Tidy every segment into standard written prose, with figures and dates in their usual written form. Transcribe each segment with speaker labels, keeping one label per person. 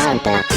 Speaker 1: Danganronpa.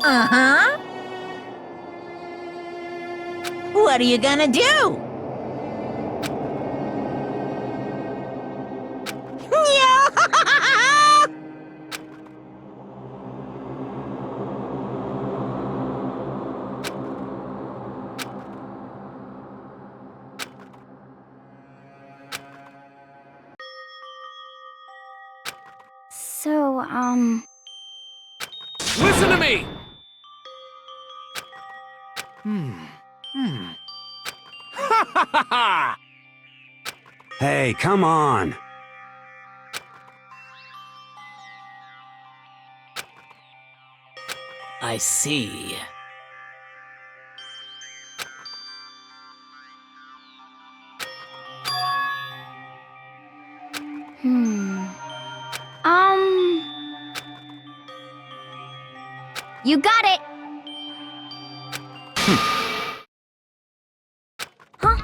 Speaker 2: Uh-huh. What are you gonna do? Yeah!
Speaker 3: So,
Speaker 4: Listen to me! Ha ha ha ha!
Speaker 5: Hey, come on!
Speaker 4: I see.
Speaker 3: You got it! Huh?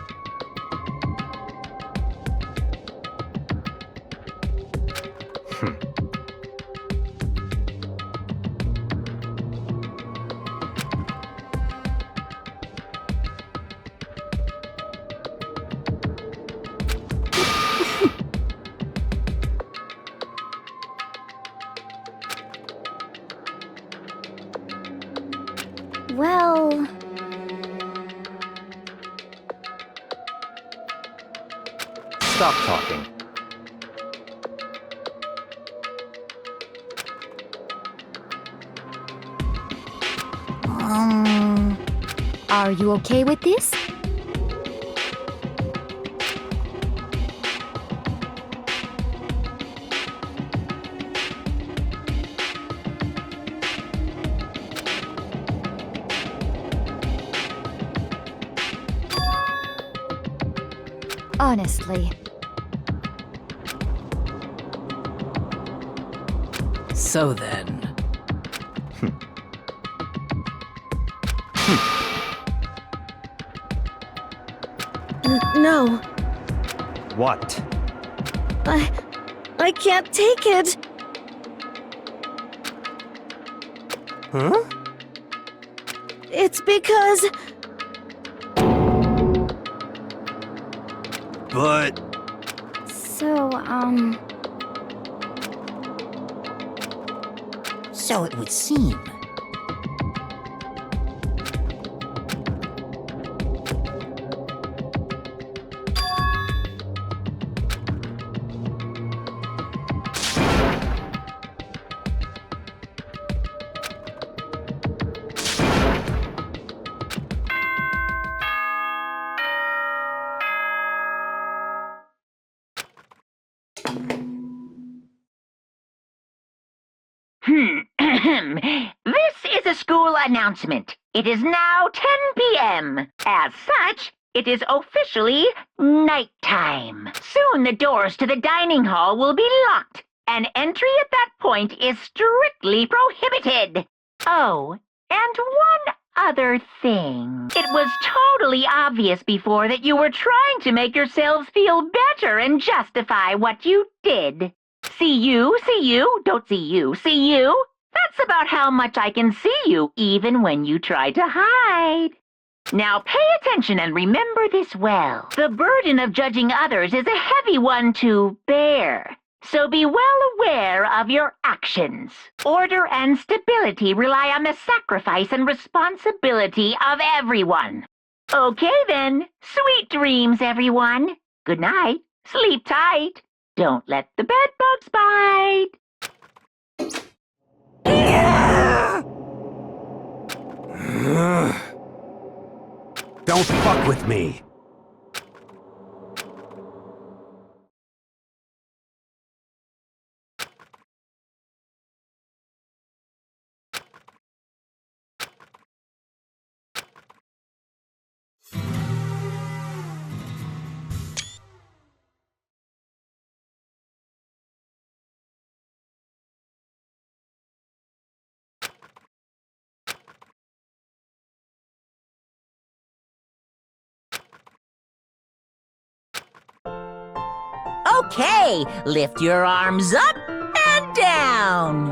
Speaker 3: Well...
Speaker 6: Stop talking.
Speaker 3: Are you okay with this? Honestly.
Speaker 4: So then...
Speaker 2: No,
Speaker 6: What?
Speaker 2: I can't take it.
Speaker 6: Huh?
Speaker 2: It's because...
Speaker 5: But...
Speaker 3: So,
Speaker 1: So it would seem. This is a school announcement. It is now 10 p.m. As such, it is officially nighttime. Soon the doors to the dining hall will be locked, and entry at that point is strictly prohibited. Oh, and one other thing. It was totally obvious before that you were trying to make yourselves feel better and justify what you did. See you, don't see you, see you. That's about how much I can see you, even when you try to hide. Now pay attention and remember this well. The burden of judging others is a heavy one to bear. So be well aware of your actions. Order and stability rely on the sacrifice and responsibility of everyone. Okay then, sweet dreams, everyone. Good night. Sleep tight. Don't let the bedbugs bite.
Speaker 5: Don't fuck with me.
Speaker 2: Okay, lift your arms up and down.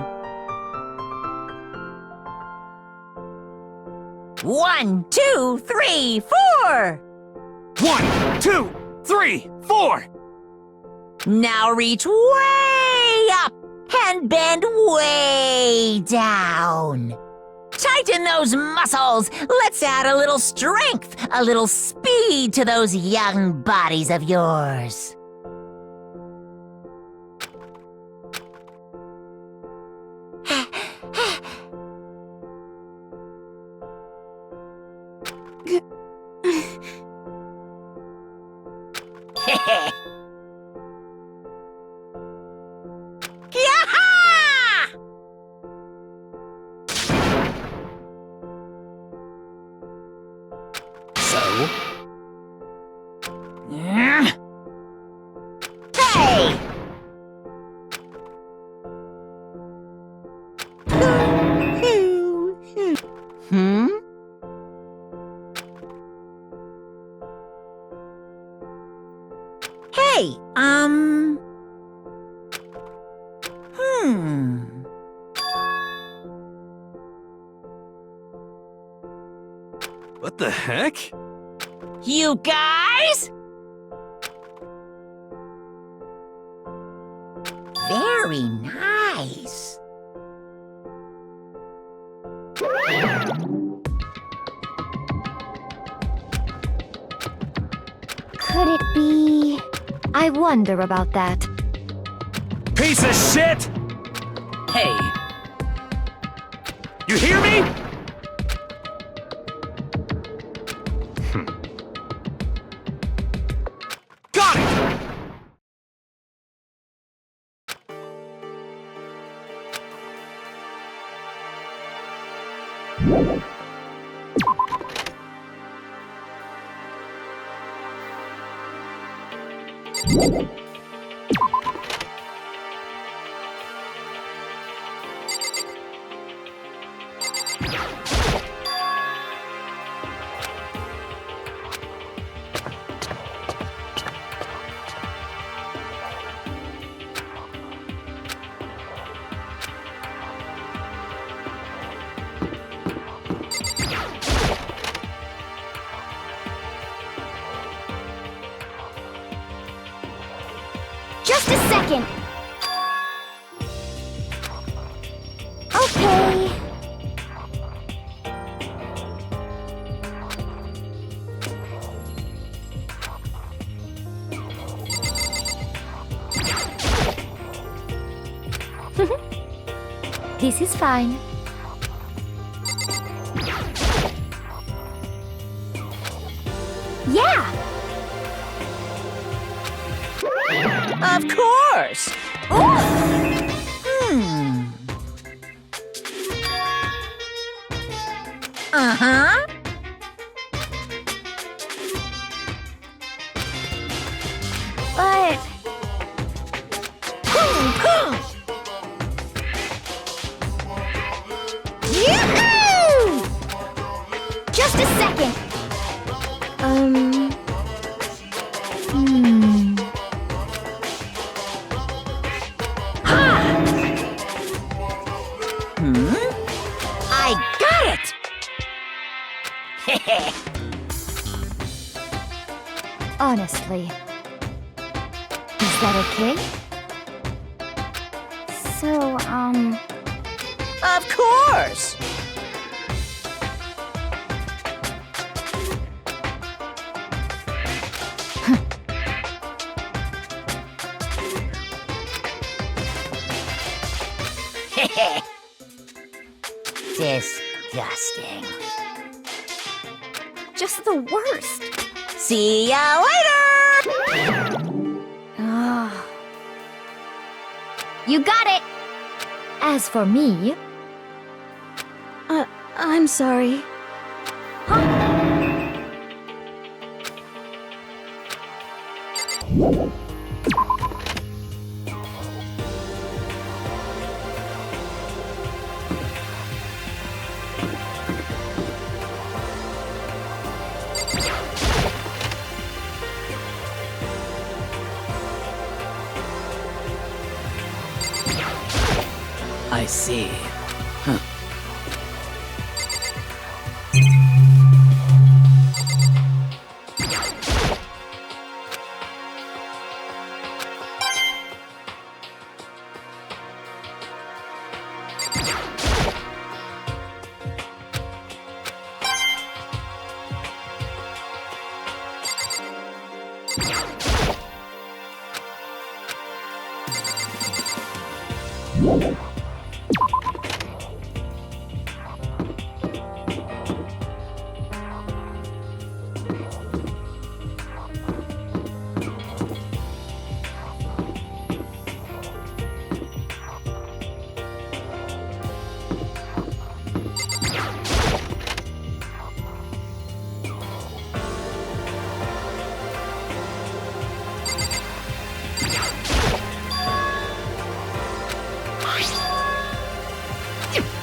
Speaker 2: 1, 2, 3, 4.
Speaker 4: 1, 2, 3, 4!
Speaker 2: Now reach way up and bend way down. Tighten those muscles. Let's add a little strength, a little speed to those young bodies of yours. Hey! Hmm? Hey,
Speaker 4: What the heck?
Speaker 2: You guys? Very nice.
Speaker 3: Could it be... I wonder about that.
Speaker 6: Piece of shit!
Speaker 4: Hey,
Speaker 6: You hear me? Got it!
Speaker 3: Just a second! Okay. This is fine. Yeah!
Speaker 2: Of course. Ooh. Huh?
Speaker 3: But Yoo-hoo! Just a second.
Speaker 2: I got it!
Speaker 3: Honestly, is that okay? So,
Speaker 2: Of course! Disgusting.
Speaker 3: just the worst.
Speaker 2: See ya later!
Speaker 3: Ah. You got it! As for me... I'm sorry.
Speaker 4: I see.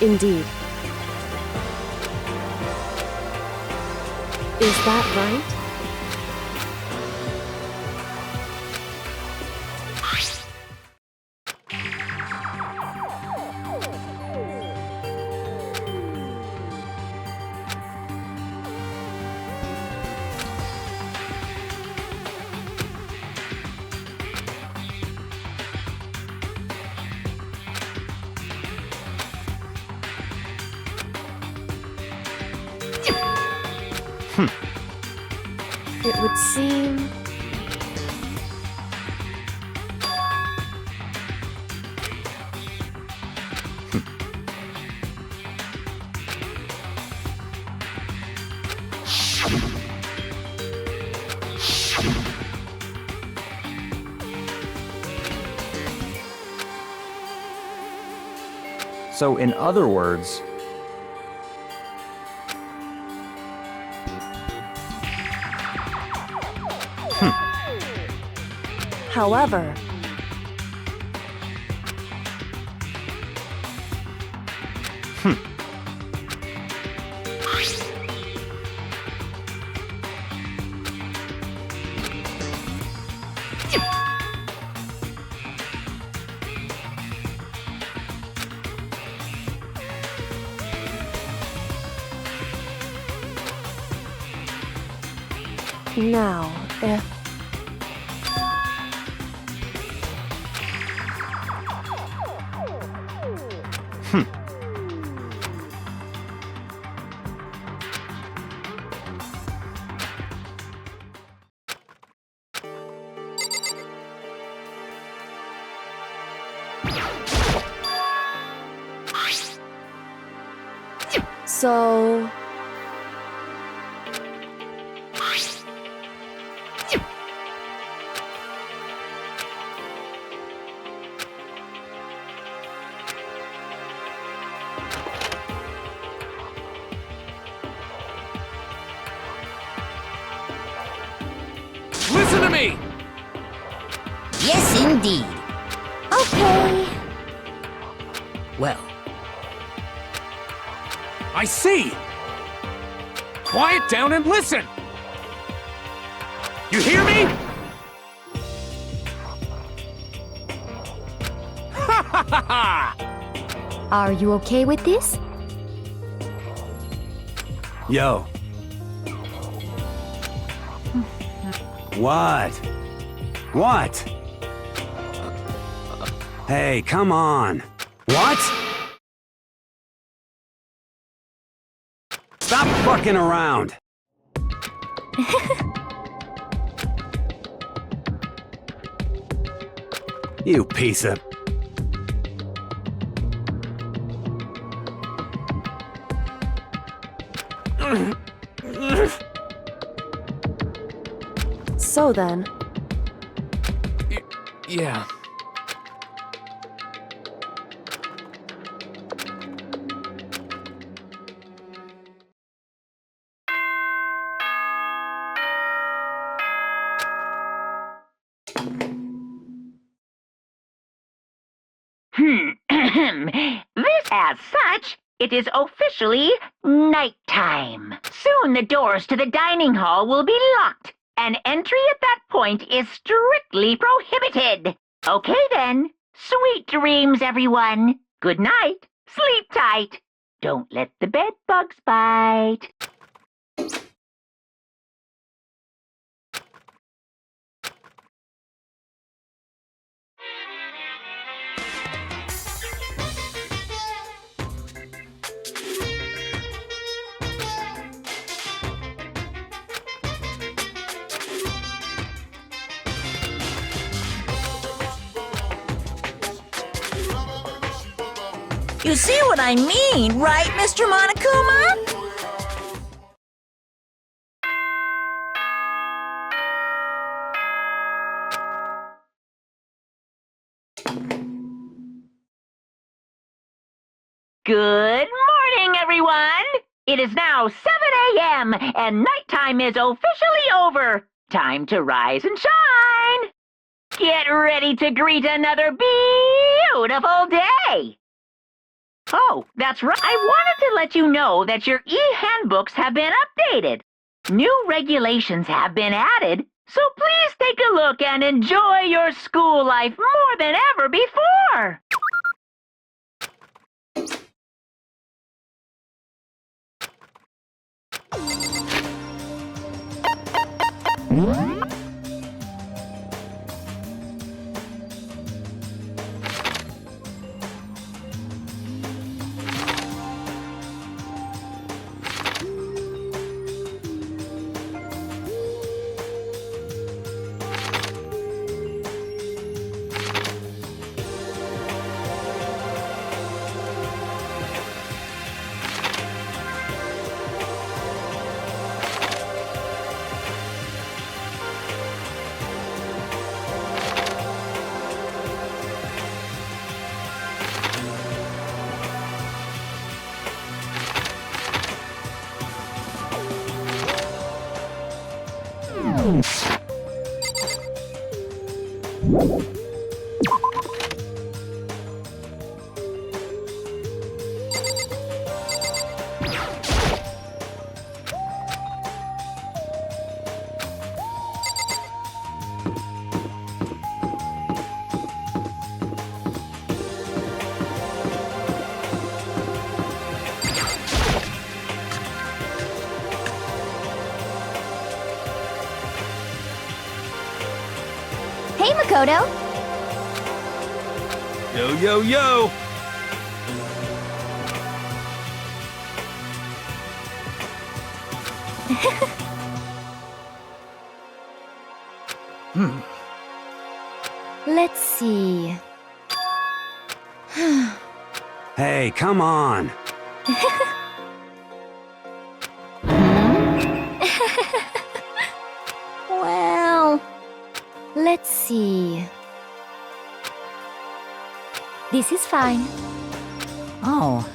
Speaker 7: Indeed. Is that right? It would seem...
Speaker 6: So, in other words,
Speaker 7: However... Now, if... So...
Speaker 6: me!
Speaker 2: Yes, indeed.
Speaker 3: Okay.
Speaker 2: Well,
Speaker 6: I see! Quiet down and listen! You hear me? Ha ha ha ha!
Speaker 3: Are you okay with this?
Speaker 5: Yo. What? What? Hey, come on. What? Stop fucking around. You piece of...
Speaker 7: So then,
Speaker 6: Yeah.
Speaker 1: This, as such, it is officially nighttime. Soon the doors to the dining hall will be locked, and entry at that point is strictly prohibited. Okay then. Sweet dreams, everyone. Good night. Sleep tight. Don't let the bed bugs bite.
Speaker 2: you see what I mean, right, Mr. Monokuma?
Speaker 1: Good morning, everyone! It is now 7 a.m., and nighttime is officially over. Time to rise and shine! Get ready to greet another beautiful day! Oh, that's right. I wanted to let you know that your e-handbooks have been updated. New regulations have been added, so please take a look and enjoy your school life more than ever before.
Speaker 3: Hey, Makoto.
Speaker 6: Yo, yo, yo!
Speaker 3: Let's see.
Speaker 5: Hey, come on.
Speaker 3: Well, let's see. This is fine.
Speaker 2: Oh.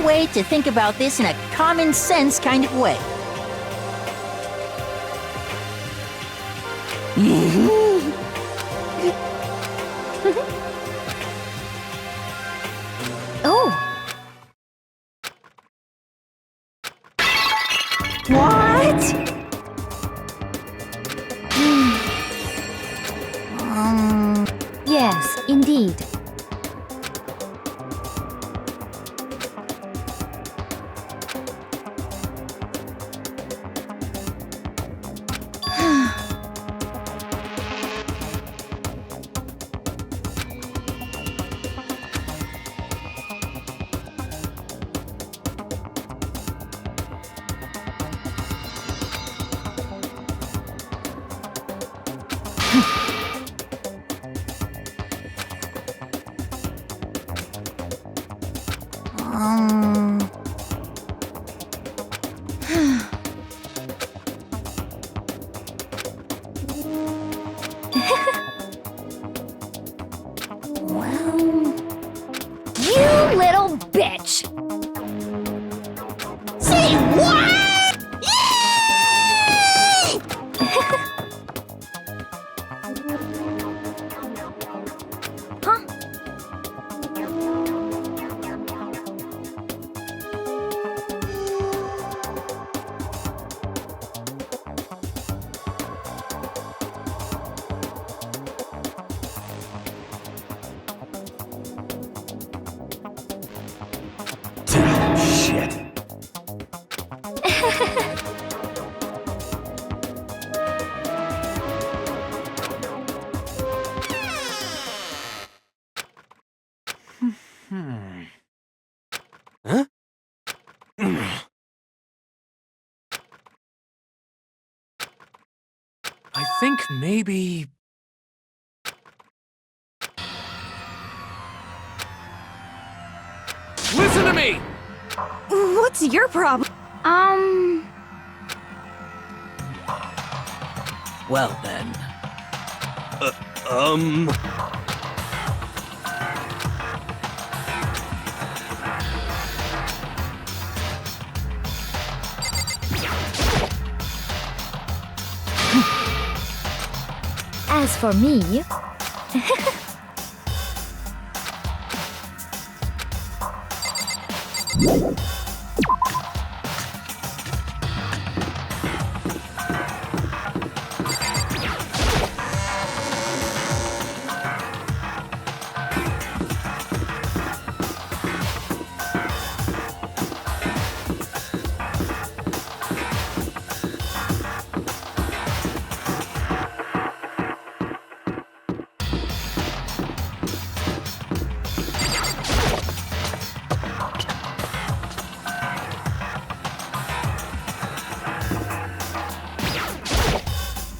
Speaker 2: way to think about this in a common sense kind of way.
Speaker 3: Oh,
Speaker 2: What?
Speaker 3: yes, indeed. You little bitch!
Speaker 2: Say what?
Speaker 3: Huh?
Speaker 5: Shit.
Speaker 6: Huh? I think maybe... Listen to me!
Speaker 7: What's your problem?
Speaker 4: Well then.
Speaker 3: As for me,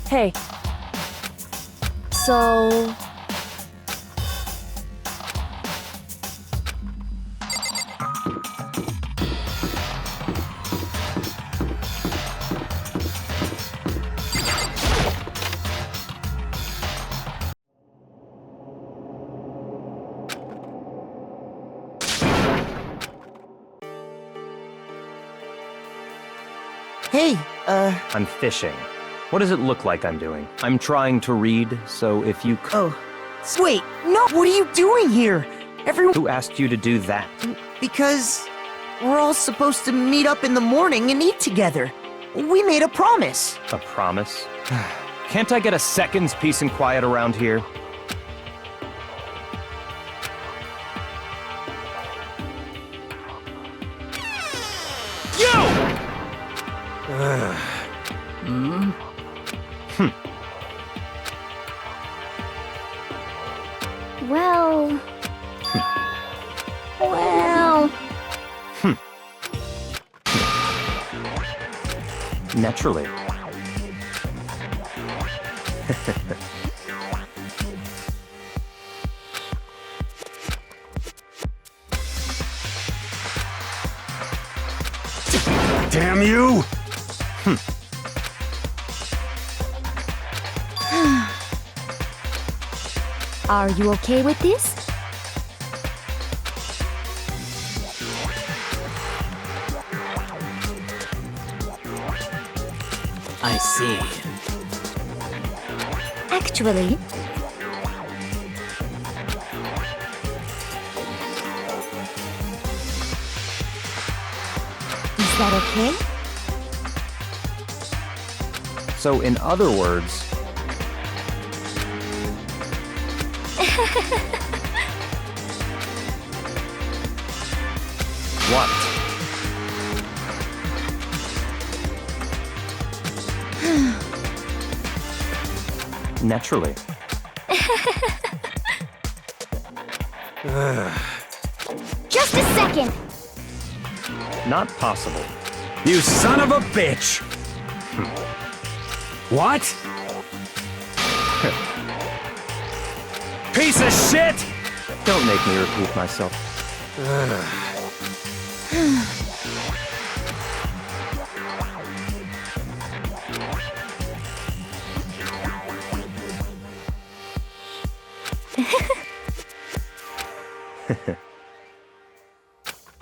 Speaker 7: Hey. So...
Speaker 8: Hey,
Speaker 9: I'm fishing. What does it look like I'm doing? I'm trying to read, so if you
Speaker 8: oh. Wait, no, what are you doing here? Everyone.
Speaker 9: Who asked you to do that?
Speaker 8: Because we're all supposed to meet up in the morning and eat together. We made a promise.
Speaker 9: A promise? Can't I get a second's peace and quiet around here?
Speaker 3: well... well...
Speaker 9: Naturally.
Speaker 5: Damn you!
Speaker 3: Are you okay with this?
Speaker 6: see.
Speaker 3: Actually, is that okay?
Speaker 9: So, in other words, what? Naturally.
Speaker 3: Just a second!
Speaker 9: Not possible.
Speaker 5: You son of a bitch! What? Piece of shit!
Speaker 9: Don't make me repeat myself.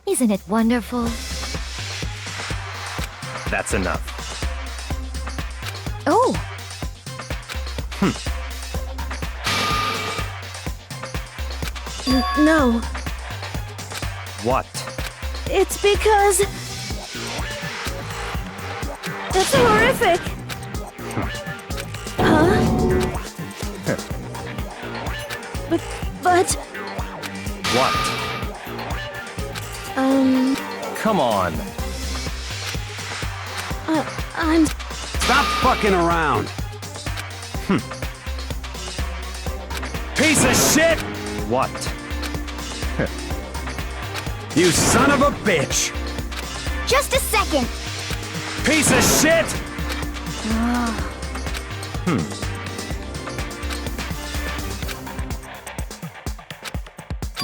Speaker 3: Isn't it wonderful?
Speaker 9: That's enough.
Speaker 3: Oh! No,
Speaker 9: What?
Speaker 7: It's because... That's horrific! Huh? But...
Speaker 9: What? Come on.
Speaker 7: I'm...
Speaker 5: Stop fucking around! Piece of shit!
Speaker 9: What?
Speaker 5: You son of a bitch!
Speaker 3: just a second!
Speaker 5: Piece of shit!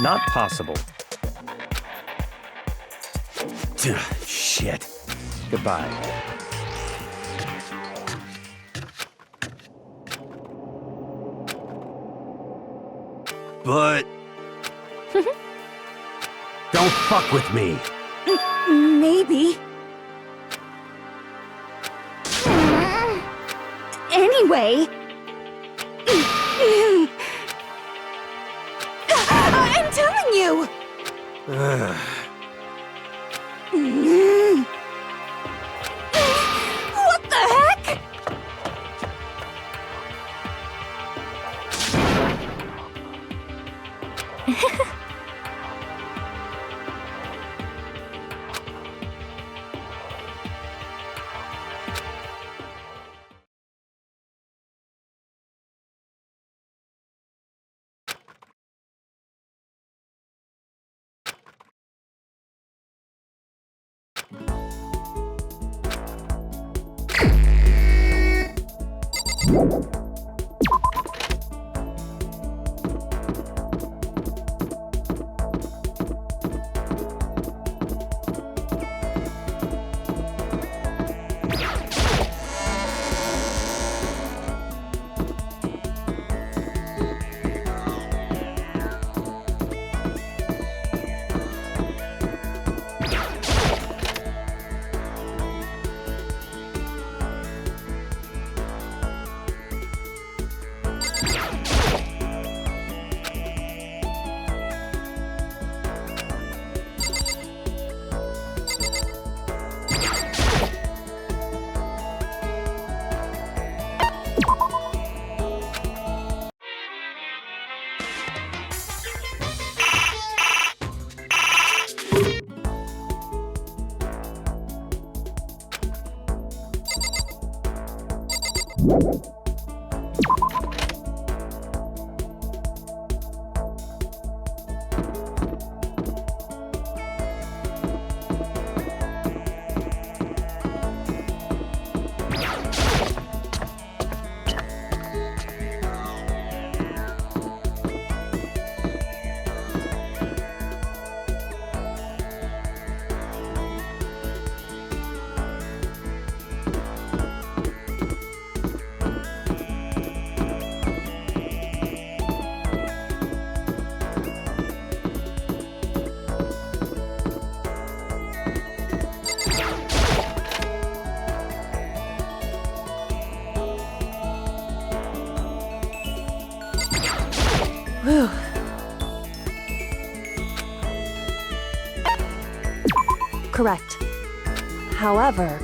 Speaker 9: Not possible.
Speaker 5: Shit.
Speaker 9: Goodbye.
Speaker 5: But... Don't fuck with me.
Speaker 7: maybe... Anyway... I'm telling you! What the heck? Whew. Correct. However...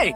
Speaker 6: Hey!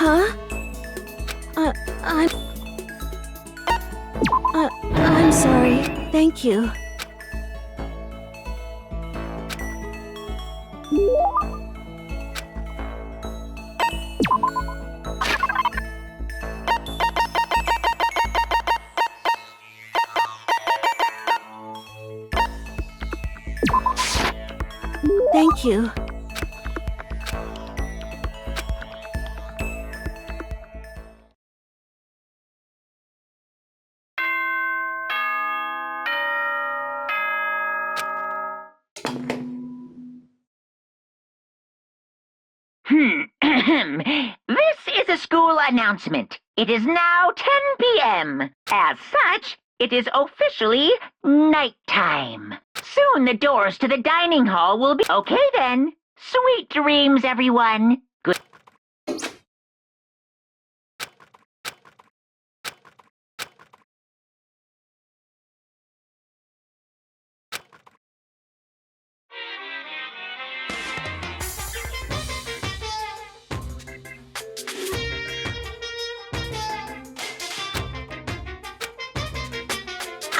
Speaker 7: Huh? I'm sorry. Thank you. Thank you.
Speaker 1: This is a school announcement. It is now 10 p.m. As such, it is officially nighttime. Soon the doors to the dining hall will be... Okay then. Sweet dreams, everyone. Good.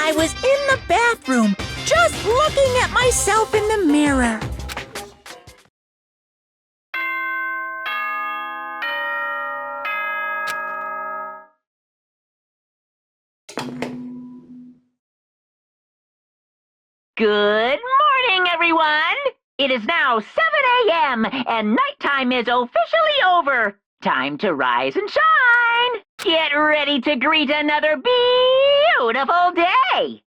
Speaker 2: I was in the bathroom, just looking at myself in the mirror.
Speaker 1: Good morning, everyone. It is now 7 a.m. and nighttime is officially over. Time to rise and shine. Get ready to greet another beautiful day.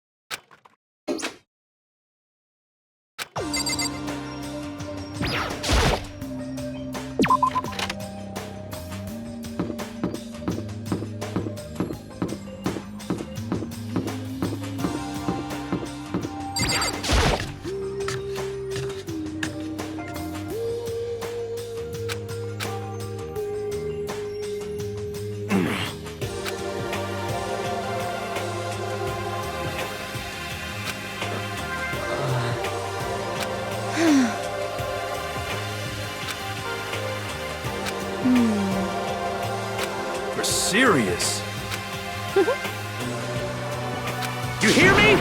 Speaker 6: For serious. You hear me?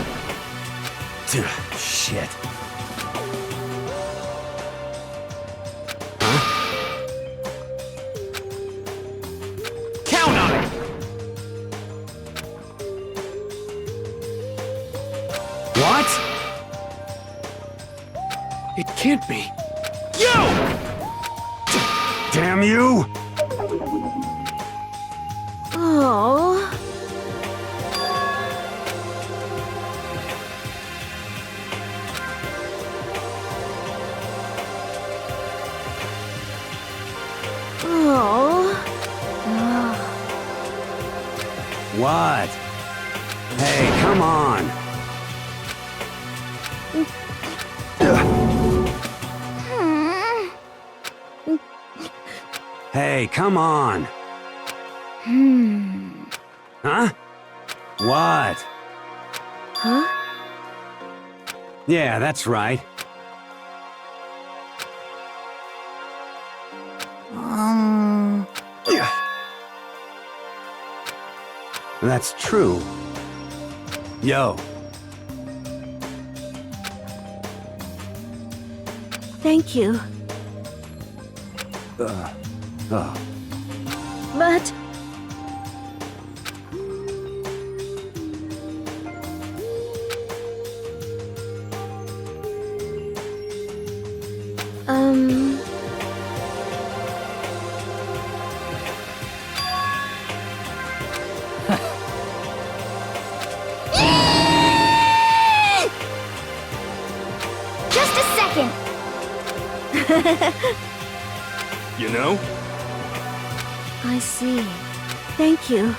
Speaker 5: Shit.
Speaker 6: Count on it!
Speaker 5: What?
Speaker 6: It can't be. You!
Speaker 5: Damn you!
Speaker 7: Oh. Oh.
Speaker 5: What? Hey, come on. Hey, come on. Huh? What?
Speaker 7: Huh?
Speaker 5: Yeah, that's right. That's true. Yo.
Speaker 7: Thank you.
Speaker 5: Oh.
Speaker 7: But...
Speaker 3: Just a second.
Speaker 6: You know?
Speaker 7: I see. Thank you.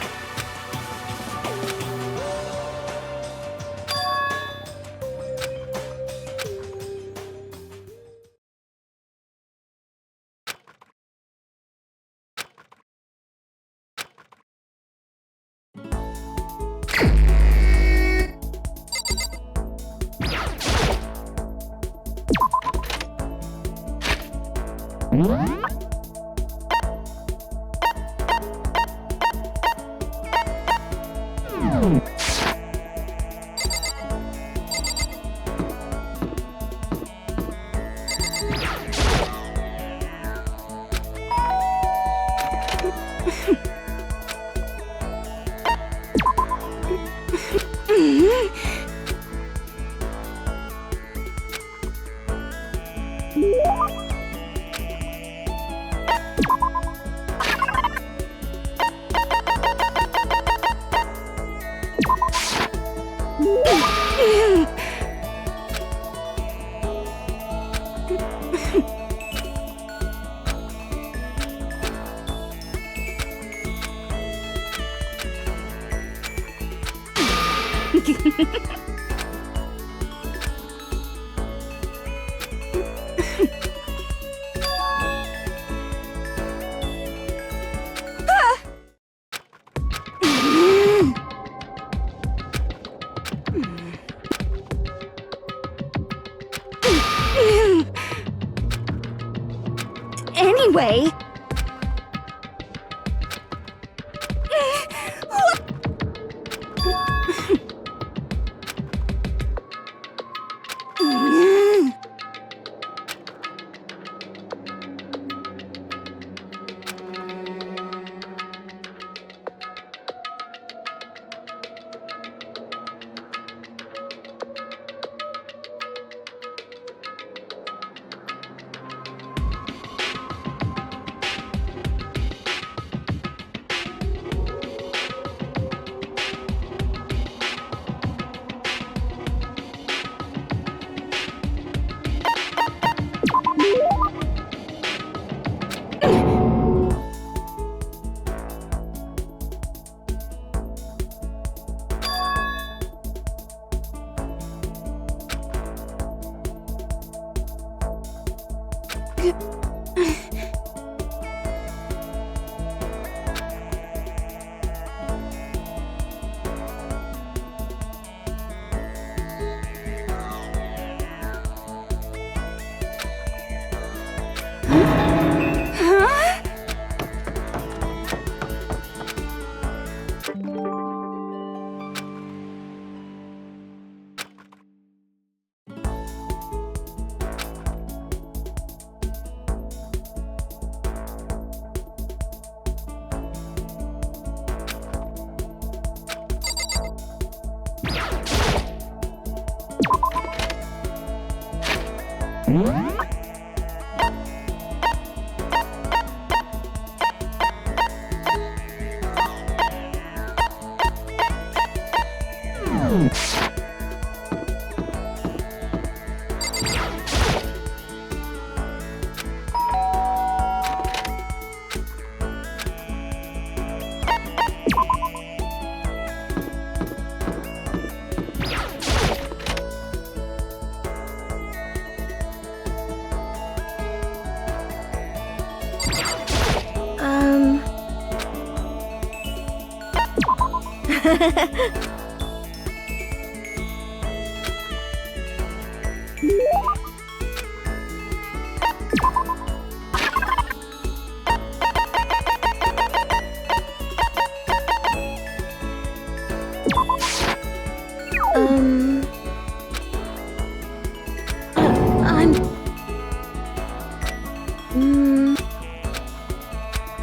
Speaker 7: Anyway...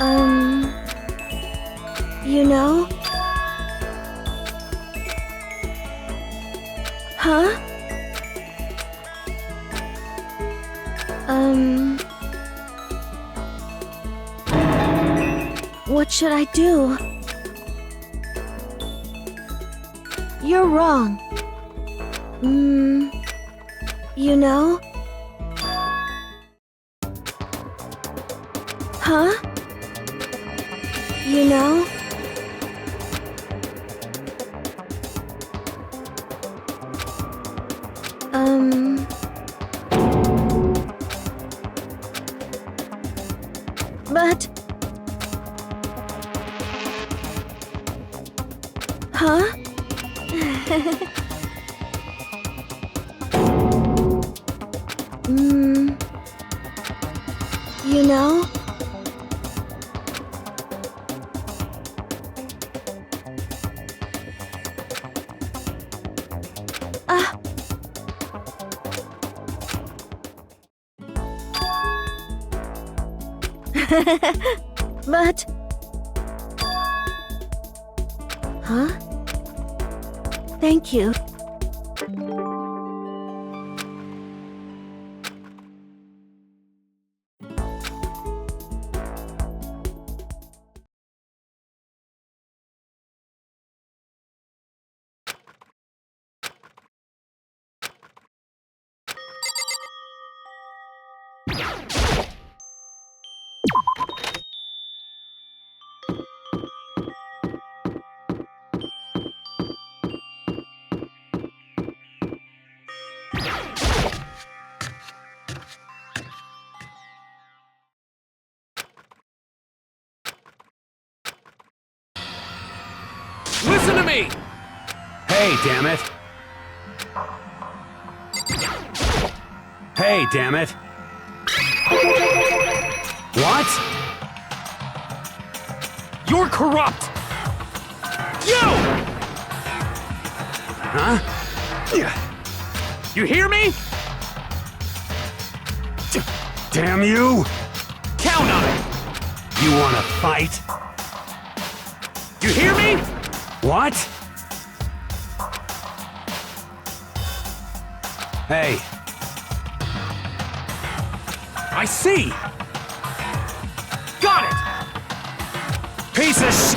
Speaker 7: I'm... You know? Huh? What should I do? You're wrong. You know? Huh? You know? But... Huh? You know? But... Huh? Thank you.
Speaker 6: Listen to me!
Speaker 5: Hey, damn it! Hey, damn it! What?
Speaker 6: You're corrupt! You!
Speaker 5: Huh?
Speaker 6: You hear me?
Speaker 5: Damn you!
Speaker 6: Count on it!
Speaker 5: You wanna fight?
Speaker 6: You hear me?
Speaker 5: What? Hey,
Speaker 6: I see! Got it!
Speaker 5: piece of sh...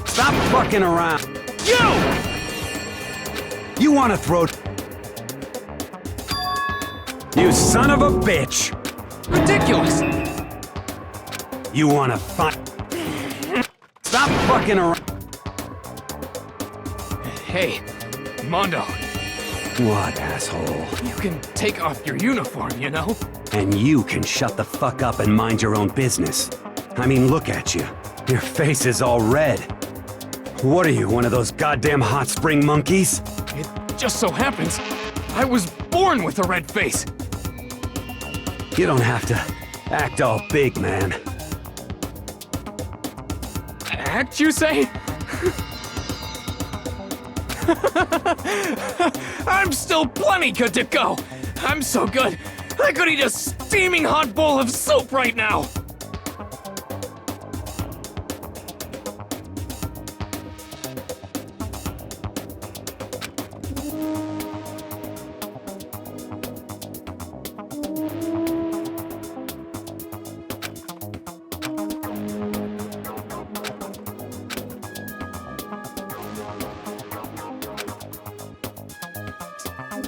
Speaker 5: Stop fucking around!
Speaker 6: You!
Speaker 5: You wanna throw... You son of a bitch!
Speaker 6: Ridiculous!
Speaker 5: You wanna fight? Stop fucking around!
Speaker 6: Hey, Mondo,
Speaker 5: What, asshole?
Speaker 6: you can take off your uniform, you know?
Speaker 5: And you can shut the fuck up and mind your own business. I mean, look at you. Your face is all red. What are you, one of those goddamn hot spring monkeys?
Speaker 6: It just so happens I was born with a red face.
Speaker 5: You don't have to act all big, man.
Speaker 6: Act, you say? I'm still plenty good to go. I'm so good, I could eat a steaming hot bowl of soup right now.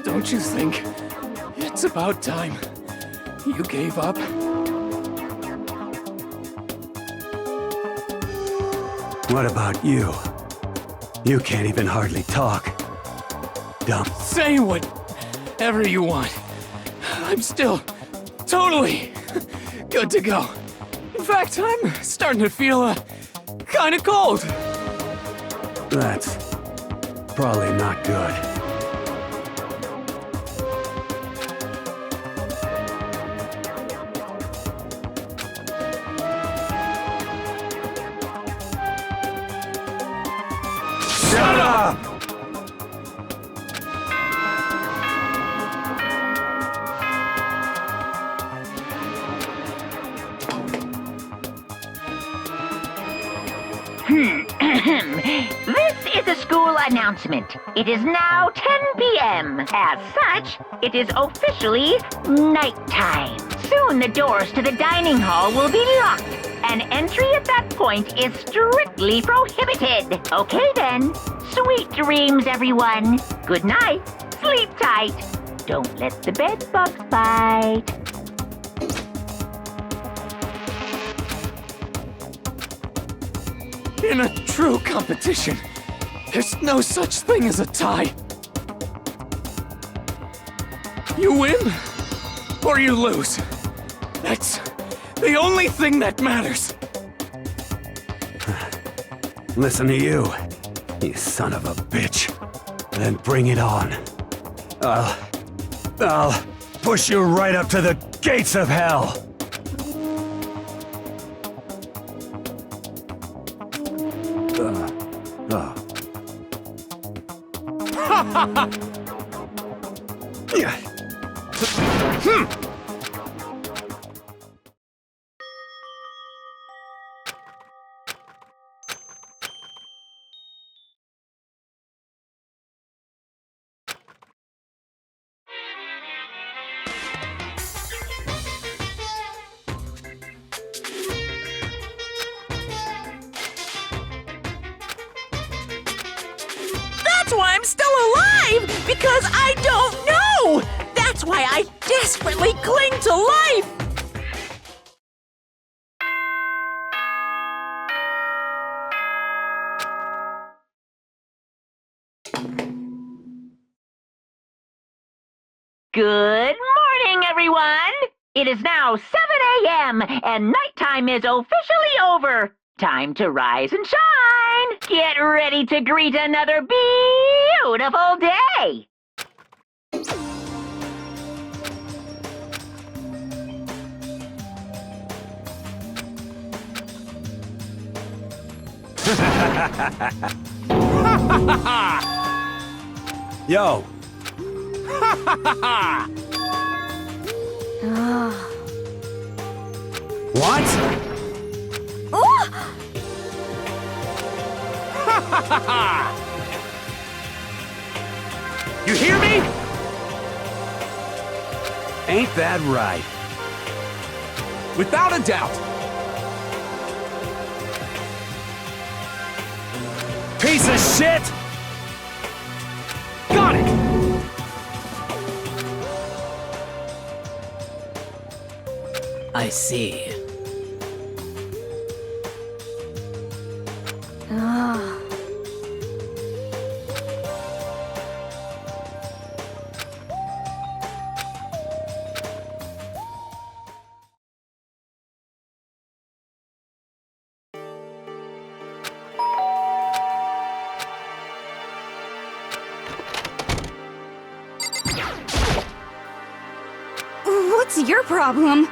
Speaker 6: Don't you think it's about time you gave up?
Speaker 5: What about you? You can't even hardly talk. Dumb.
Speaker 6: Say whatever you want. I'm still totally good to go. In fact, I'm starting to feel kinda cold.
Speaker 5: That's probably not good. Shut up!
Speaker 1: This is a school announcement. It is now 10 p.m. As such, it is officially nighttime. Soon the doors to the dining hall will be locked, and entry at that point is strictly prohibited. Okay then. Sweet dreams, everyone. Good night. Sleep tight. Don't let the bed bugs bite.
Speaker 6: In a true competition, there's no such thing as a tie. You win, or you lose. That's the only thing that matters.
Speaker 5: Listen to you, you son of a bitch. Then bring it on. I'll push you right up to the gates of hell.
Speaker 2: That's why I'm still alive! Because I don't know! That's why I desperately cling to life!
Speaker 1: Good morning, everyone! It is now 7 a.m. and nighttime is officially over. Time to rise and shine! Get ready to greet another beautiful day!
Speaker 5: Yo, what?
Speaker 4: You hear me?
Speaker 5: Ain't that right?
Speaker 4: Without a doubt.
Speaker 5: Piece of shit!
Speaker 4: Got it!
Speaker 6: I see.
Speaker 7: What's your problem?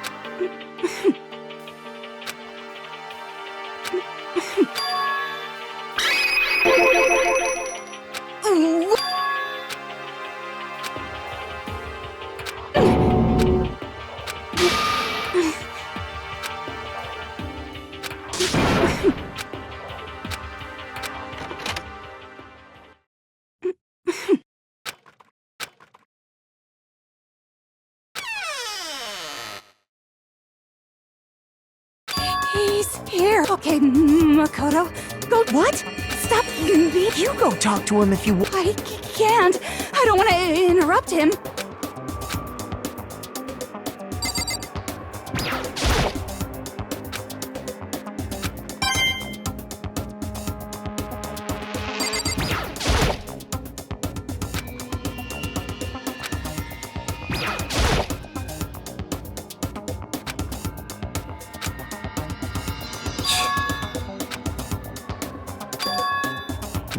Speaker 7: He's here. Okay, Makoto. Go. What? Stop.
Speaker 8: You go talk to him if you want.
Speaker 7: I can't. I don't want to interrupt him.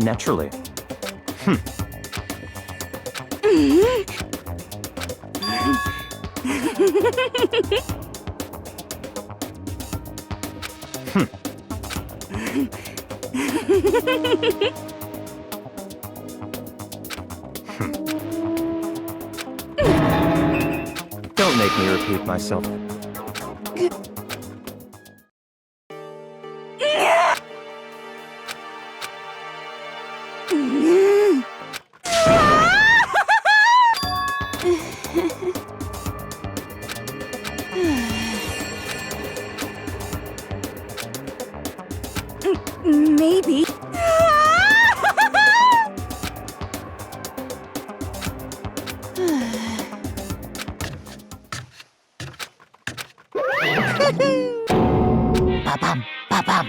Speaker 9: naturally. Don't make me repeat myself.
Speaker 7: Maybe.
Speaker 2: Ba-bum, ba-bum.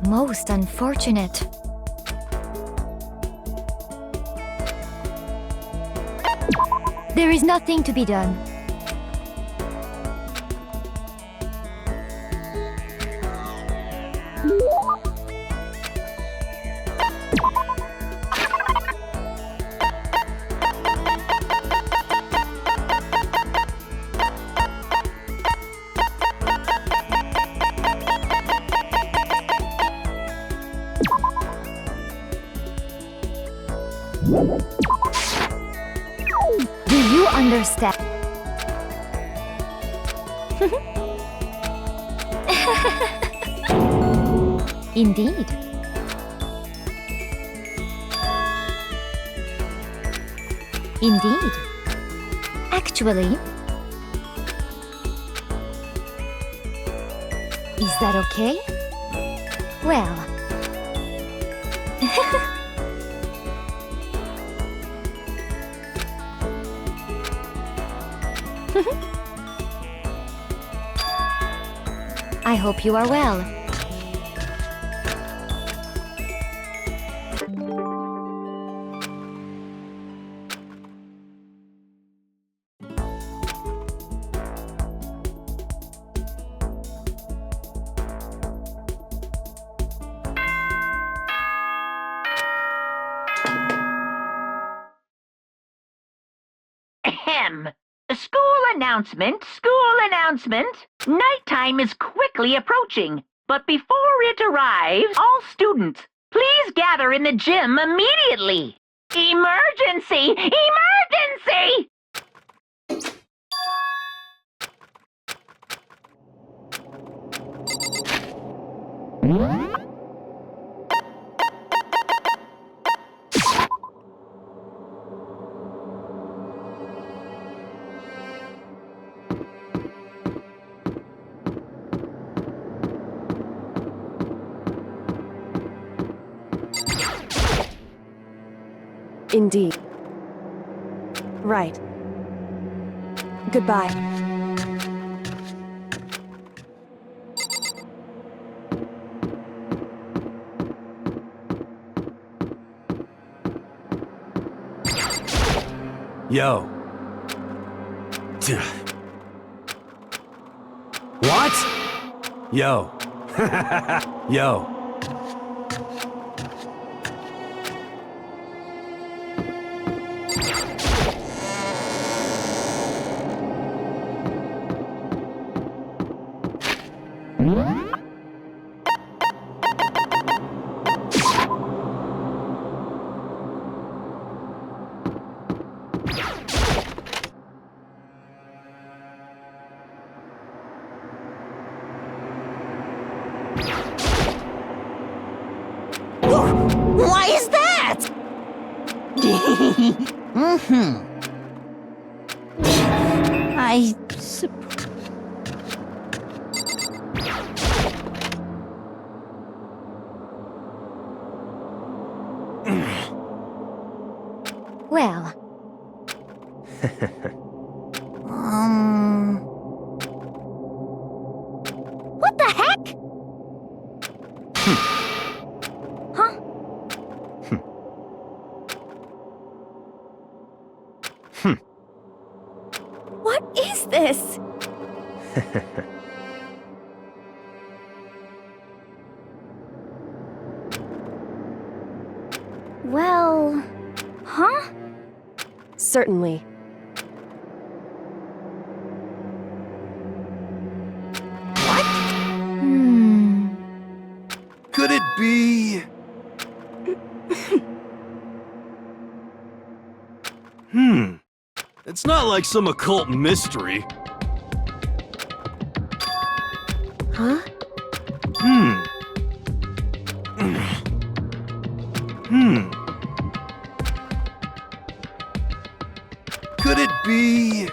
Speaker 3: Most unfortunate. There is nothing to be done. Do you understand? Indeed. Indeed. Actually, is that okay? Well. I hope you are well.
Speaker 1: p.m. School announcement, school announcement. Nighttime is quickly approaching, but before it arrives, all students, please gather in the gym immediately. Emergency! Emergency!
Speaker 7: Indeed. Right. Goodbye.
Speaker 5: Yo. What? Yo. Yo.
Speaker 2: Why is that? I suppose.
Speaker 3: Well, what the heck? Huh?
Speaker 7: What is this?
Speaker 3: Well, huh?
Speaker 7: Certainly.
Speaker 3: Hmm.
Speaker 4: Could it be? It's not like some occult mystery.
Speaker 7: Huh?
Speaker 4: Could it be?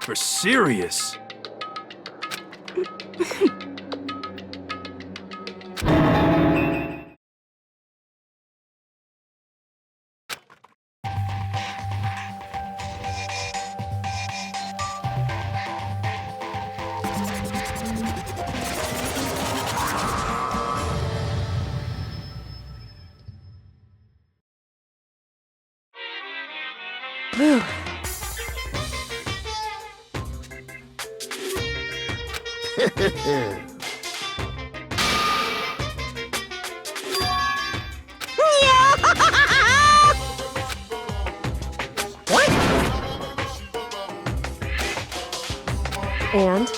Speaker 4: For serious?
Speaker 7: And?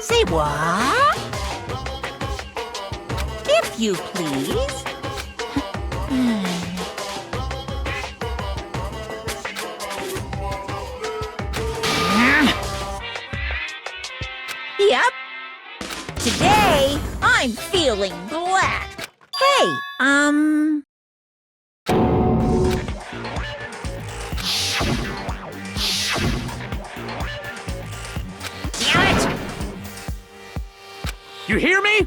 Speaker 2: Say what? If you please. Yep. Today, I'm feeling black. Hey,
Speaker 1: Damn it!
Speaker 6: You hear me?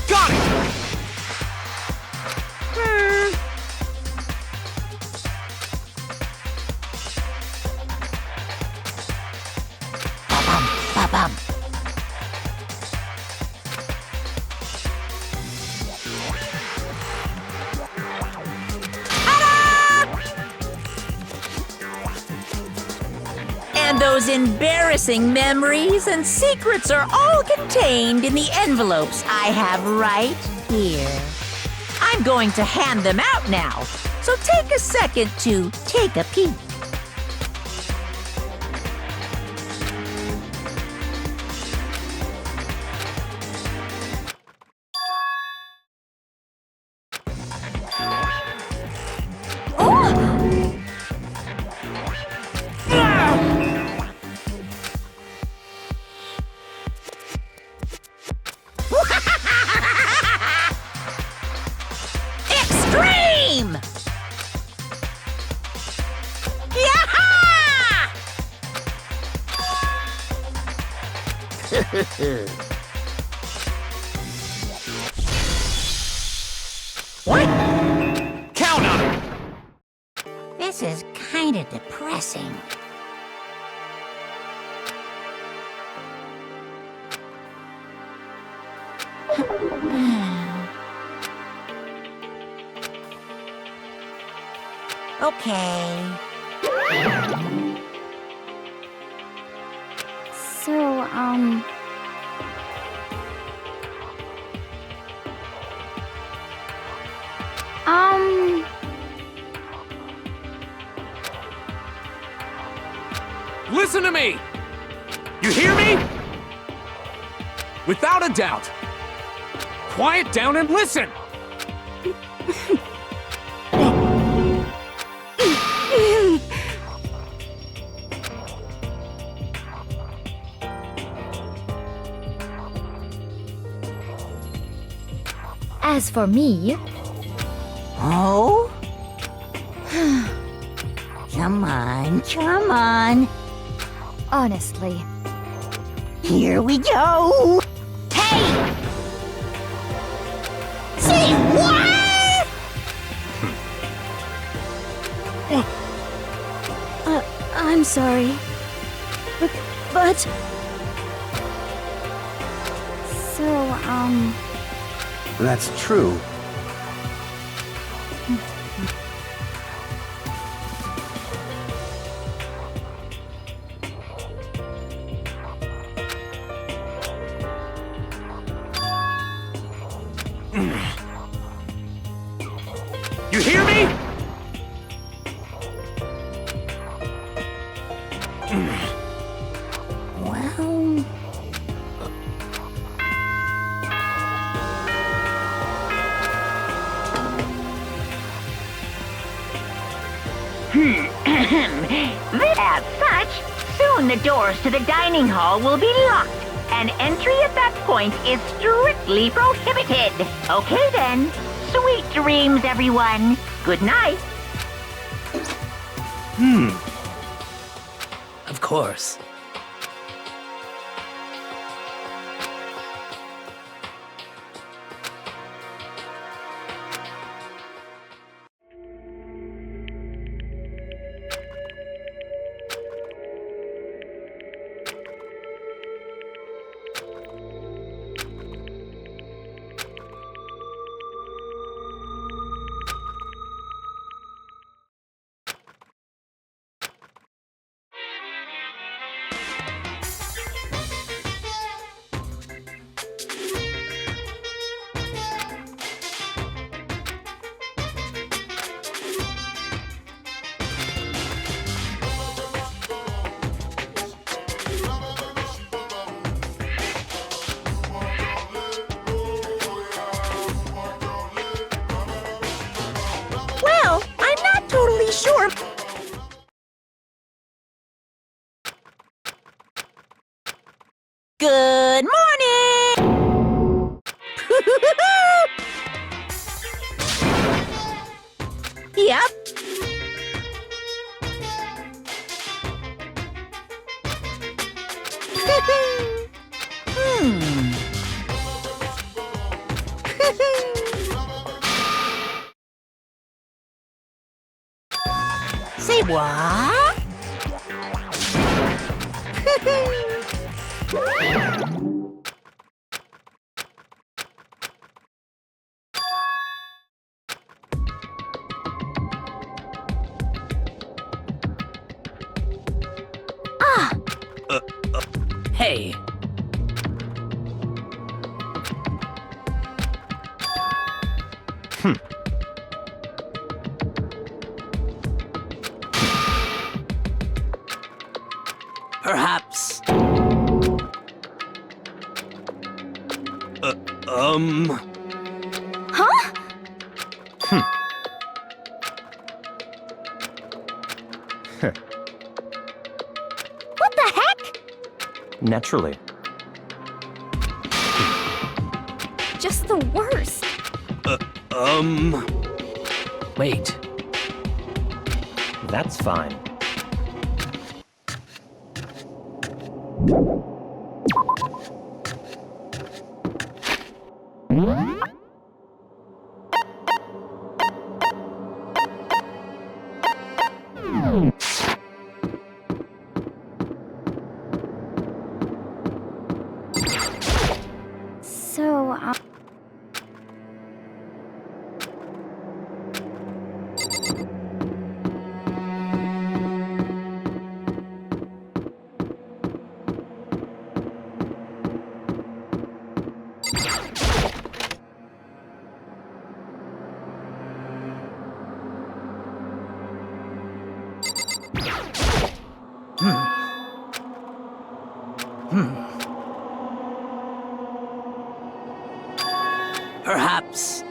Speaker 6: Got it!
Speaker 2: Ba-bum. And those embarrassing memories and secrets are all contained in the envelopes I have right here. I'm going to hand them out now, so take a second to take a peek. Extreme! Yaha!
Speaker 6: What? Count on it!
Speaker 2: This is kind of depressing. Okay.
Speaker 3: So,
Speaker 6: Listen to me! You hear me? Without a doubt. Quiet down and listen!
Speaker 3: as for me,
Speaker 8: Oh? Come on, come on.
Speaker 3: honestly,
Speaker 8: Here we go.
Speaker 2: Hey! Say what?
Speaker 3: I'm sorry. But... So,
Speaker 5: That's true.
Speaker 6: You hear me?
Speaker 8: Well...
Speaker 1: As such, soon the doors to the dining hall will be locked, and entry at that point is strictly prohibited. Okay then. Sweet dreams, everyone. Good night.
Speaker 10: Of course.
Speaker 2: Well, I'm not totally sure. Good morning! Yep. Say what?
Speaker 6: way!
Speaker 4: Perhaps.
Speaker 7: Huh? What the heck?
Speaker 9: Naturally.
Speaker 7: Just the worst.
Speaker 6: Wait.
Speaker 9: That's fine.
Speaker 3: So,
Speaker 4: Perhaps.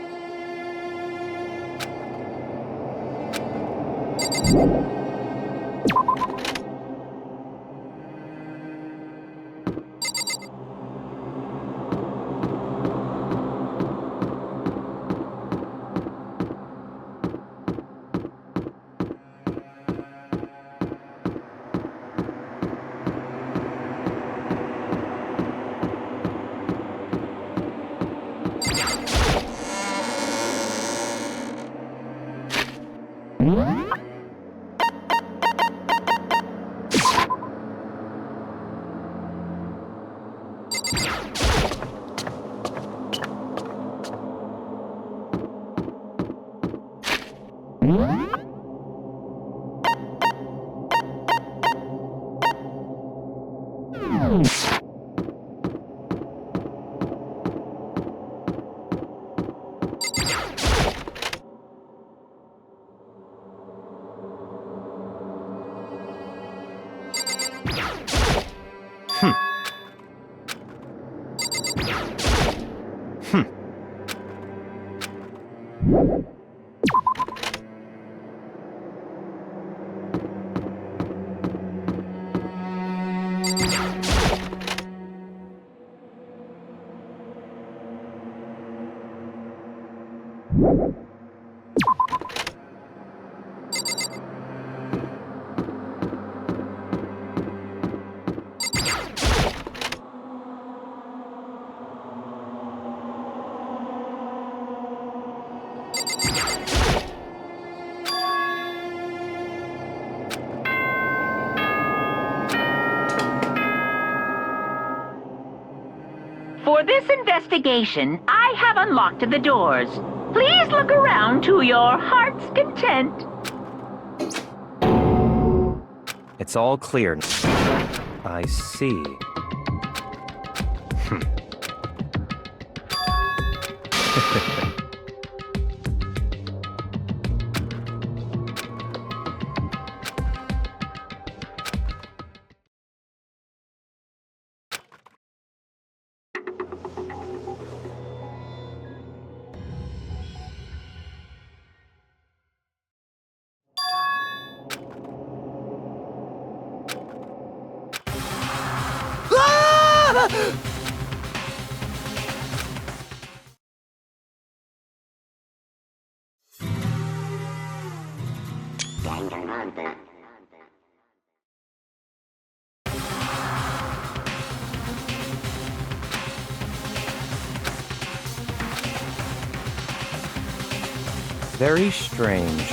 Speaker 1: For this investigation, I have unlocked the doors. Please look around to your heart's content.
Speaker 9: It's all clear. I see.
Speaker 10: Danganronpa.
Speaker 9: Very strange.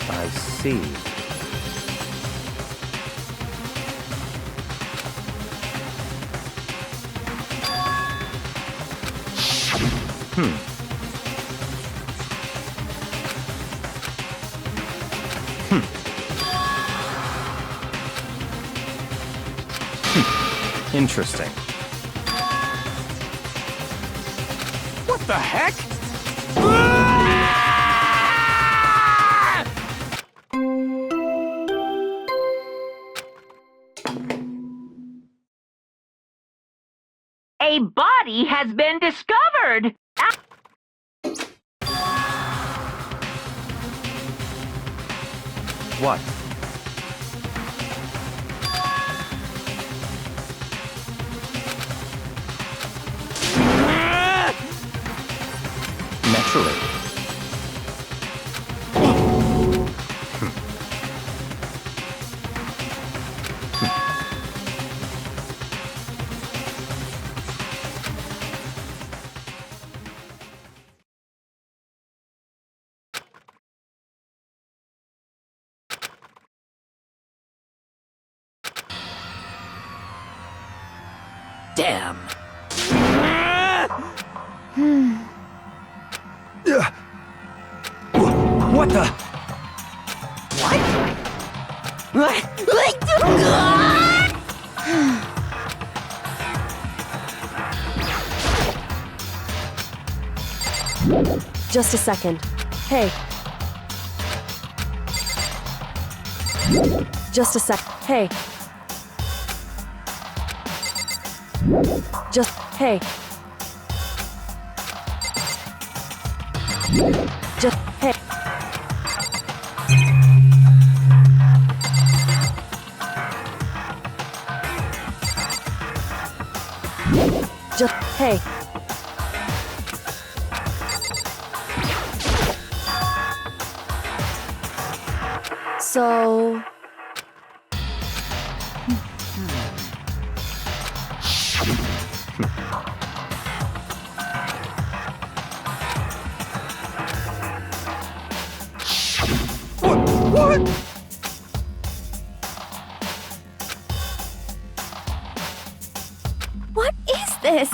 Speaker 9: I see. Interesting.
Speaker 6: What the heck?
Speaker 1: A body has been discovered!
Speaker 9: What? Naturally.
Speaker 4: Damn.
Speaker 5: What the?
Speaker 7: Just a second. Hey. Just a sec. Hey. Just. Hey. Just. Hey. Just. Hey. So...
Speaker 5: What?
Speaker 3: What is this?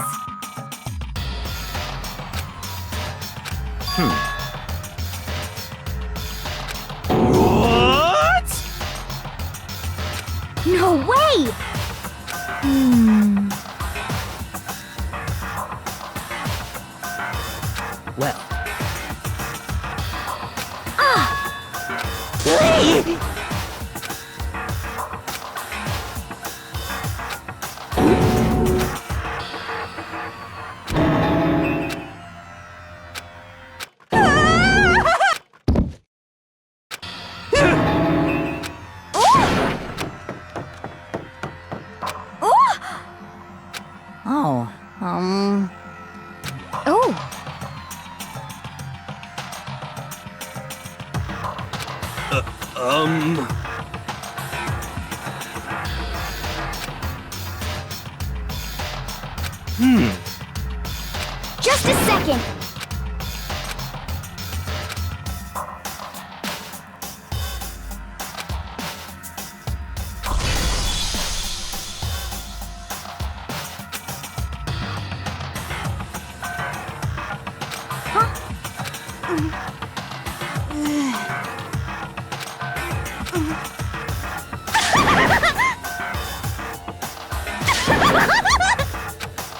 Speaker 5: What?
Speaker 3: No way!
Speaker 4: Well,
Speaker 2: Oh,
Speaker 3: Oh, just a second.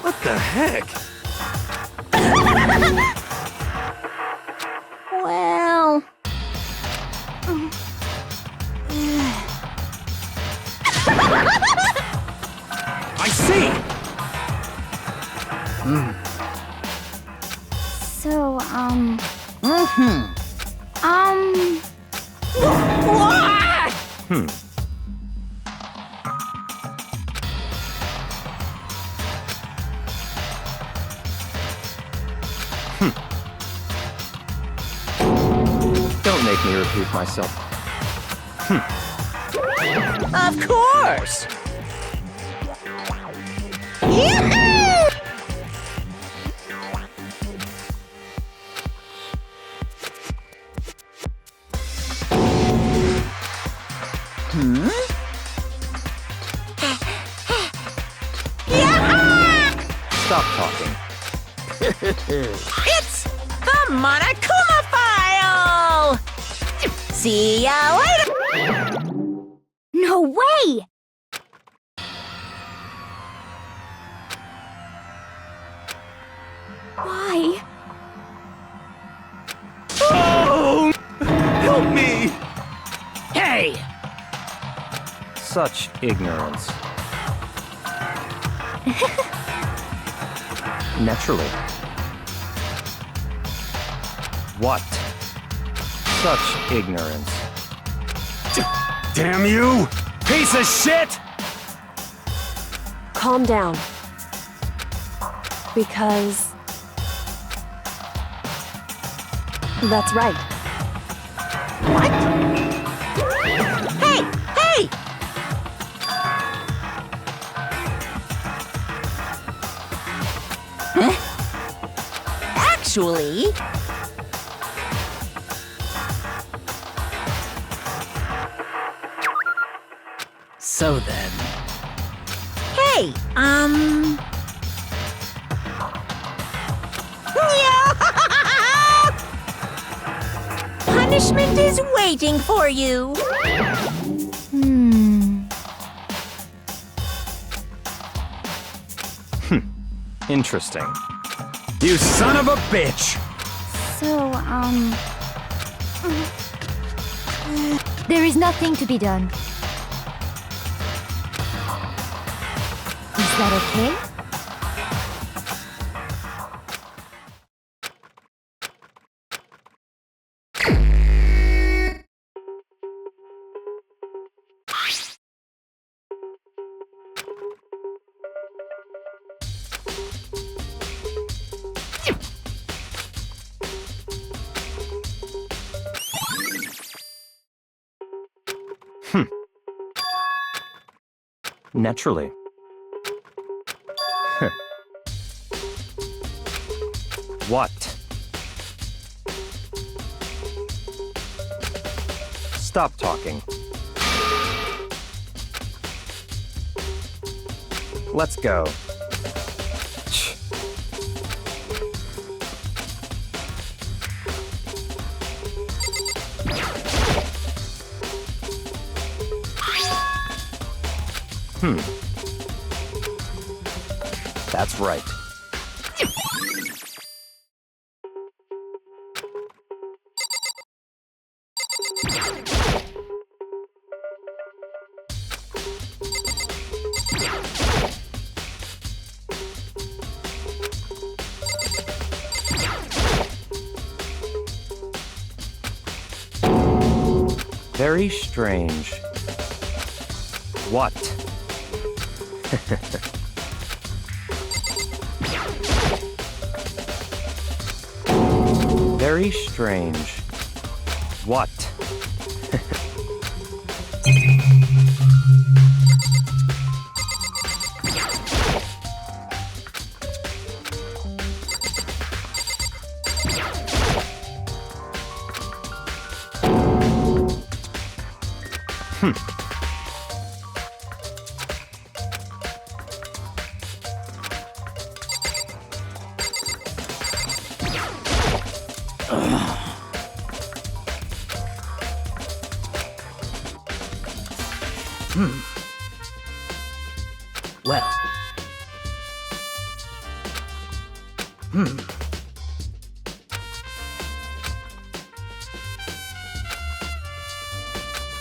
Speaker 5: What the heck?
Speaker 3: Well...
Speaker 5: I see!
Speaker 3: So,
Speaker 9: Don't make me repeat myself.
Speaker 2: of course!
Speaker 9: Stop talking.
Speaker 2: It's the Monokuma file! See ya later!
Speaker 3: no way!
Speaker 4: Hey!
Speaker 9: Such ignorance. Naturally. What? Such ignorance.
Speaker 5: Damn you! Piece of shit!
Speaker 7: Calm down. Because... that's right.
Speaker 2: What? Hey! Hey! Huh? Actually...
Speaker 4: So then...
Speaker 2: Hey, punishment is waiting for you.
Speaker 9: Interesting.
Speaker 5: You son of a bitch!
Speaker 3: So, there is nothing to be done. Is that okay?
Speaker 9: Naturally. What? Stop talking. Let's go. That's right. Very strange. What? Very strange. What?
Speaker 4: Well.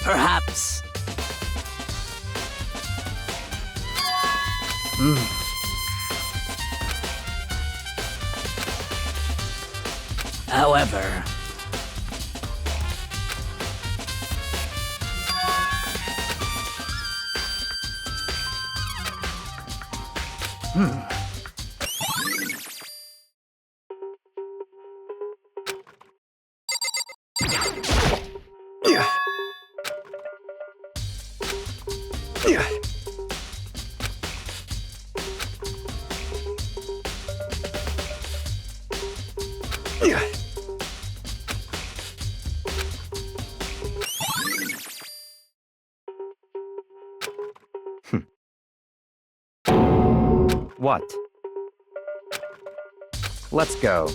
Speaker 4: Perhaps. However...
Speaker 9: What? Let's go.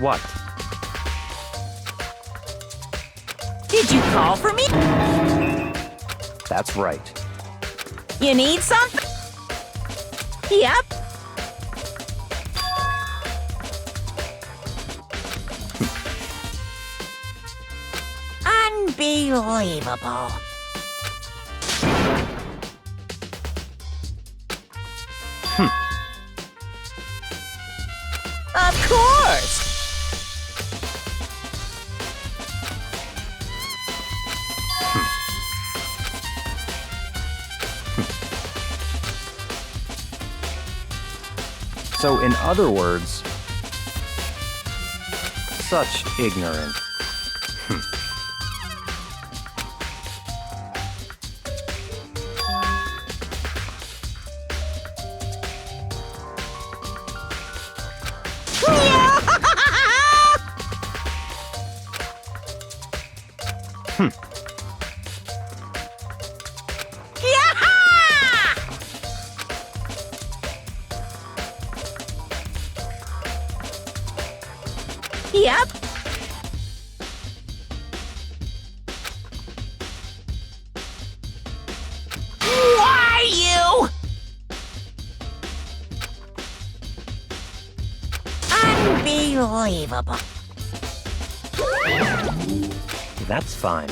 Speaker 9: What?
Speaker 2: Did you call for me?
Speaker 9: That's right.
Speaker 2: You need something? Yep. Unbelievable. Of course.
Speaker 9: So, in other words, such ignorance.
Speaker 2: Yep. Why you? Unbelievable.
Speaker 9: That's fine.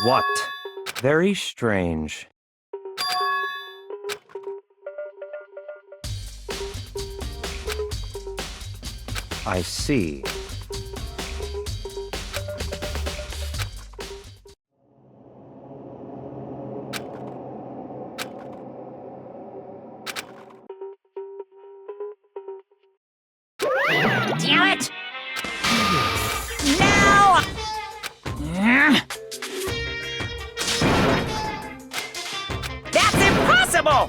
Speaker 9: What? Very strange. I see.
Speaker 2: Damn it! Now! That's impossible!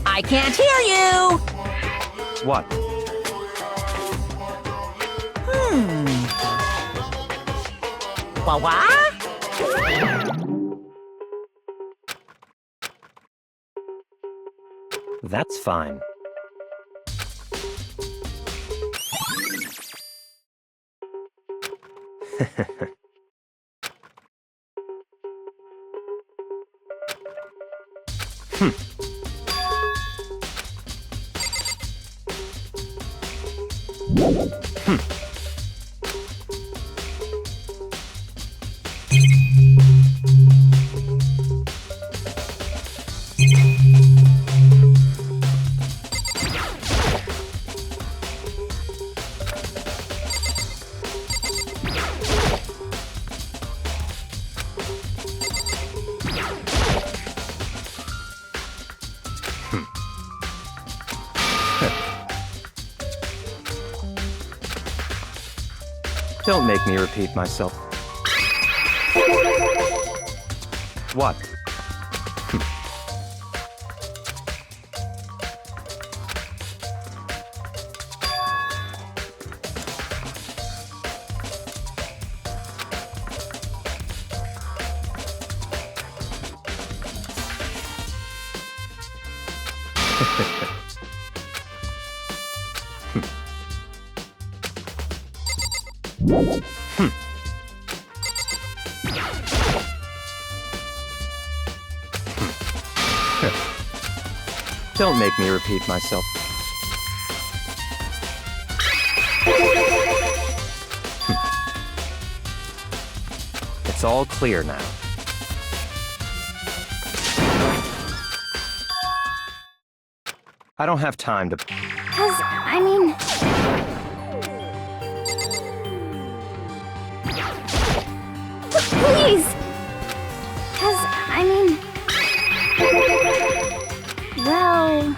Speaker 2: I can't hear you!
Speaker 9: What?
Speaker 2: What?
Speaker 9: That's fine. Don't make me repeat myself. What? Don't make me repeat myself. It's all clear now. I don't have time to...
Speaker 7: Please! Well...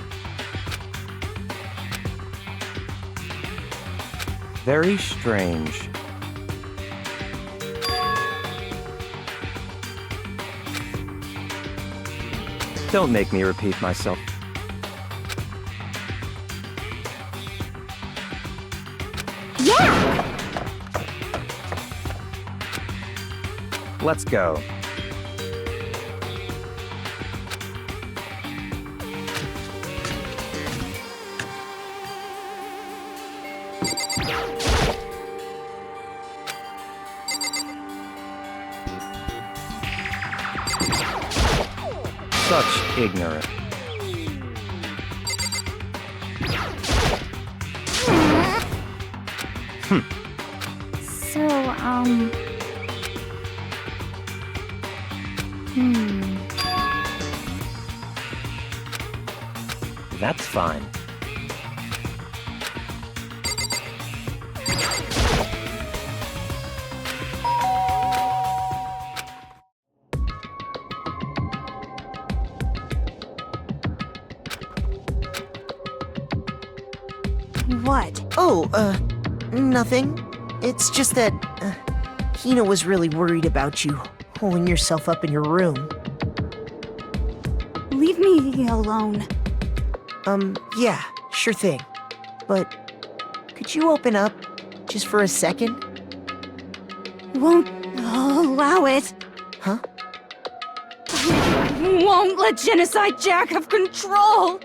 Speaker 9: Very strange. Don't make me repeat myself.
Speaker 7: Yeah!
Speaker 9: Let's go. Such ignorance.
Speaker 7: So,
Speaker 9: That's fine.
Speaker 7: what?
Speaker 8: Oh, nothing. It's just that, Hina was really worried about you, holding yourself up in your room.
Speaker 7: Leave me alone.
Speaker 8: Yeah, sure thing. But, could you open up, just for a second?
Speaker 7: Won't allow it.
Speaker 8: Huh?
Speaker 7: Won't let Genocide Jack have control.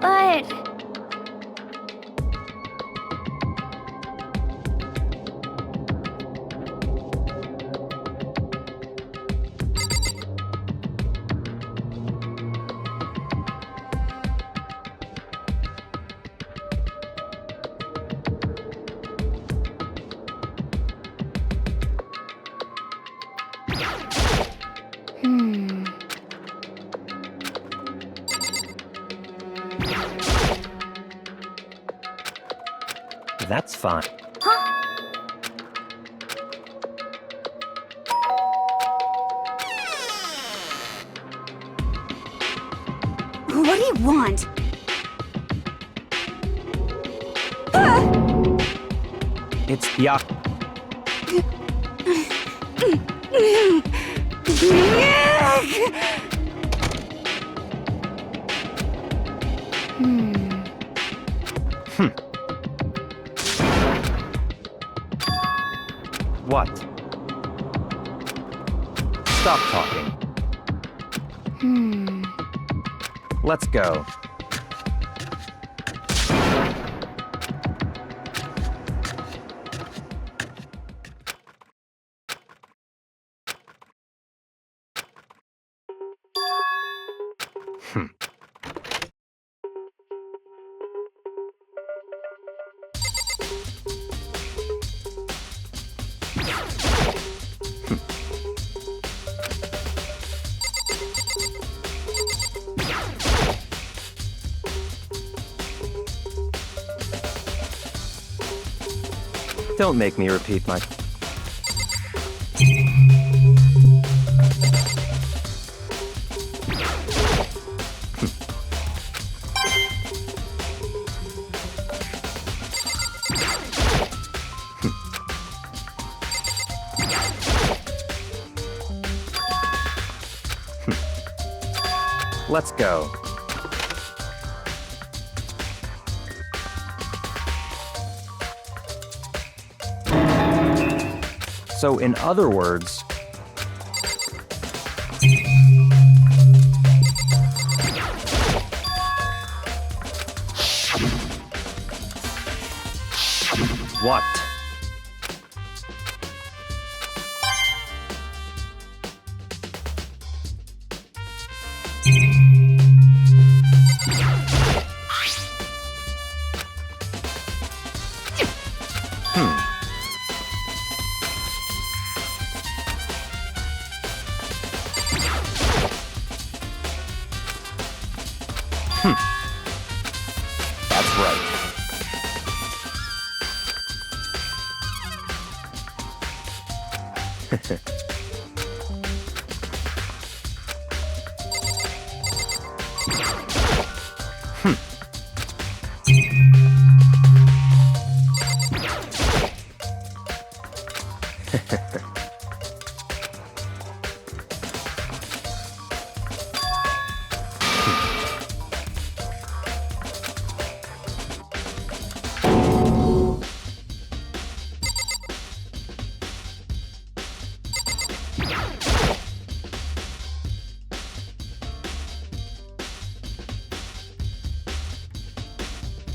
Speaker 7: But...
Speaker 9: That's fine.
Speaker 7: What do you want?
Speaker 9: It's Yak. What? Stop talking. Let's go. Don't make me repeat my... Let's go. So, in other words... What? That's right.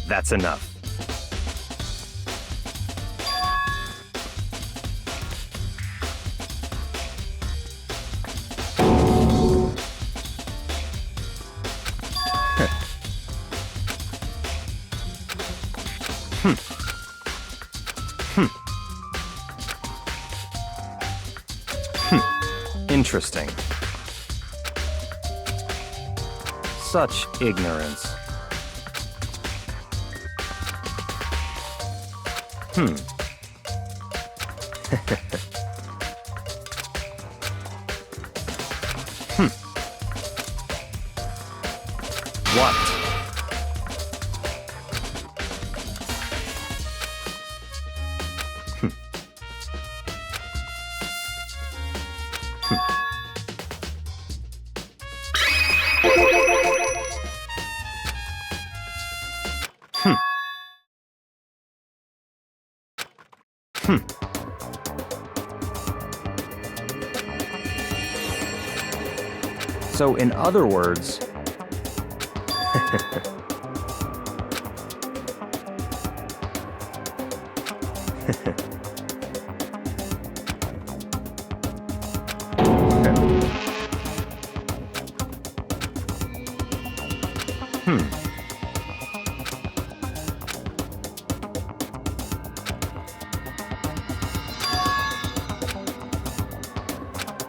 Speaker 9: That's enough. Interesting. Such ignorance. What? So, in other words...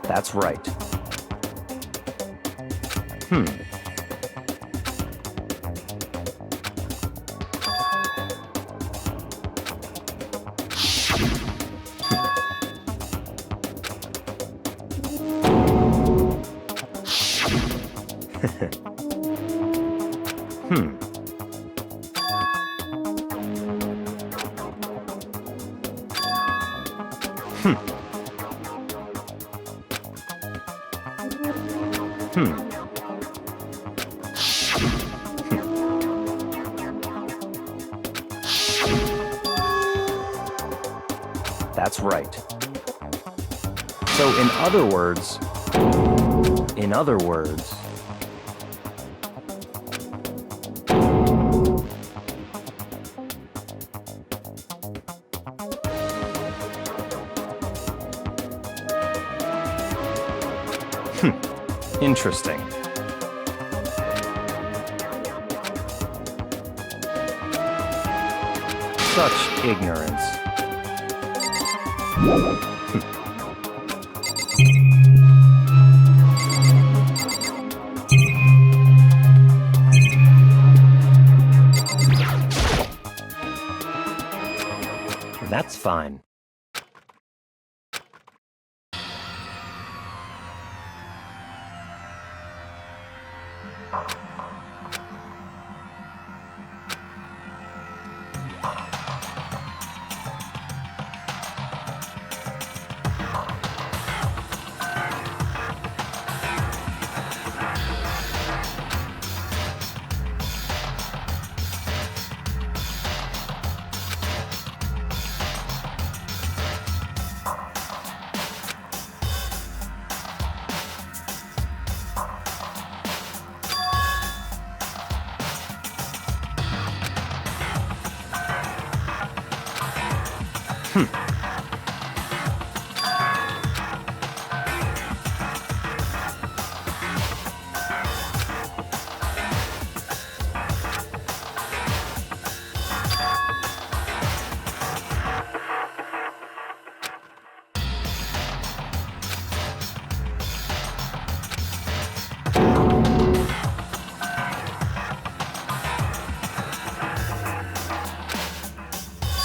Speaker 9: That's right. That's right. So, in other words... Interesting. Such ignorance. That's fine.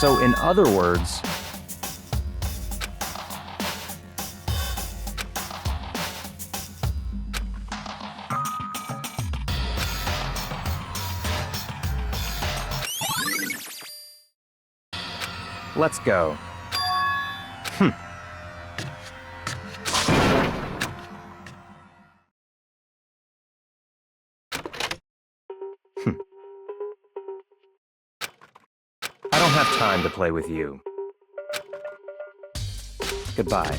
Speaker 9: So, in other words, let's go. I don't have time to play with you. Goodbye.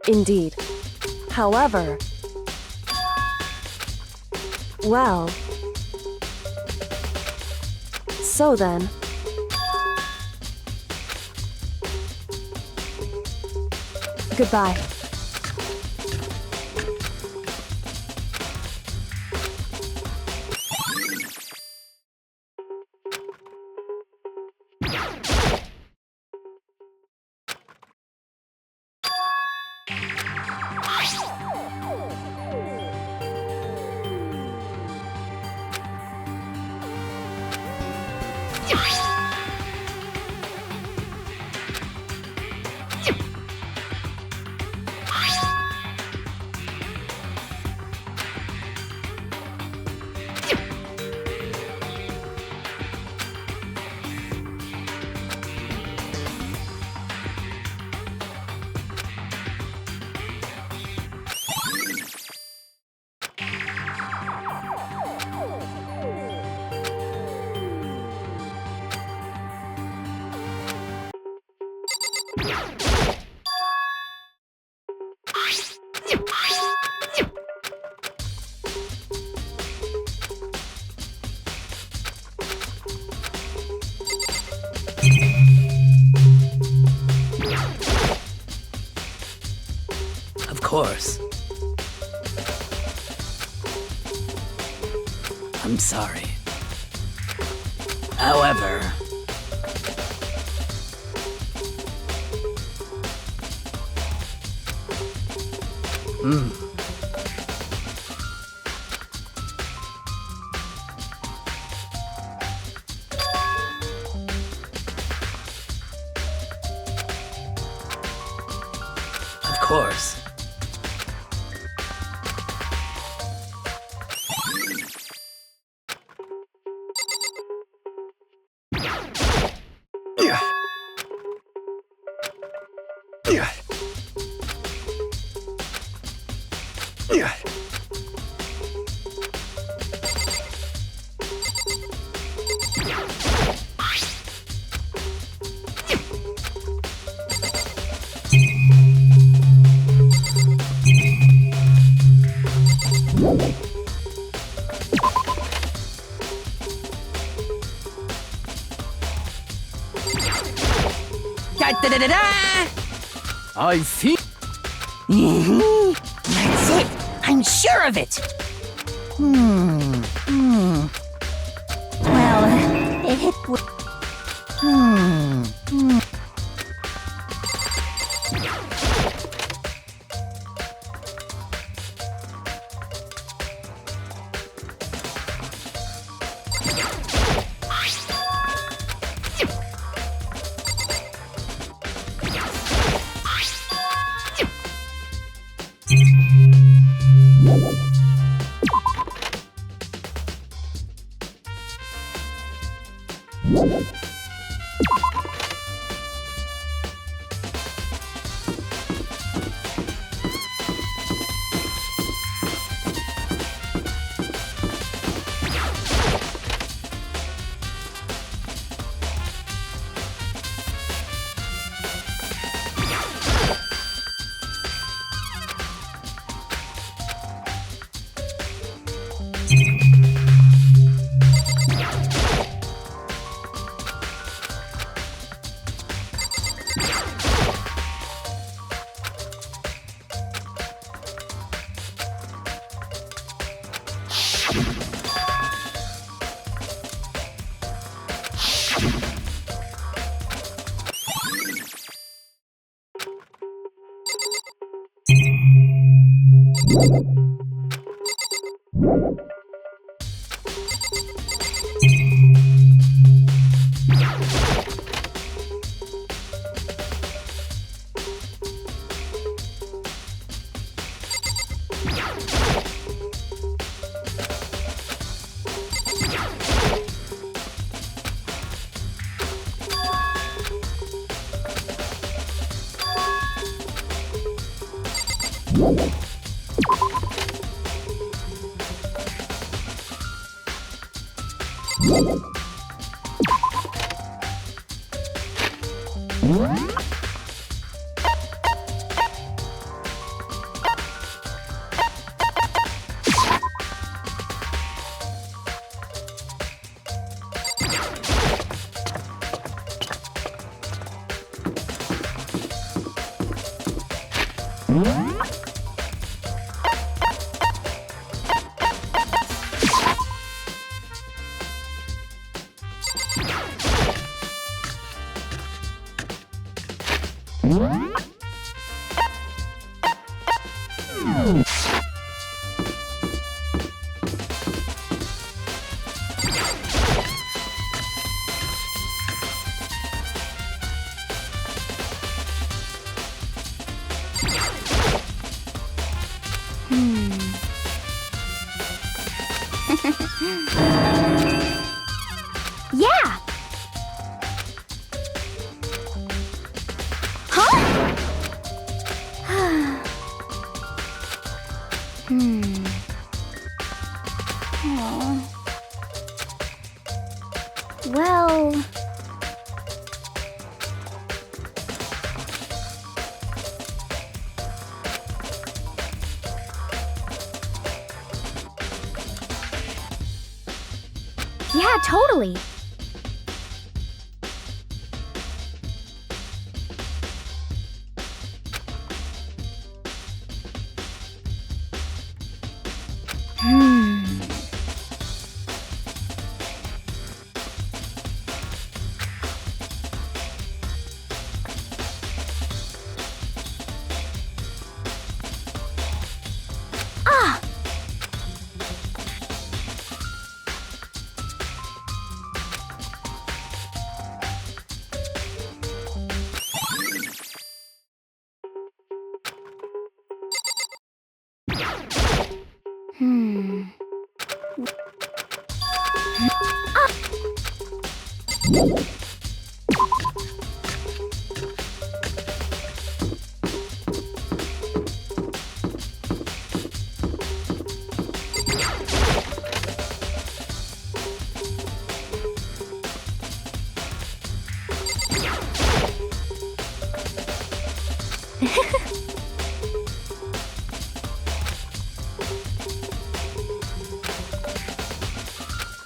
Speaker 10: Indeed. However, well, so then, goodbye.
Speaker 4: course. I'm sorry. However... Of course. I see.
Speaker 2: That's it. I'm sure of it. Well, it would.
Speaker 3: Yeah! Huh? Aw. Well... Yeah, totally.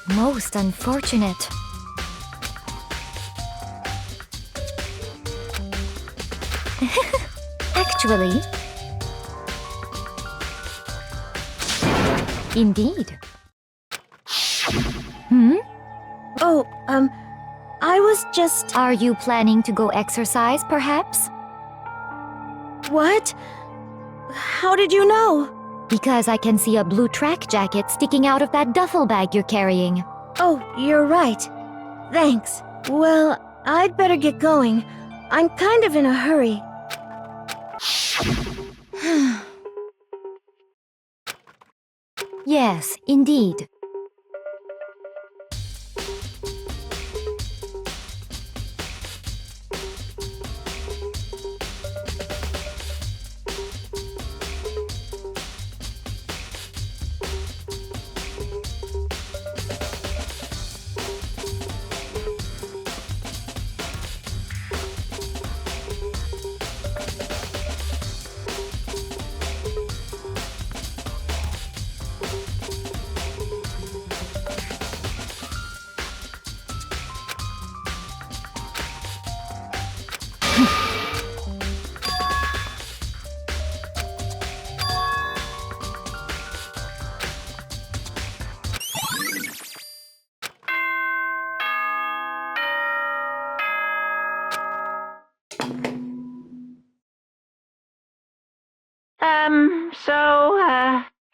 Speaker 3: Most unfortunate. Actually. Indeed.
Speaker 7: Oh, I was just...
Speaker 3: Are you planning to go exercise, perhaps?
Speaker 7: What? How did you know?
Speaker 3: Because I can see a blue track jacket sticking out of that duffel bag you're carrying.
Speaker 7: Oh, you're right. Thanks. Well, I'd better get going. I'm kind of in a hurry.
Speaker 3: Yes, indeed.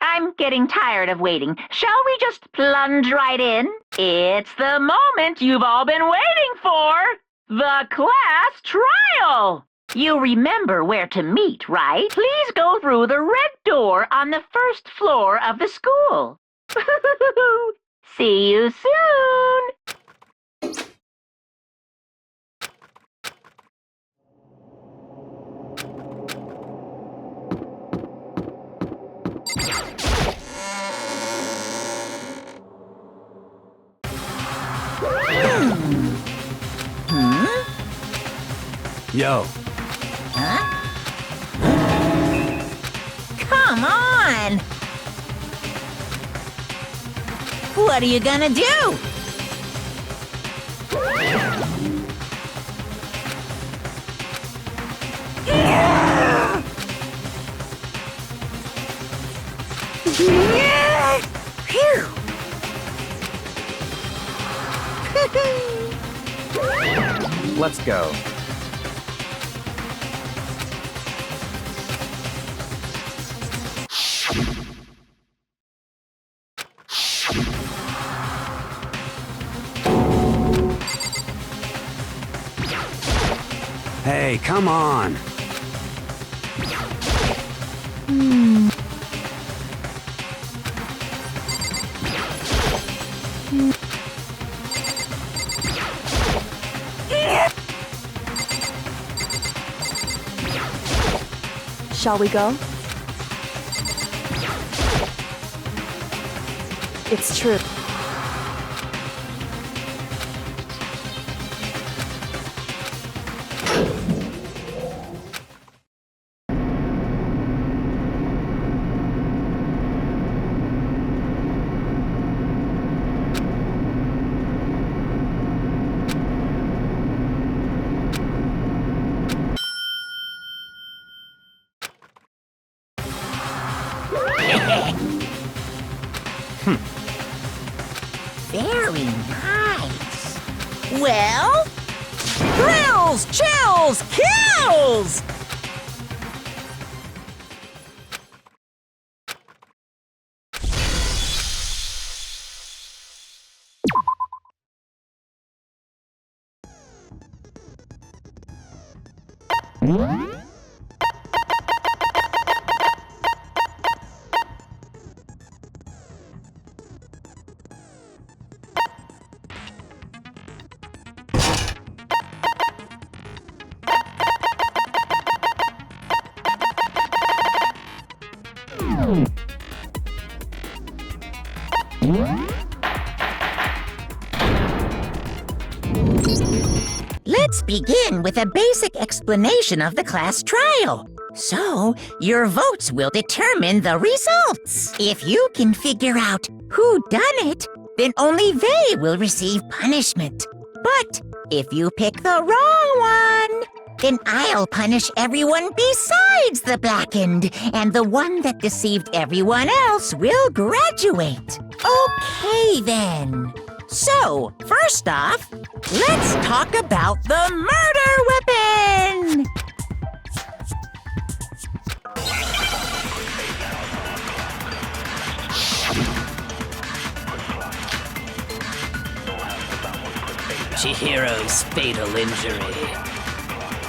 Speaker 1: I'm getting tired of waiting. Shall we just plunge right in? It's the moment you've all been waiting for! The class trial! You remember where to meet, right? Please go through the red door on the first floor of the school. See you soon!
Speaker 5: Yo.
Speaker 2: Huh? Come on! What are you gonna do?
Speaker 9: Let's go.
Speaker 5: Hey, come on.
Speaker 10: Shall we go? It's true.
Speaker 2: Very nice. Well, thrills, chills, kills! Let's begin with a basic explanation of the class trial. So, your votes will determine the results. If you can figure out who done it, then only they will receive punishment. But if you pick the wrong one, then I'll punish everyone besides the blackened, and the one that deceived everyone else will graduate. Okay, then. So, first off, let's talk about the murder weapon!
Speaker 4: Chihiro's fatal injury.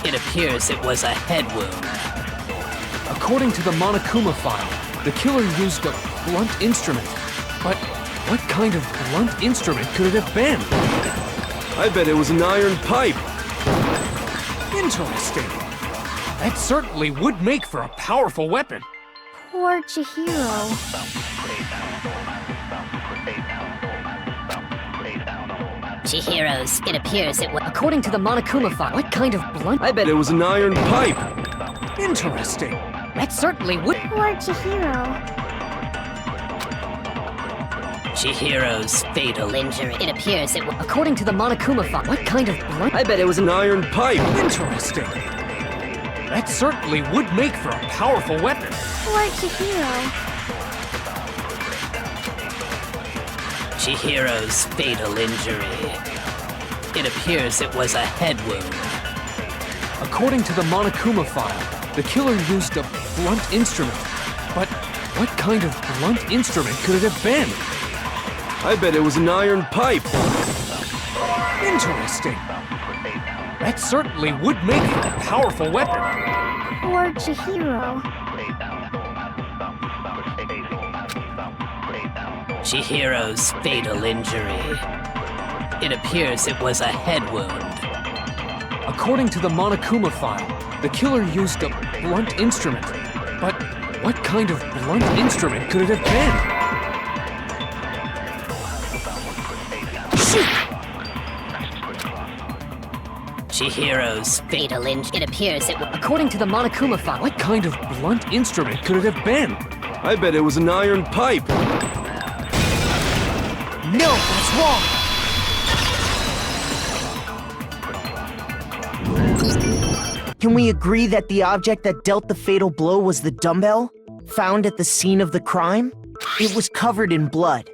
Speaker 4: It appears it was a head wound.
Speaker 6: According to the Monokuma file, the killer used a blunt instrument. But what kind of blunt instrument could it have been?
Speaker 5: I bet it was an iron pipe.
Speaker 6: Interesting. That certainly would make for a powerful weapon.
Speaker 3: Poor Chihiro.
Speaker 2: Chihiro's, it appears it was...
Speaker 10: According to the Monokuma file, what kind of blunt?
Speaker 5: I bet it was an iron pipe.
Speaker 6: Interesting.
Speaker 10: That certainly would.
Speaker 3: Poor Chihiro.
Speaker 2: Chihiro's fatal injury. It appears it was...
Speaker 10: According to the Monokuma file, what kind of blunt?
Speaker 5: I bet it was an iron pipe.
Speaker 6: Interesting. That certainly would make for a powerful weapon.
Speaker 3: Poor Chihiro.
Speaker 4: Chihiro's fatal injury. It appears it was a head wound.
Speaker 6: According to the Monokuma file, the killer used a blunt instrument. But what kind of blunt instrument could it have been?
Speaker 5: I bet it was an iron pipe.
Speaker 6: Interesting. That certainly would make for a powerful weapon.
Speaker 3: Poor Chihiro.
Speaker 4: Chihiro's fatal injury. It appears it was a head wound.
Speaker 6: According to the Monokuma file, the killer used a blunt instrument. But what kind of blunt instrument could it have been?
Speaker 4: Chihiro's fatal injury. It appears it was...
Speaker 10: According to the Monokuma file,
Speaker 6: What kind of blunt instrument could it have been?
Speaker 5: I bet it was an iron pipe.
Speaker 6: No, that's wrong.
Speaker 8: Can we agree that the object that dealt the fatal blow was the dumbbell, found at the scene of the crime? It was covered in blood,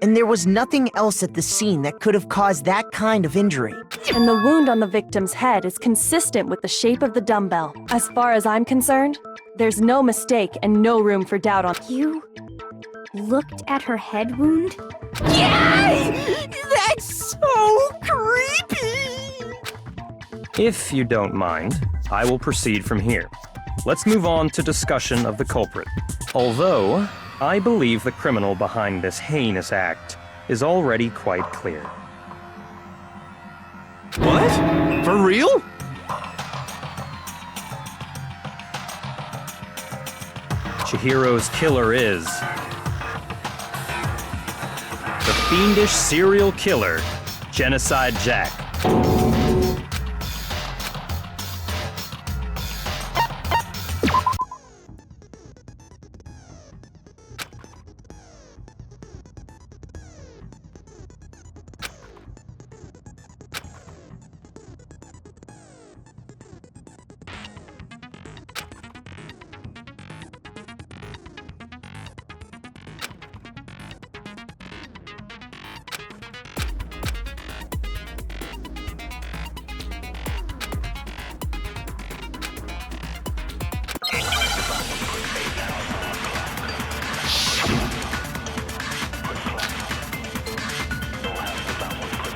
Speaker 8: and there was nothing else at the scene that could have caused that kind of injury.
Speaker 10: and the wound on the victim's head is consistent with the shape of the dumbbell. As far as I'm concerned, there's no mistake and no room for doubt on.
Speaker 3: You looked at her head wound?
Speaker 2: Yay! That's so creepy!
Speaker 9: If you don't mind, I will proceed from here. Let's move on to discussion of the culprit. Although, I believe the criminal behind this heinous act is already quite clear.
Speaker 5: What? For real?
Speaker 9: Chihiro's killer is... the fiendish serial killer, Genocide Jack.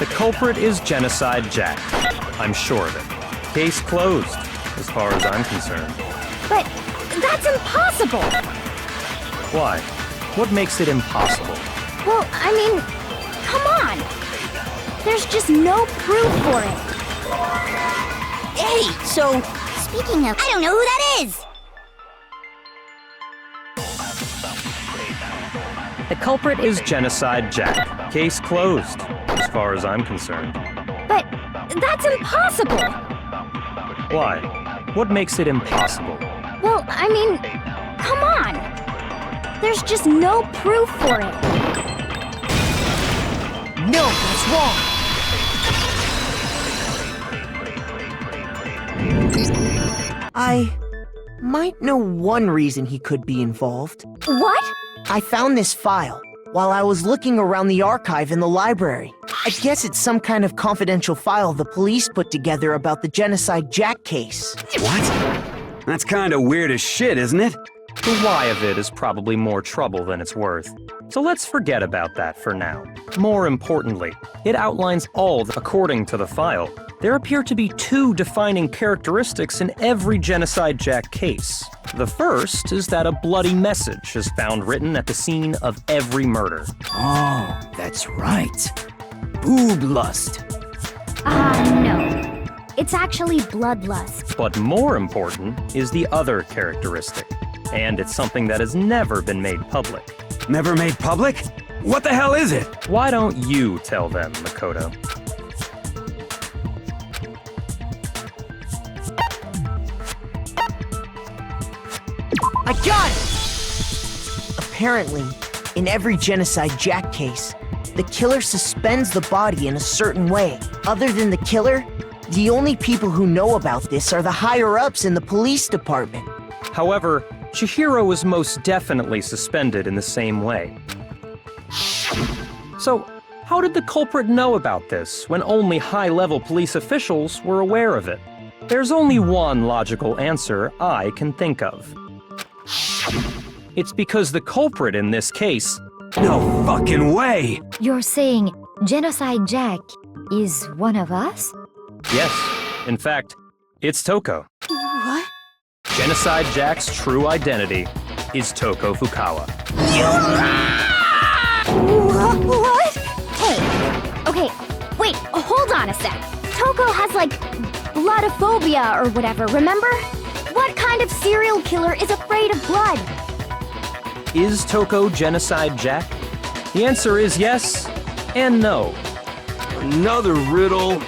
Speaker 9: The culprit is Genocide Jack. I'm sure of it. Case closed, as far as I'm concerned.
Speaker 7: But that's impossible!
Speaker 9: Why? What makes it impossible?
Speaker 7: Well, I mean, come on! There's just no proof for it.
Speaker 2: Hey, so, speaking of, I don't know who that is!
Speaker 9: The culprit is Genocide Jack. Case closed, as far as I'm concerned.
Speaker 7: But that's impossible!
Speaker 9: Why? What makes it impossible?
Speaker 7: Well, I mean, come on! There's just no proof for it.
Speaker 8: No, that's wrong! I might know one reason he could be involved.
Speaker 7: What?
Speaker 8: I found this file while I was looking around the archive in the library. I guess it's some kind of confidential file the police put together about the Genocide Jack case.
Speaker 5: What? That's kinda weird as shit, isn't it?
Speaker 9: The why of it is probably more trouble than it's worth. So let's forget about that for now. More importantly, it outlines according to the file. There appear to be two defining characteristics in every Genocide Jack case. The first is that a bloody message is found written at the scene of every murder.
Speaker 11: Oh, that's right. Boob lust.
Speaker 3: No. It's actually bloodlust.
Speaker 9: But more important is the other characteristic. And it's something that has never been made public.
Speaker 5: Never made public? What the hell is it?
Speaker 9: Why don't you tell them, Makoto?
Speaker 8: I got it! Apparently, in every Genocide Jack case, the killer suspends the body in a certain way. Other than the killer, the only people who know about this are the higher-ups in the police department.
Speaker 9: However, Chihiro was most definitely suspended in the same way. So, how did the culprit know about this when only high-level police officials were aware of it? There's only one logical answer I can think of. It's because the culprit in this case...
Speaker 5: No fucking way!
Speaker 3: You're saying Genocide Jack is one of us?
Speaker 9: Yes, in fact, it's Toko.
Speaker 2: What?
Speaker 9: Genocide Jack's true identity is Toko Fukawa.
Speaker 7: What? Hey, okay, wait, hold on a sec. Toko has, like, bloodophobia or whatever, remember? What kind of serial killer is afraid of blood?
Speaker 9: Is Toko Genocide Jack? The answer is yes and no.
Speaker 11: Another riddle.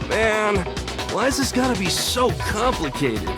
Speaker 11: Man, why's this gotta be so complicated?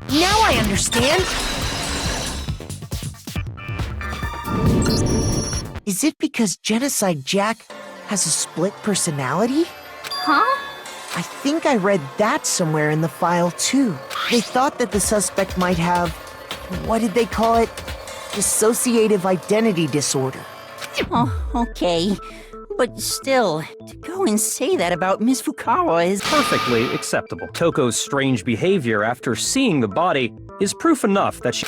Speaker 8: Now I understand! Is it because Genocide Jack has a split personality?
Speaker 7: Huh?
Speaker 8: I think I read that somewhere in the file, too. They thought that the suspect might have... what did they call it? Dissociative identity disorder.
Speaker 2: Oh, okay. But still, to go and say that about Miss Fukawa is...
Speaker 9: Perfectly acceptable. Toko's strange behavior after seeing the body is proof enough that she...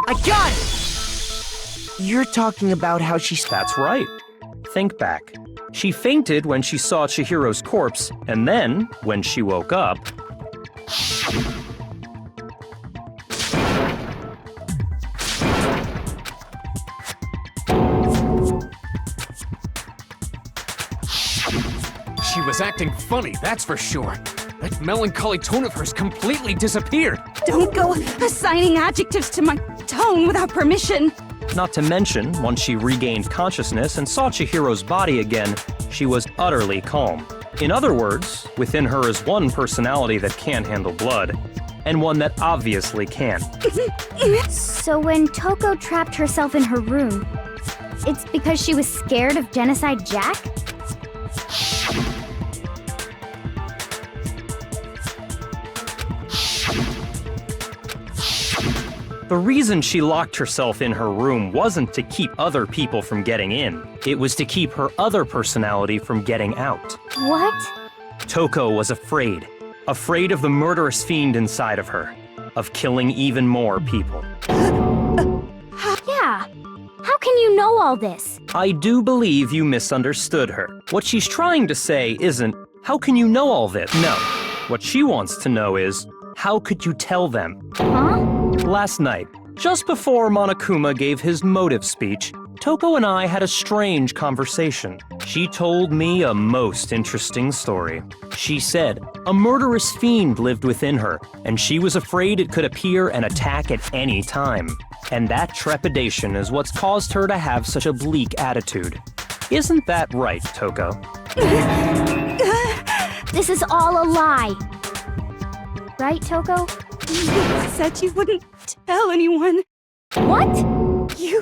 Speaker 8: I got it! You're talking about how she...
Speaker 9: That's right. Think back. She fainted when she saw Chihiro's corpse, and then, when she woke up...
Speaker 6: Owada's acting funny, that's for sure. That melancholy tone of hers completely disappeared.
Speaker 12: Don't go assigning adjectives to my tone without permission.
Speaker 9: Not to mention, once she regained consciousness and saw Chihiro's body again, she was utterly calm. In other words, within her is one personality that can't handle blood, and one that obviously can.
Speaker 7: So when Toko trapped herself in her room, it's because she was scared of Genocide Jack?
Speaker 9: The reason she locked herself in her room wasn't to keep other people from getting in. It was to keep her other personality from getting out.
Speaker 7: What?
Speaker 9: Toko was afraid. Afraid of the murderous fiend inside of her. Of killing even more people.
Speaker 7: Yeah. How can you know all this?
Speaker 9: I do believe you misunderstood her. What she's trying to say isn't, how can you know all this? No. What she wants to know is, how could you tell them?
Speaker 7: Huh?
Speaker 9: Last night, just before Monokuma gave his motive speech, Toko and I had a strange conversation. She told me a most interesting story. She said a murderous fiend lived within her, and she was afraid it could appear and attack at any time. And that trepidation is what's caused her to have such a bleak attitude. Isn't that right, Toko?
Speaker 7: This is all a lie. Right, Toko?
Speaker 12: You said you wouldn't tell anyone.
Speaker 7: What?
Speaker 12: You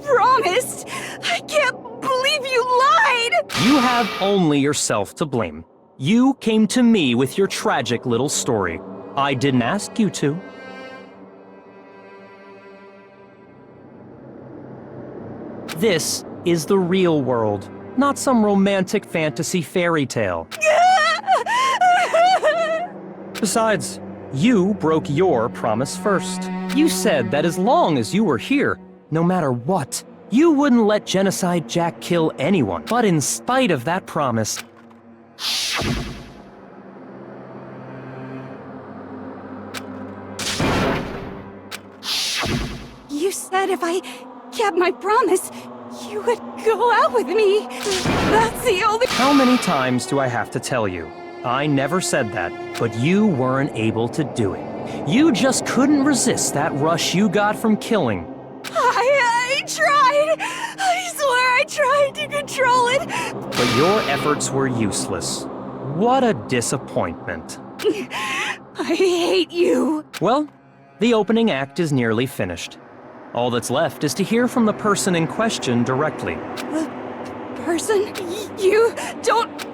Speaker 12: promised! I can't believe you lied!
Speaker 9: You have only yourself to blame. You came to me with your tragic little story. I didn't ask you to. This is the real world, not some romantic fantasy fairy tale. Besides, you broke your promise first. You said that as long as you were here, no matter what, you wouldn't let Genocide Jack kill anyone. But in spite of that promise,
Speaker 12: You said if I kept my promise, you would go out with me. That's the only—
Speaker 9: how many times do I have to tell you? I never said that, but you weren't able to do it. You just couldn't resist that rush you got from killing.
Speaker 12: I tried! I swear I tried to control it!
Speaker 9: But your efforts were useless. What a disappointment.
Speaker 12: I hate you!
Speaker 9: Well, the opening act is nearly finished. All that's left is to hear from the person in question directly.
Speaker 12: The person? You don't—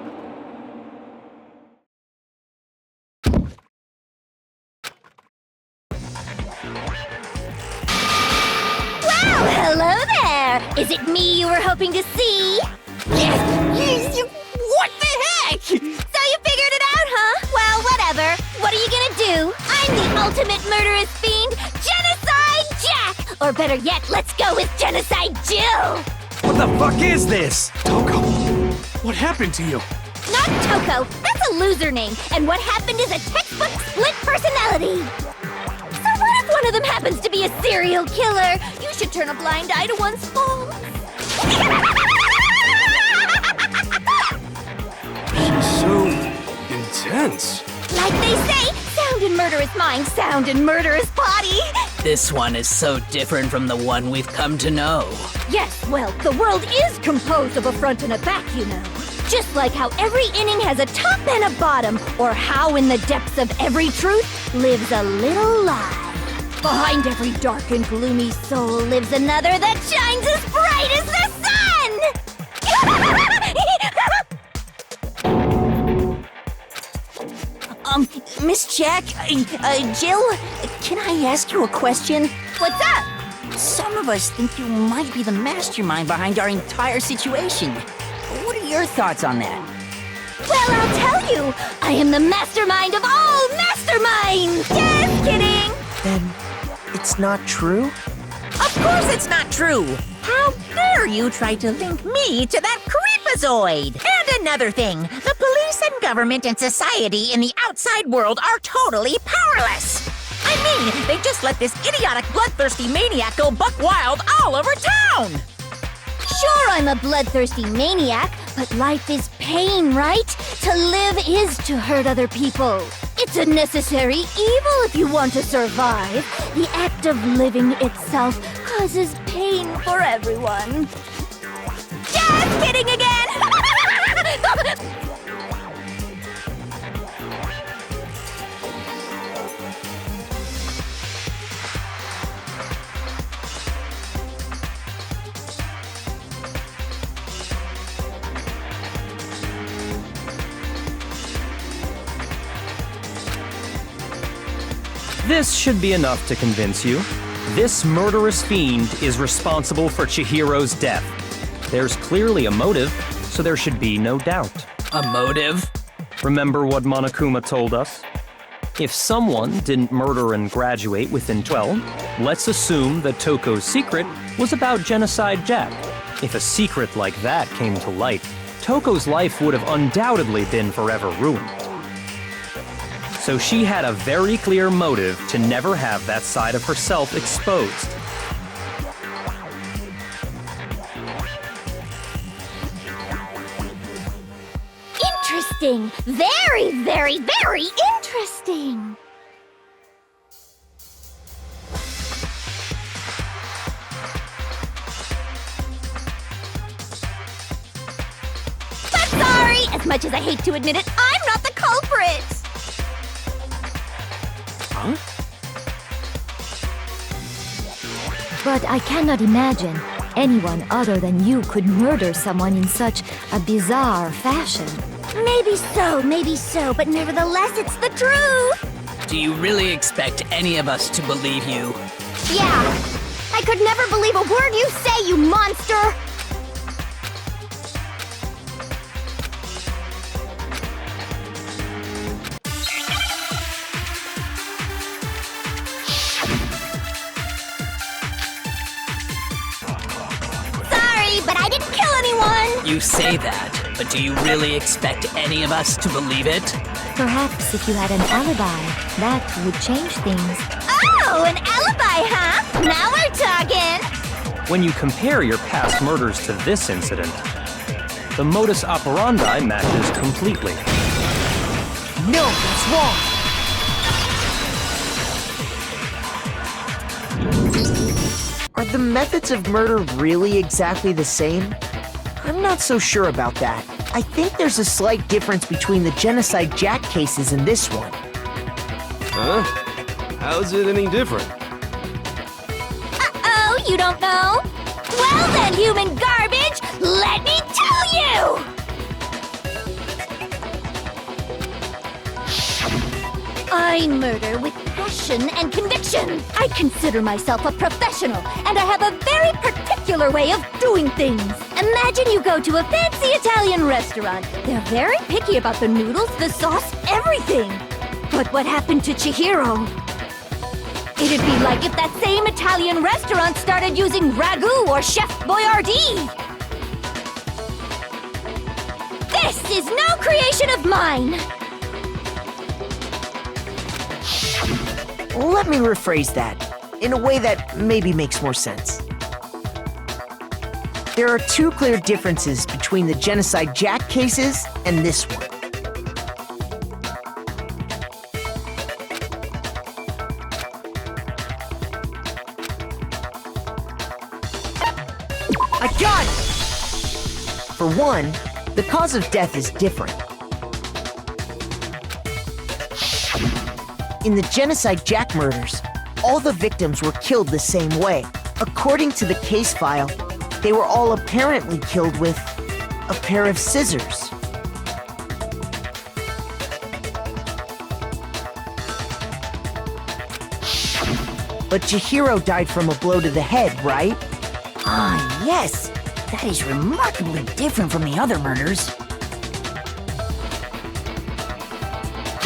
Speaker 7: Hello there! Is it me you were hoping to see? What the heck? So you figured it out, huh? Well, whatever. What are you gonna do? I'm the ultimate murderous fiend, Genocide Jack! Or better yet, let's go with Genocide Jill!
Speaker 5: What the fuck is this?
Speaker 6: Toko, what happened to you?
Speaker 7: Not Toko, that's a loser name, and what happened is a textbook split personality! So what if one of them happens to be a serial killer? You should turn a blind eye to one's faults.
Speaker 11: She's so intense.
Speaker 7: Like they say, sound in murderous mind, sound in murderous body.
Speaker 4: This one is so different from the one we've come to know.
Speaker 7: Yes, well, the world is composed of a front and a back, you know. Just like how every inning has a top and a bottom, or how in the depths of every truth lives a little lie. Behind every dark and gloomy soul lives another that shines as bright as the
Speaker 2: sun! Miss Jack, Jill, can I ask you a question?
Speaker 7: What's up?
Speaker 2: Some of us think you might be the mastermind behind our entire situation. What are your thoughts on that?
Speaker 7: Well, I'll tell you. I am the mastermind of all masterminds. Just kidding.
Speaker 8: Then it's not true?
Speaker 2: Of course it's not true! How dare you try to link me to that creepazoid! And another thing, the police and government and society in the outside world are totally powerless! I mean, they just let this idiotic, bloodthirsty maniac go buck wild all over town!
Speaker 7: Sure, I'm a bloodthirsty maniac, but life is pain, right? To live is to hurt other people. It's a necessary evil if you want to survive. The act of living itself causes pain for everyone. Just kidding again!
Speaker 9: This should be enough to convince you. This murderous fiend is responsible for Chihiro's death. There's clearly a motive, so there should be no doubt.
Speaker 4: A motive?
Speaker 9: Remember what Monokuma told us? If someone didn't murder and graduate within 12, let's assume that Toko's secret was about Genocide Jack. If a secret like that came to light, Toko's life would have undoubtedly been forever ruined. So she had a very clear motive to never have that side of herself exposed.
Speaker 7: Interesting. Very, very, very interesting. But sorry, as much as I hate to admit it, I'm not the culprit.
Speaker 6: Huh?
Speaker 3: But I cannot imagine anyone other than you could murder someone in such a bizarre fashion.
Speaker 7: Maybe so, but nevertheless, it's the truth.
Speaker 4: Do you really expect any of us to believe you?
Speaker 7: Yeah. I could never believe a word you say, you monster! Sorry, but I didn't kill anyone!
Speaker 4: You say that, but do you really expect any of us to believe it?
Speaker 3: Perhaps if you had an alibi, that would change things.
Speaker 7: Oh, an alibi, huh? Now we're talking!
Speaker 9: When you compare your past murders to this incident, the modus operandi matches completely.
Speaker 8: No, that's wrong! Are the methods of murder really exactly the same? I'm not so sure about that. I think there's a slight difference between the Genocide Jack cases and this one.
Speaker 11: Huh? How's it any different?
Speaker 7: Uh-oh, you don't know? Well then, human garbage, let me tell you! I murder with passion and conviction. I consider myself a professional, and I have a very particular way of doing things. Imagine you go to a fancy Italian restaurant. They're very picky about the noodles, the sauce, everything. But what happened to Chihiro? It'd be like if that same Italian restaurant started using ragu or Chef Boyardee. This is no creation of mine.
Speaker 8: Let me rephrase that, in a way that maybe makes more sense. There are two clear differences between the Genocide Jack cases and this one. I got it! For one, the cause of death is different. In the Genocide Jack murders, all the victims were killed the same way. According to the case file, they were all apparently killed with a pair of scissors. But Chihiro died from a blow to the head, right?
Speaker 2: Ah, yes. That is remarkably different from the other murders.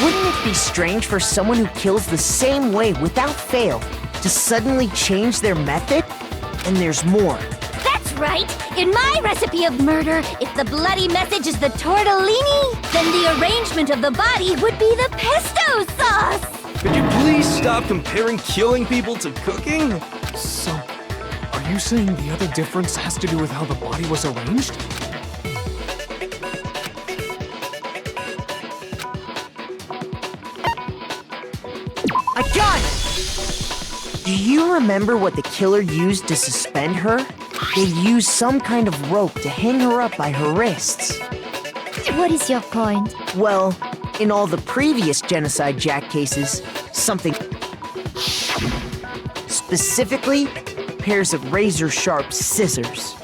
Speaker 8: Wouldn't it be strange for someone who kills the same way without fail to suddenly change their method? And there's more.
Speaker 7: That's right! In my recipe of murder, if the bloody message is the tortellini, then the arrangement of the body would be the pesto sauce!
Speaker 11: Could you please stop comparing killing people to cooking?
Speaker 6: So, are you saying the other difference has to do with how the body was arranged?
Speaker 8: Do you remember what the killer used to suspend her? They used some kind of rope to hang her up by her wrists.
Speaker 3: What is your point?
Speaker 8: Well, in all the previous Genocide Jack cases, something... Specifically, pairs of razor-sharp scissors.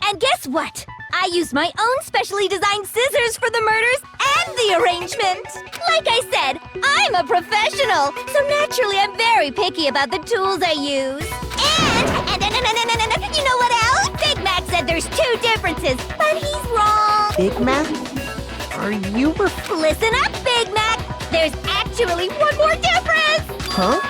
Speaker 7: And guess what? I used my own specially designed scissors for the murders and the arrangement. Like I said, I'm a professional, so naturally I'm very picky about the tools I use. And you know what else? Big Mac said there's 2 differences, but he's wrong.
Speaker 8: Big Mac? Are you
Speaker 7: Listen up, Big Mac. There's actually one more difference.
Speaker 8: Huh?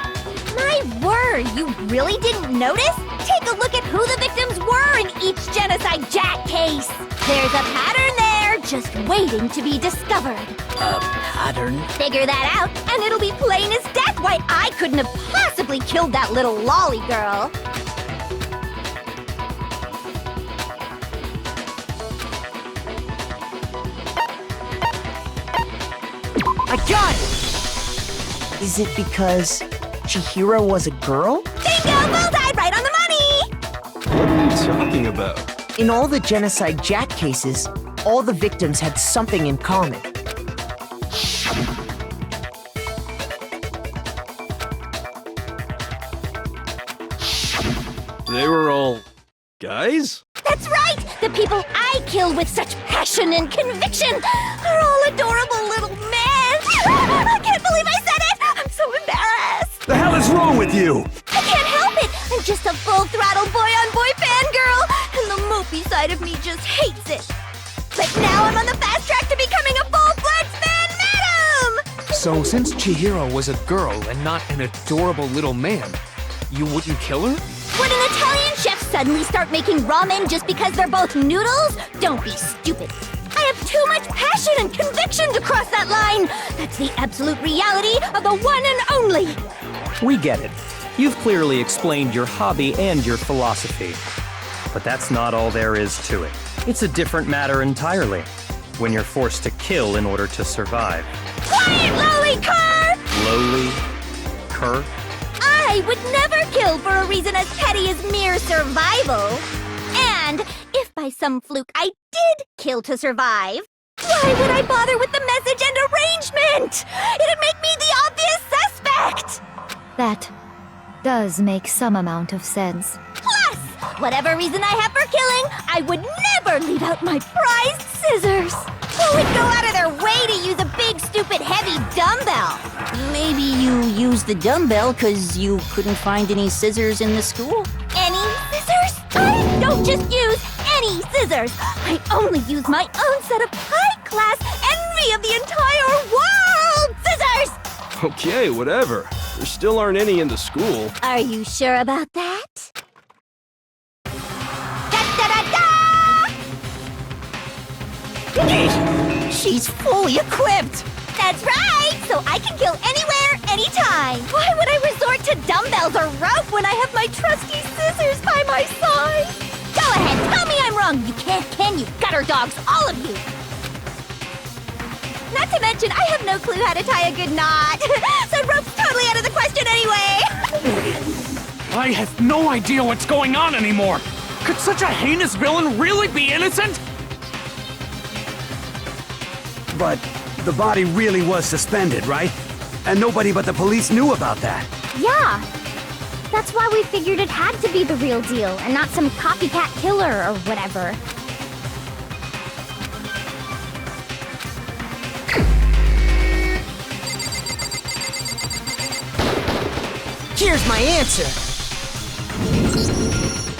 Speaker 7: My word, you really didn't notice? Take a look at who the victims were in each Genocide Jack case. There's a pattern there, just waiting to be discovered.
Speaker 4: A pattern?
Speaker 7: Figure that out, and it'll be plain as death why I couldn't have possibly killed that little lolly girl.
Speaker 8: I got it! Is it because Chihiro was a girl?
Speaker 7: Bingo! Bullseye! Right on the money!
Speaker 11: What are you talking about?
Speaker 8: In all the Genocide Jack cases, all the victims had something in common.
Speaker 11: They were all... guys?
Speaker 7: That's right! The people I kill with such passion and conviction are all adorable little men! I can't believe I said it! I'm so embarrassed!
Speaker 5: The hell is wrong with you?
Speaker 7: I can't help it! I'm just a full-throttle boy-on-boy fangirl, and the mopey side of me just hates it. But now I'm on the fast track to becoming a full-fledged fan madam!
Speaker 6: So, since Chihiro was a girl and not an adorable little man, you wouldn't kill her?
Speaker 7: Would an Italian chef suddenly start making ramen just because they're both noodles? Don't be stupid. I have too much passion and conviction to cross that line. That's the absolute reality of the one and only.
Speaker 9: We get it. You've clearly explained your hobby and your philosophy. But that's not all there is to it. It's a different matter entirely. When you're forced to kill in order to survive.
Speaker 7: Quiet, lowly cur!
Speaker 9: Lowly? Cur?
Speaker 7: I would never kill for a reason as petty as mere survival. And if by some fluke I did kill to survive, why would I bother with the message and arrangement? It'd make me the obvious suspect!
Speaker 3: That does make some amount of sense.
Speaker 7: Plus, whatever reason I have for killing, I would never leave out my prized scissors. Who would go out of their way to use a big, stupid, heavy dumbbell?
Speaker 2: Maybe you used the dumbbell because you couldn't find any scissors in the school?
Speaker 7: Any scissors? I don't just use any scissors. I only use my own set of high-class envy of the entire world scissors!
Speaker 11: Okay, whatever. There still aren't any in the school.
Speaker 7: Are you sure about that?
Speaker 2: She's fully equipped!
Speaker 7: That's right! So I can kill anywhere, anytime! Why would I resort to dumbbells or rope when I have my trusty scissors by my side? Go ahead, tell me I'm wrong! You can't, can you, gutter dogs, all of you! Not to mention, I have no clue how to tie a good knot. So rope's totally out of the question anyway!
Speaker 6: I have no idea what's going on anymore! Could such a heinous villain really be innocent?
Speaker 5: But the body really was suspended, right? And nobody but the police knew about that.
Speaker 7: Yeah! That's why we figured it had to be the real deal, and not some copycat killer or whatever.
Speaker 8: Here's my answer!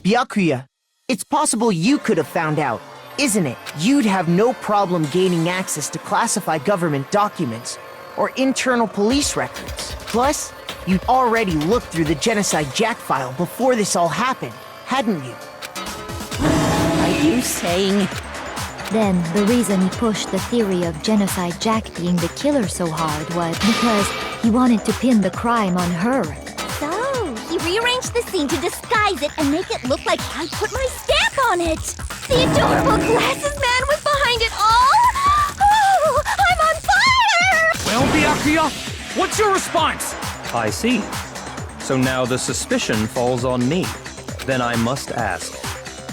Speaker 8: Byakuya, it's possible you could have found out, isn't it? You'd have no problem gaining access to classified government documents or internal police records. Plus, you'd already looked through the Genocide Jack file before this all happened, hadn't you?
Speaker 2: Are you saying...
Speaker 3: Then, the reason he pushed the theory of Genocide Jack being the killer so hard was because he wanted to pin the crime on her.
Speaker 7: So, he rearranged the scene to disguise it and make it look like I put my stamp on it! The adorable glasses man was behind it all! Oh, I'm on fire!
Speaker 6: Well, Byakuya, what's your response?
Speaker 9: I see. So now the suspicion falls on me. Then I must ask,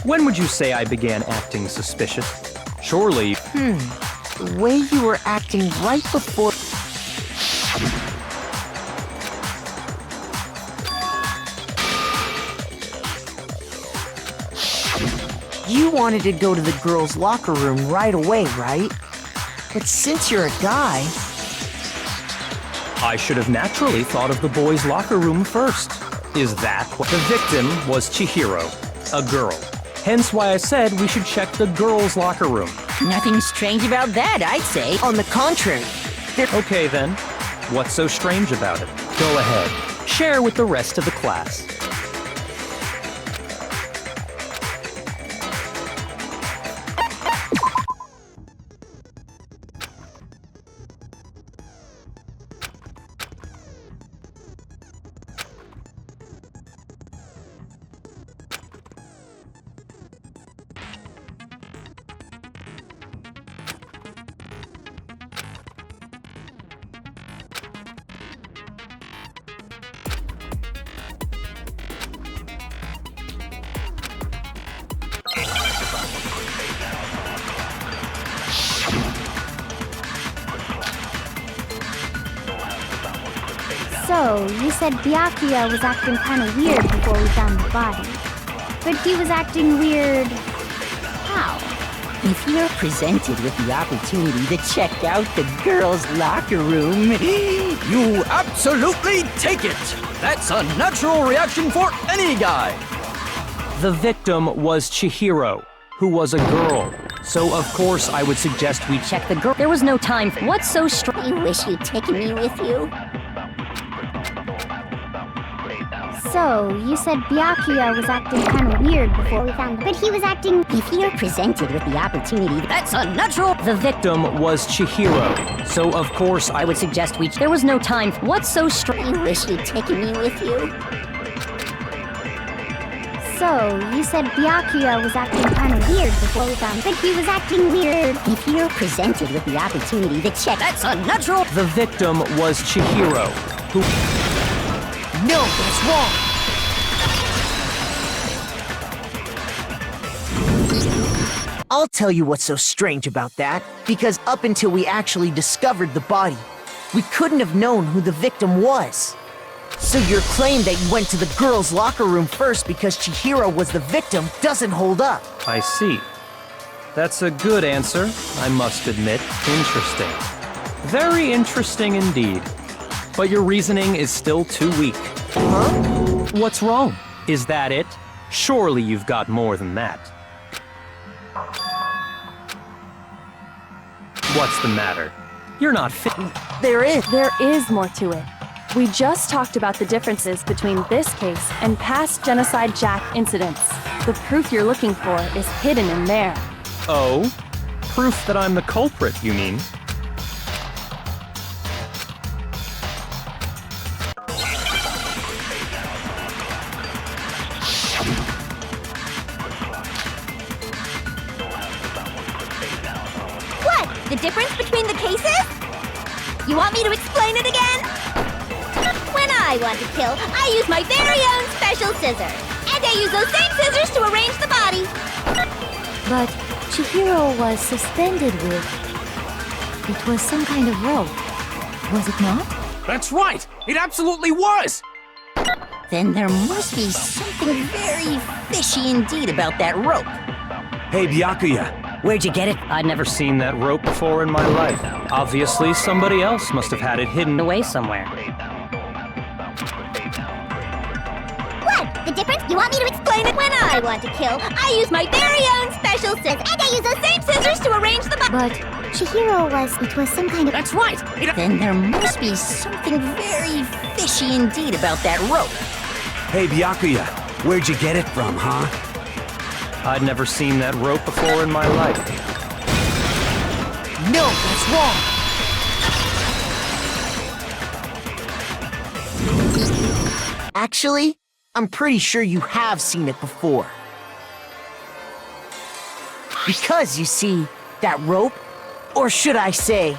Speaker 9: when would you say I began acting suspicious? Surely...
Speaker 8: The way you were acting right before... You wanted to go to the girls' locker room right away, right? But since you're a guy...
Speaker 9: I should have naturally thought of the boys' locker room first. Is that what... The victim was Chihiro, a girl. Hence why I said we should check the girls' locker room.
Speaker 2: Nothing strange about that, I'd say.
Speaker 8: On the contrary,
Speaker 9: Okay then, what's so strange about it? Go ahead, share with the rest of the class.
Speaker 7: So, you said Byakuya was acting kind of weird before we found the body. But he was acting weird... how?
Speaker 2: If you're presented with the opportunity to check out the girls' locker room,
Speaker 13: You absolutely take it! That's a natural reaction for any guy!
Speaker 9: The victim was Chihiro, who was a girl. So of course I would suggest we check the girl.
Speaker 2: there was no time for... What's so strange?
Speaker 1: You wish you'd taken me with you?
Speaker 7: So, you said Byakuya was acting kind of weird before we found him. But he was acting...
Speaker 1: If you're presented with the opportunity,
Speaker 2: That's unnatural!
Speaker 9: The victim was Chihiro. So of course I would suggest we...
Speaker 2: There was no time for... What's so strange?
Speaker 1: you wish you'd taken me with you?
Speaker 7: So, you said Byakuya was acting kind of weird before we found him. But he was acting weird.
Speaker 1: If you're presented with the opportunity to check...
Speaker 2: That's unnatural!
Speaker 9: The victim was Chihiro, who...
Speaker 8: No, that's wrong! I'll tell you what's so strange about that, because up until we actually discovered the body, we couldn't have known who the victim was. So your claim that you went to the girls' locker room first because Chihiro was the victim doesn't hold up.
Speaker 9: I see. That's a good answer, I must admit. Interesting. Very interesting indeed. But your reasoning is still too weak.
Speaker 8: Huh?
Speaker 9: What's wrong? Is that it? Surely you've got more than that. What's the matter? You're not fit.
Speaker 8: There is.
Speaker 10: There is more to it. We just talked about the differences between this case and past Genocide Jack incidents. The proof you're looking for is hidden in there.
Speaker 9: Oh? Proof that I'm the culprit, you mean?
Speaker 7: What? The difference between the cases? You want me to explain it again? When I want to kill, I use my very own special scissors. And I use those same scissors to arrange the body.
Speaker 3: But Chihiro was suspended with... It was some kind of rope. Was it not?
Speaker 13: That's right! It absolutely was!
Speaker 2: Then there must be something very fishy indeed about that rope.
Speaker 5: Hey, Byakuya,
Speaker 2: Where'd you get it?
Speaker 9: I'd never seen that rope before in my life. Obviously, somebody else must have had it hidden away somewhere.
Speaker 7: What? The difference? You want me to explain it? When I want to kill, I use my very own special scissors. And I use those same scissors to arrange the body.
Speaker 3: But
Speaker 7: Chihiro was... It was some kind of...
Speaker 13: That's right!
Speaker 2: Then there must be something very fishy indeed about that rope.
Speaker 5: hey, Byakuya, where'd you get it from, huh?
Speaker 9: I'd never seen that rope before in my life.
Speaker 8: No, that's wrong! Actually, I'm pretty sure you have seen it before. Because, you see, that rope, or should I say,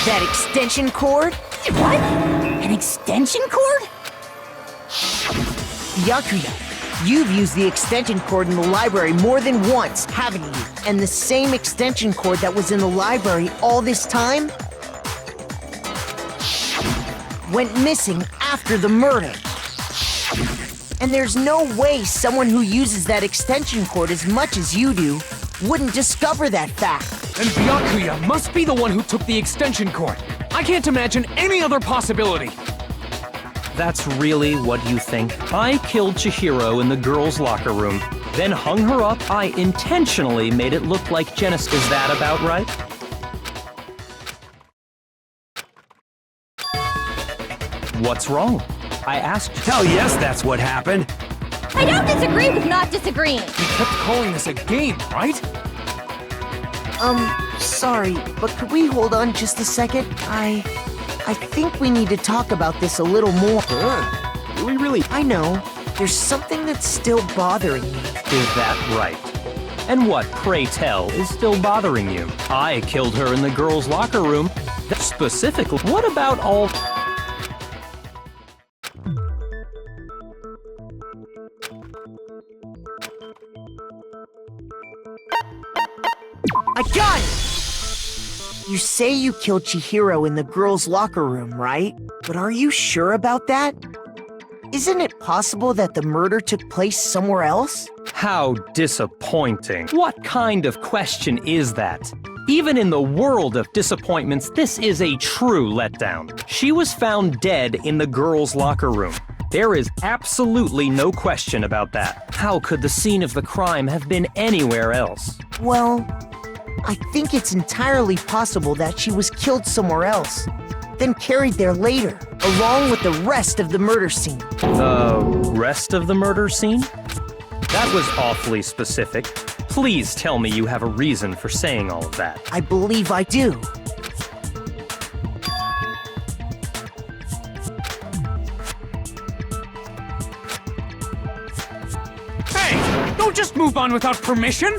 Speaker 8: that extension cord,
Speaker 2: An extension cord?
Speaker 8: Byakuya, you've used the extension cord in the library more than once, haven't you? And the same extension cord that was in the library all this time went missing after the murder. And there's no way someone who uses that extension cord as much as you do wouldn't discover that fact.
Speaker 6: And Byakuya must be the one who took the extension cord. I can't imagine any other possibility.
Speaker 9: That's really what you think? I killed Chihiro in the girls' locker room, then hung her up. I intentionally made it look like Genesis. Is that about right? What's wrong? I asked.
Speaker 5: Hell yes, that's what happened.
Speaker 7: I don't disagree with not disagreeing.
Speaker 6: You kept calling this a game, right?
Speaker 8: Sorry, but could we hold on just a second? I think we need to talk about this a little more.
Speaker 11: Do we really?
Speaker 8: I know. There's something that's still bothering me.
Speaker 9: Is that right? And what, pray tell, is still bothering you? I killed her in the girls' locker room. Specifically, what about all...
Speaker 8: I got it! You say you killed Chihiro in the girls' locker room, right? But are you sure about that? Isn't it possible that the murder took place somewhere else?
Speaker 9: How disappointing. What kind of question is that? Even in the world of disappointments, this is a true letdown. She was found dead in the girls' locker room. There is absolutely no question about that. How could the scene of the crime have been anywhere else?
Speaker 8: Well, I think it's entirely possible that she was killed somewhere else, then carried there later, along with the rest of the murder scene.
Speaker 9: The rest of the murder scene? That was awfully specific. Please tell me you have a reason for saying all of that.
Speaker 8: I believe I do.
Speaker 6: Hey! Don't just move on without permission!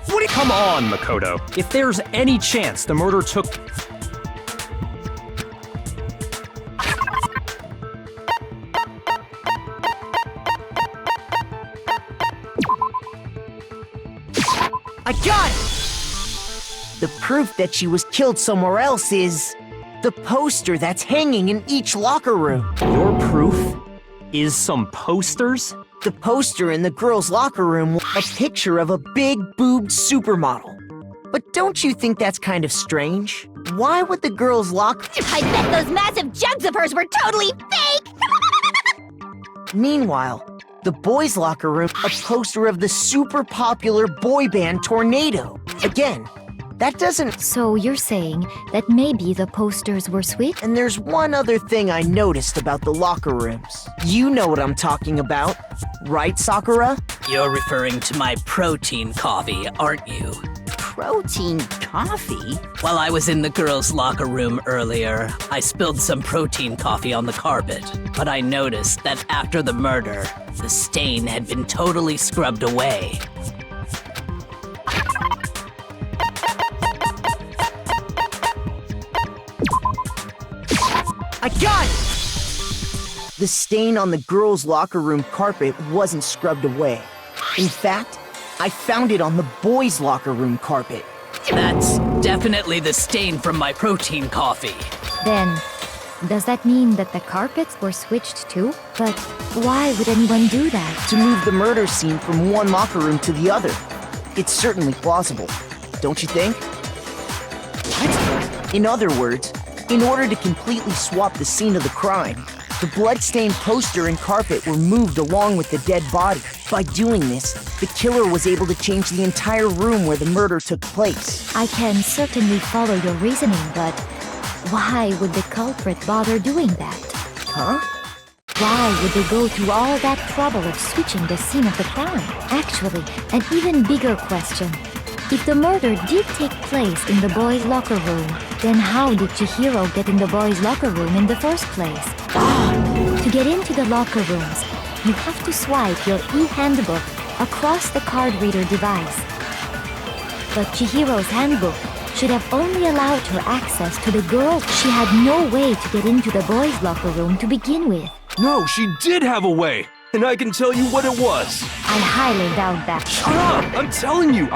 Speaker 9: What do you... Come on, Makoto. If there's any chance the murder took...
Speaker 8: I got it! The proof that she was killed somewhere else is the poster that's hanging in each locker room.
Speaker 9: Your proof is some posters?
Speaker 8: The poster in the girls' locker room was a picture of a big boobed supermodel. But don't you think that's kind of strange? Why would the girls' locker...
Speaker 7: I bet those massive jugs of hers were totally fake!
Speaker 8: Meanwhile, the boys' locker room, a poster of the super popular boy band Tornado. Again, that doesn't...
Speaker 3: So you're saying that maybe the posters were switched?
Speaker 8: And there's one other thing I noticed about the locker rooms. You know what I'm talking about, right, Sakura?
Speaker 4: You're referring to my protein coffee, aren't you?
Speaker 2: Protein coffee?
Speaker 4: While I was in the girls' locker room earlier, I spilled some protein coffee on the carpet. But I noticed that after the murder, the stain had been totally scrubbed away.
Speaker 8: I got it! The stain on the girls' locker room carpet wasn't scrubbed away. In fact, I found it on the boys' locker room carpet.
Speaker 4: That's definitely the stain from my protein coffee.
Speaker 3: Then, does that mean that the carpets were switched too? But why would anyone do that?
Speaker 8: To move the murder scene from one locker room to the other. It's certainly plausible, don't you think? What? In other words, in order to completely swap the scene of the crime, the blood-stained poster and carpet were moved along with the dead body. By doing this, the killer was able to change the entire room where the murder took place.
Speaker 3: I can certainly follow your reasoning, but why would the culprit bother doing that?
Speaker 8: Huh?
Speaker 3: Why would they go through all that trouble of switching the scene of the crime? Actually, an even bigger question. If the murder did take place in the boys' locker room, then how did Chihiro get in the boys' locker room in the first place? To get into the locker rooms, you have to swipe your e-handbook across the card reader device. But Chihiro's handbook should have only allowed her access to the girl. She had no way to get into the boys' locker room to begin with.
Speaker 11: No, she did have a way, and I can tell you what it was.
Speaker 3: I highly doubt that.
Speaker 11: Shut up! I'm telling you.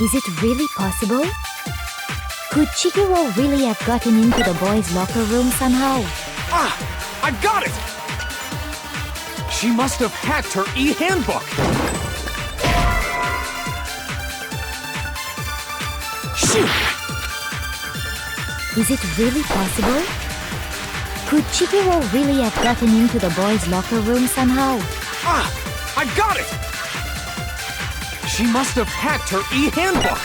Speaker 3: Is it really possible? Could Chihiro really have gotten into the boys' locker room somehow?
Speaker 6: Ah! I got it! She must have hacked her e-handbook! Shoot!
Speaker 3: Is it really possible? Could Chihiro really have gotten into the boys' locker room somehow?
Speaker 6: Ah! I got it! She must have hacked her e-handbook!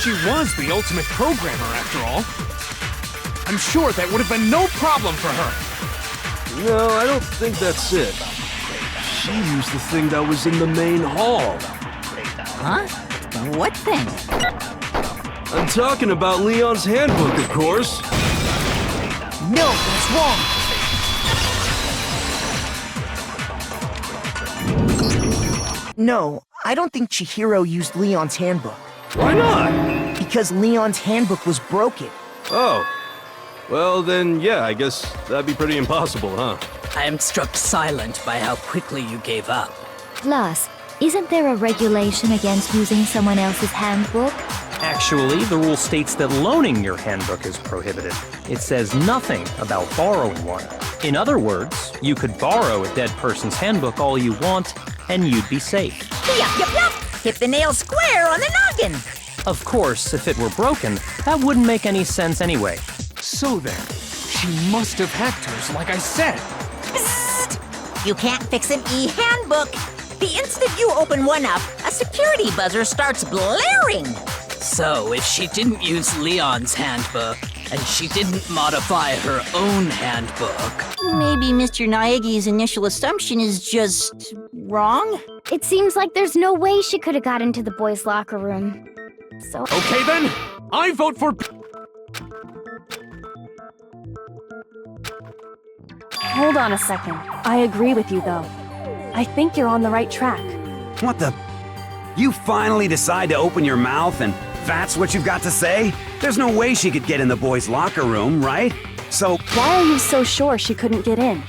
Speaker 6: She was the ultimate programmer, after all. I'm sure that would have been no problem for her.
Speaker 11: No, I don't think that's it. She used the thing that was in the main hall.
Speaker 2: Huh? What thing?
Speaker 11: I'm talking about Leon's handbook, of course.
Speaker 8: No, that's wrong. No, I don't think Chihiro used Leon's handbook.
Speaker 11: Why not?
Speaker 8: Because Leon's handbook was broken.
Speaker 11: Oh. Well, then, yeah, I guess that'd be pretty impossible, huh?
Speaker 4: I am struck silent by how quickly you gave up.
Speaker 3: Plus, isn't there a regulation against using someone else's handbook?
Speaker 9: Actually, the rule states that loaning your handbook is prohibited. It says nothing about borrowing one. In other words, you could borrow a dead person's handbook all you want, and you'd be safe.
Speaker 2: Yup. Hit the nail square on the noggin.
Speaker 9: Of course, if it were broken, that wouldn't make any sense anyway.
Speaker 6: So then, she must have hacked hers, like I said.
Speaker 2: Psst! You can't fix an e-handbook. The instant you open one up, a security buzzer starts blaring.
Speaker 4: So, if she didn't use Leon's handbook, and she didn't modify her own handbook...
Speaker 2: Maybe Mr. Naegi's initial assumption is just... wrong?
Speaker 7: It seems like there's no way she could have got into the boys' locker room. So...
Speaker 6: Okay then, I vote for...
Speaker 10: Hold on a second. I agree with you, though. I think you're on the right track.
Speaker 5: What the? You finally decide to open your mouth and that's what you've got to say? There's no way she could get in the boys' locker room, right? So...
Speaker 10: Why are you so sure she couldn't get in?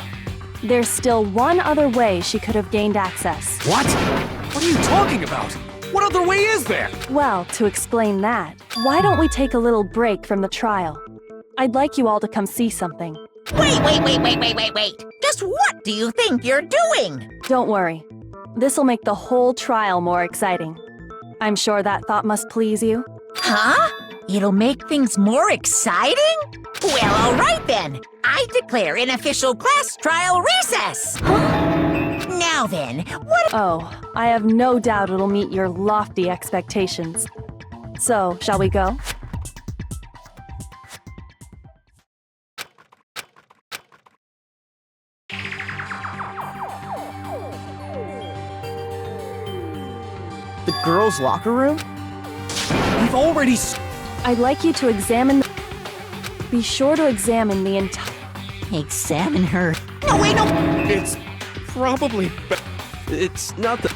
Speaker 10: There's still one other way she could have gained access.
Speaker 5: What?
Speaker 6: What are you talking about? What other way is there?
Speaker 10: Well, to explain that, why don't we take a little break from the trial? I'd like you all to come see something.
Speaker 2: Wait. Just what do you think you're doing?
Speaker 10: Don't worry. This'll make the whole trial more exciting. I'm sure that thought must please you.
Speaker 2: Huh? It'll make things more exciting? Well, all right then. I declare an official class trial recess. Now then, what...
Speaker 10: Oh, I have no doubt it'll meet your lofty expectations. So, shall we go?
Speaker 8: The girls' locker room?
Speaker 6: We've already...
Speaker 10: I'd like you to examine... Be sure to examine the entire...
Speaker 2: Examine her.
Speaker 6: No! It's probably...
Speaker 11: It's not the...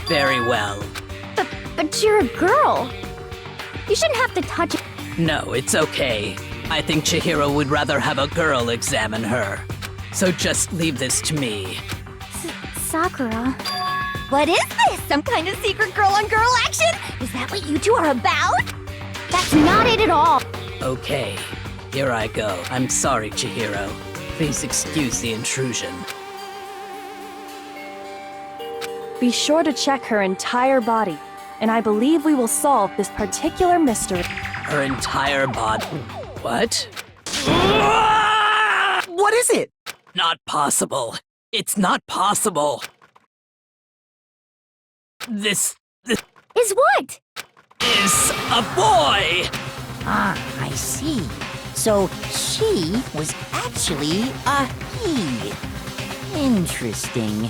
Speaker 4: Very well.
Speaker 7: But you're a girl. You shouldn't have to touch it.
Speaker 4: No, it's okay. I think Chihiro would rather have a girl examine her. So just leave this to me.
Speaker 7: Sakura.
Speaker 12: What is this? Some kind of secret girl-on-girl action? Is that what you two are about?
Speaker 7: That's not it at all.
Speaker 4: Okay, here I go. I'm sorry, Chihiro. Please excuse the intrusion.
Speaker 10: Be sure to check her entire body, and I believe we will solve this particular mystery.
Speaker 4: Her entire body... What?
Speaker 8: What is it?
Speaker 4: Not possible. It's not possible. This
Speaker 7: Is what?
Speaker 4: is a boy!
Speaker 2: Ah, I see. So she was actually a he. Interesting.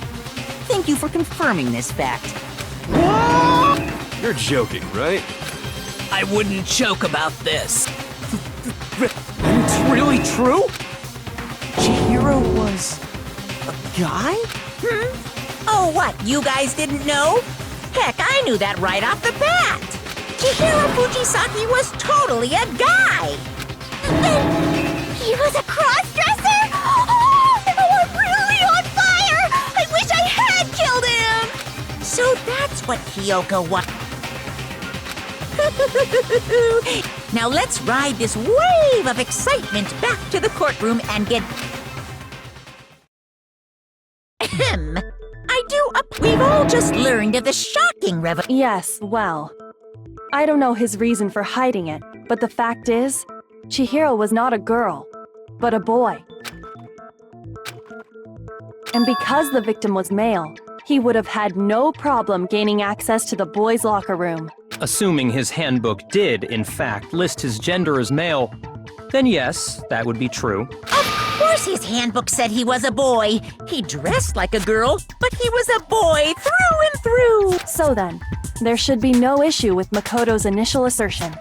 Speaker 2: Thank you for confirming this fact.
Speaker 11: You're joking, right?
Speaker 4: I wouldn't joke about this.
Speaker 6: And it's really true?
Speaker 8: was a guy?
Speaker 2: Oh, what, you guys didn't know? Heck, I knew that right off the bat. Chihiro Fujisaki was totally a guy.
Speaker 7: He was a cross-dresser? Oh, I'm really on fire! I wish I had killed him!
Speaker 2: So that's what Kyoko was. Now let's ride this wave of excitement back to the courtroom and get... We've all just learned of the shocking revelation.
Speaker 10: Yes, well, I don't know his reason for hiding it, but the fact is, Chihiro was not a girl, but a boy. And because the victim was male, he would have had no problem gaining access to the boys' locker room.
Speaker 9: Assuming his handbook did, in fact, list his gender as male, then yes, that would be true.
Speaker 2: Of course his handbook said he was a boy. He dressed like a girl, but he was a boy through and through.
Speaker 10: So then, there should be no issue with Makoto's initial assertion.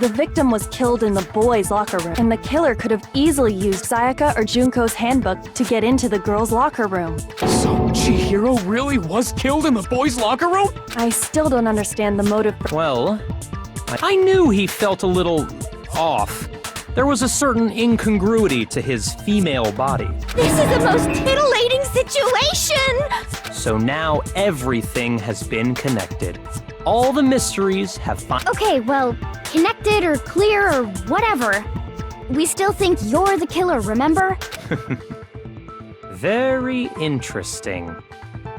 Speaker 10: The victim was killed in the boys' locker room, and the killer could have easily used Sayaka or Junko's handbook to get into the girls' locker room.
Speaker 6: So Chihiro really was killed in the boys' locker room?
Speaker 10: I still don't understand the motive.
Speaker 9: Well, I knew he felt a little off. There was a certain incongruity to his female body.
Speaker 7: This is the most titillating situation!
Speaker 9: So now everything has been connected. All the mysteries have
Speaker 7: Okay, well, connected or clear or whatever. We still think you're the killer, remember?
Speaker 9: Very interesting.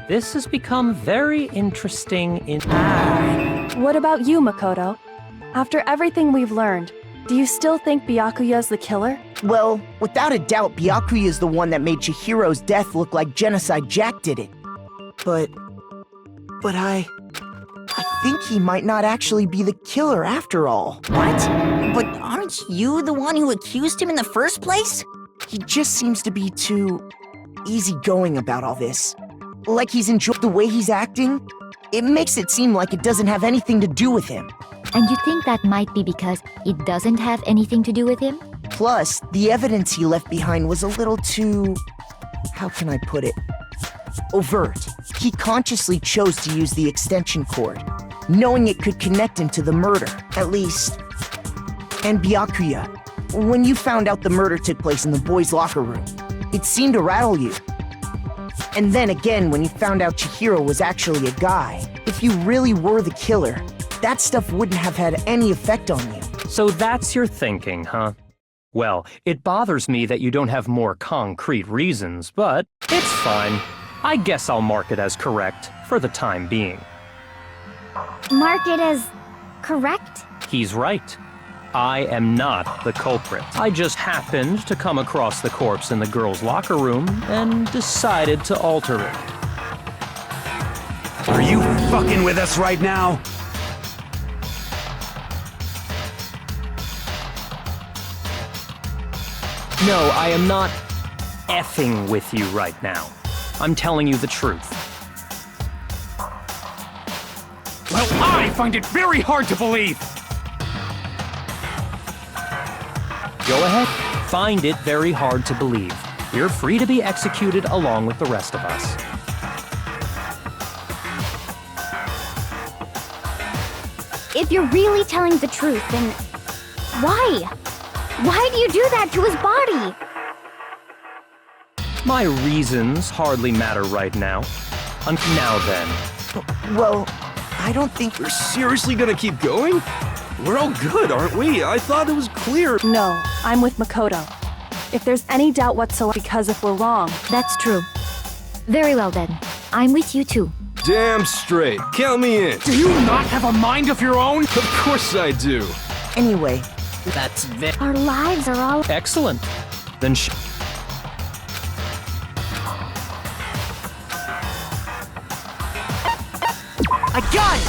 Speaker 9: This has become very interesting in...
Speaker 10: What about you, Makoto? After everything we've learned, do you still think Byakuya's the killer?
Speaker 8: Well, without a doubt, Byakuya is the one that made Chihiro's death look like Genocide Jack did it. But I think he might not actually be the killer after all.
Speaker 2: What? But aren't you the one who accused him in the first place?
Speaker 8: He just seems to be too easygoing about all this. Like he's enjoyed the way he's acting. It makes it seem like it doesn't have anything to do with him.
Speaker 3: And you think that might be because it doesn't have anything to do with him?
Speaker 8: Plus, the evidence he left behind was a little too... how can I put it? Overt. He consciously chose to use the extension cord, knowing it could connect him to the murder, at least. And Byakuya, when you found out the murder took place in the boys' locker room, it seemed to rattle you. And then again, when you found out Chihiro was actually a guy, if you really were the killer, that stuff wouldn't have had any effect on you.
Speaker 9: So that's your thinking, huh? Well, it bothers me that you don't have more concrete reasons, but it's fine. I guess I'll mark it as correct for the time being.
Speaker 7: Mark it as correct?
Speaker 9: He's right. I am not the culprit. I just happened to come across the corpse in the girls' locker room and decided to alter it.
Speaker 5: Are you fucking with us right now?
Speaker 9: No, I am not effing with you right now. I'm telling you the truth.
Speaker 6: Well, I find it very hard to believe.
Speaker 9: Go ahead, find it very hard to believe. You're free to be executed along with the rest of us.
Speaker 7: If you're really telling the truth, then why? Why do you do that to his body?
Speaker 9: My reasons hardly matter right now. Now then.
Speaker 8: Well, I don't think...
Speaker 11: We're seriously gonna keep going? We're all good, aren't we? I thought it was clear.
Speaker 10: No, I'm with Makoto. If there's any doubt whatsoever, because if we're wrong...
Speaker 3: That's true. Very well then. I'm with you too.
Speaker 11: Damn straight. Count me in.
Speaker 6: Do you not have a mind of your own?
Speaker 11: Of course I do.
Speaker 8: Anyway,
Speaker 4: That's
Speaker 7: Our lives are all...
Speaker 9: Excellent. Then
Speaker 8: I got it!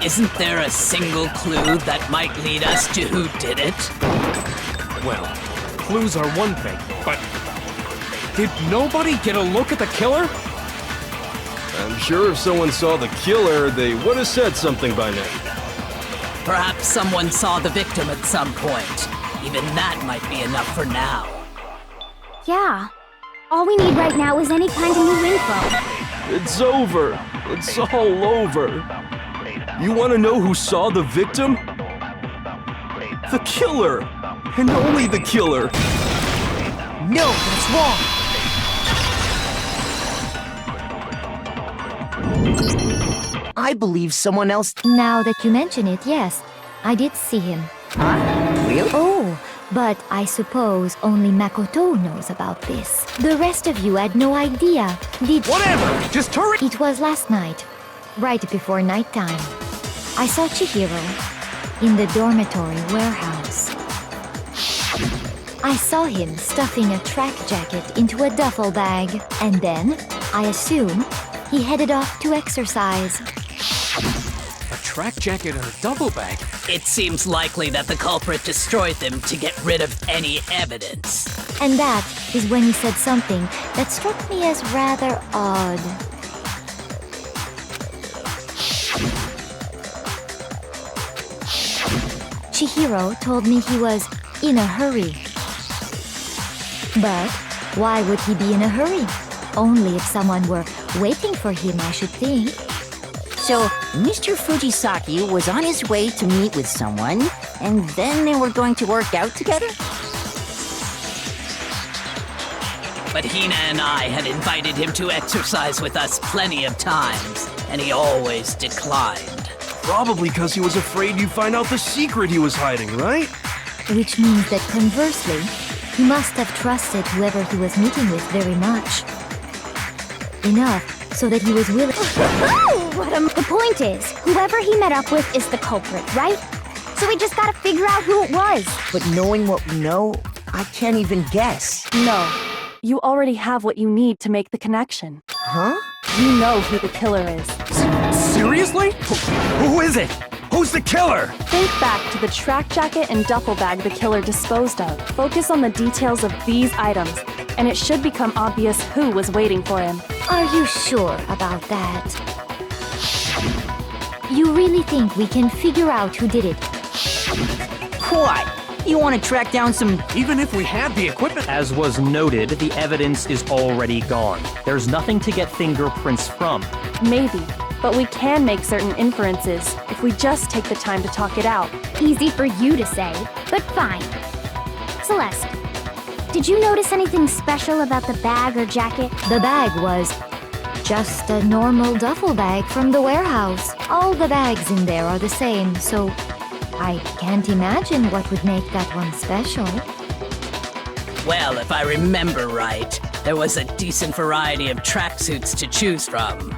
Speaker 4: Isn't there a single clue that might lead us to who did it?
Speaker 6: Well, clues are one thing, but Did nobody get a look at the killer?
Speaker 11: I'm sure if someone saw the killer, they would have said something by now.
Speaker 4: Perhaps someone saw the victim at some point. Even that might be enough for now.
Speaker 7: Yeah. All we need right now is any kind of new info.
Speaker 11: It's over. It's all over. You want to know who saw the victim? The killer! And only the killer!
Speaker 8: No, that's wrong! I believe someone else.
Speaker 3: Now that you mention it, yes, I did see him.
Speaker 2: Really?
Speaker 3: Oh, but I suppose only Makoto knows about this. The rest of you had no idea, did you?
Speaker 6: Whatever! Just hurry!
Speaker 3: It was last night, right before nighttime. I saw Chihiro in the dormitory warehouse. I saw him stuffing a track jacket into a duffel bag, and then, I assume, he headed off to exercise.
Speaker 6: A track jacket and a duffel bag?
Speaker 4: It seems likely that the culprit destroyed them to get rid of any evidence.
Speaker 3: And that is when he said something that struck me as rather odd. Chihiro told me he was in a hurry. But why would he be in a hurry? Only if someone were waiting for him, I should think.
Speaker 2: So, Mr. Fujisaki was on his way to meet with someone, and then they were going to work out together?
Speaker 4: But Hina and I had invited him to exercise with us plenty of times, and he always declined.
Speaker 11: Probably because he was afraid you'd find out the secret he was hiding, right?
Speaker 3: Which means that conversely, he must have trusted whoever he was meeting with very much. Enough so that he was willing.
Speaker 7: The point is, whoever he met up with is the culprit, right? So we just gotta figure out who it was.
Speaker 8: But knowing what we know, I can't even guess.
Speaker 10: No. You already have what you need to make the connection.
Speaker 8: Huh?
Speaker 10: You know who the killer is.
Speaker 6: Seriously?
Speaker 5: Who is it? Who's the killer?
Speaker 10: Think back to the track jacket and duffel bag the killer disposed of. Focus on the details of these items, and it should become obvious who was waiting for him.
Speaker 3: Are you sure about that? You really think we can figure out who did it?
Speaker 2: What? You want to track down some...
Speaker 6: Even if we had the equipment...
Speaker 9: As was noted, the evidence is already gone. There's nothing to get fingerprints from.
Speaker 10: Maybe, but we can make certain inferences if we just take the time to talk it out.
Speaker 7: Easy for you to say, but fine. Celeste, did you notice anything special about the bag or jacket?
Speaker 3: The bag was just a normal duffel bag from the warehouse. All the bags in there are the same, so I can't imagine what would make that one special.
Speaker 4: Well, if I remember right, there was a decent variety of tracksuits to choose from.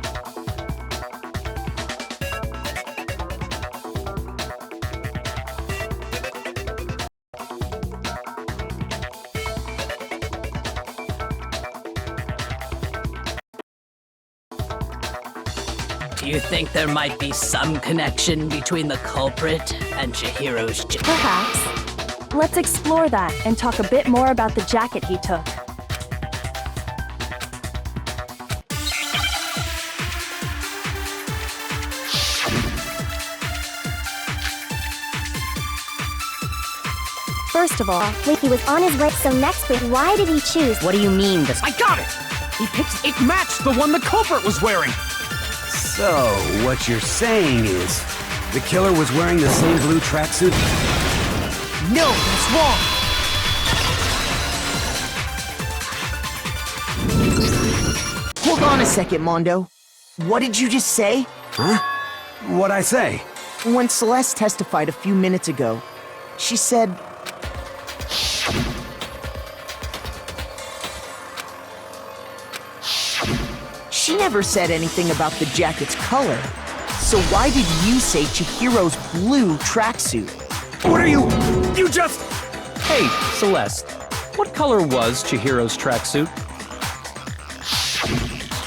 Speaker 4: Do you think there might be some connection between the culprit and Chihiro's
Speaker 10: Perhaps. Let's explore that and talk a bit more about the jacket he took. First of all,
Speaker 7: He was on his way, so next week, why did he choose?
Speaker 2: What do you mean, this...
Speaker 6: I got it! It matched the one the culprit was wearing!
Speaker 5: So, what you're saying is, the killer was wearing the same blue tracksuit?
Speaker 8: No, that's wrong! Hold on a second, Mondo. What did you just say?
Speaker 5: Huh? What'd I say?
Speaker 8: When Celeste testified a few minutes ago, she said... She never said anything about the jacket's color. So why did you say Chihiro's blue tracksuit?
Speaker 5: What are you... You just...
Speaker 9: Hey, Celeste, what color was Chihiro's tracksuit?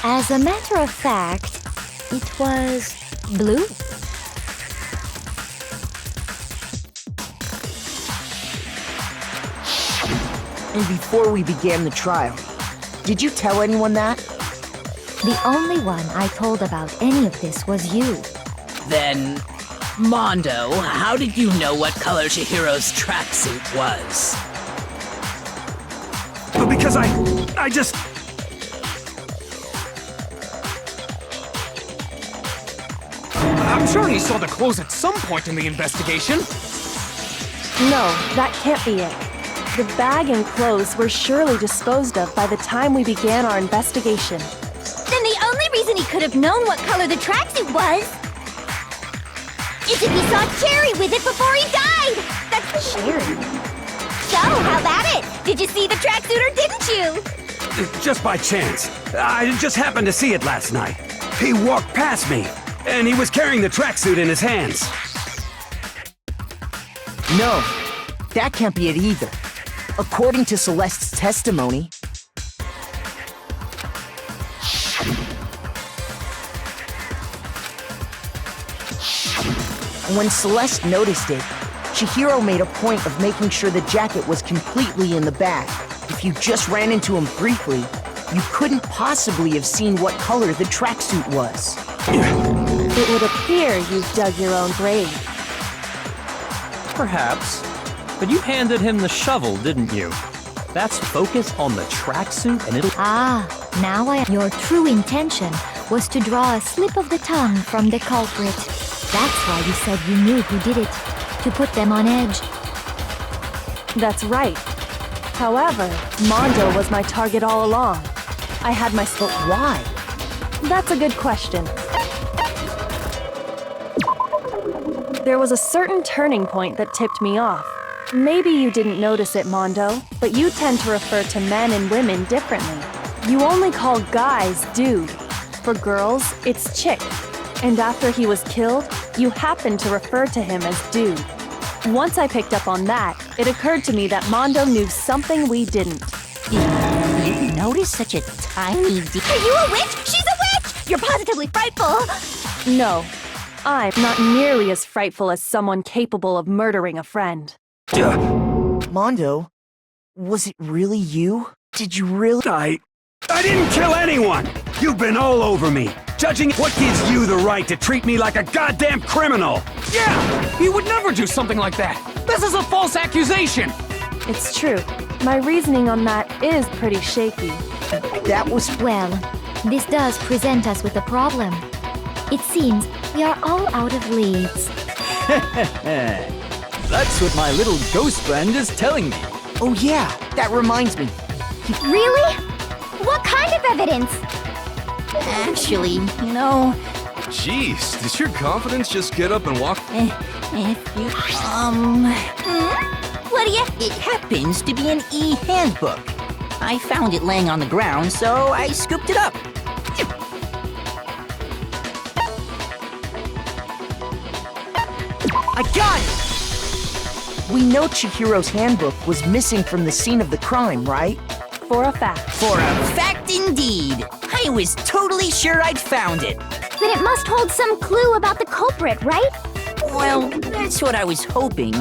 Speaker 3: As a matter of fact, it was blue.
Speaker 8: And before we began the trial, Did you tell anyone that?
Speaker 3: The only one I told about any of this was you.
Speaker 4: Then, Mondo, how did you know what color Chihiro's tracksuit was?
Speaker 5: Because I just...
Speaker 6: I'm sure he saw the clothes at some point in the investigation.
Speaker 10: No, that can't be it. The bag and clothes were surely disposed of by the time we began our investigation.
Speaker 7: Then the only reason he could have known what color the tracksuit was is if he saw Cherry with it before he died! That's Cherry. So, how about it? Did you see the tracksuit or didn't you?
Speaker 5: Just by chance. I just happened to see it last night. He walked past me, and he was carrying the tracksuit in his hands.
Speaker 8: No, that can't be it either. According to Celeste's testimony, when Celeste noticed it, Chihiro made a point of making sure the jacket was completely in the bag. If you just ran into him briefly, you couldn't possibly have seen what color the tracksuit was.
Speaker 10: It would appear you've dug your own grave.
Speaker 9: Perhaps. But you handed him the shovel, didn't you? That's focus on the tracksuit and it'll...
Speaker 3: Ah, now Your true intention was to draw a slip of the tongue from the culprit. That's why you said you knew who did it, to put them on edge.
Speaker 10: That's right. However, Mondo was my target all along. I had my... But
Speaker 8: why?
Speaker 10: That's a good question. There was a certain turning point that tipped me off. Maybe you didn't notice it, Mondo, but you tend to refer to men and women differently. You only call guys dude. For girls, it's chick. And after he was killed, you happened to refer to him as dude. Once I picked up on that, it occurred to me that Mondo knew something we didn't.
Speaker 2: You notice such a tiny...
Speaker 7: Are you a witch? She's a witch! You're positively frightful!
Speaker 10: No, I'm not nearly as frightful as someone capable of murdering a friend.
Speaker 8: Mondo, was it really you? Did you really?
Speaker 5: I didn't kill anyone! You've been all over me, judging what gives you the right to treat me like a goddamn criminal!
Speaker 6: Yeah! He would never do something like that! This is a false accusation!
Speaker 10: It's true. My reasoning on that is pretty shaky.
Speaker 8: That was...
Speaker 3: Well, this does present us with a problem. It seems we are all out of leads.
Speaker 13: That's what my little ghost friend is telling me.
Speaker 8: Oh yeah, that reminds me.
Speaker 7: Really? What kind of evidence?
Speaker 2: Actually, you know...
Speaker 11: Jeez, does your confidence just get up and walk?
Speaker 2: If you...
Speaker 7: What do you...
Speaker 2: It happens to be an e-handbook. I found it laying on the ground, so I scooped it up.
Speaker 8: I got it! We know Chihiro's handbook was missing from the scene of the crime, right?
Speaker 10: For a fact.
Speaker 2: For a fact indeed. I was totally sure I'd found it.
Speaker 7: Then it must hold some clue about the culprit, right?
Speaker 2: Well, that's what I was hoping.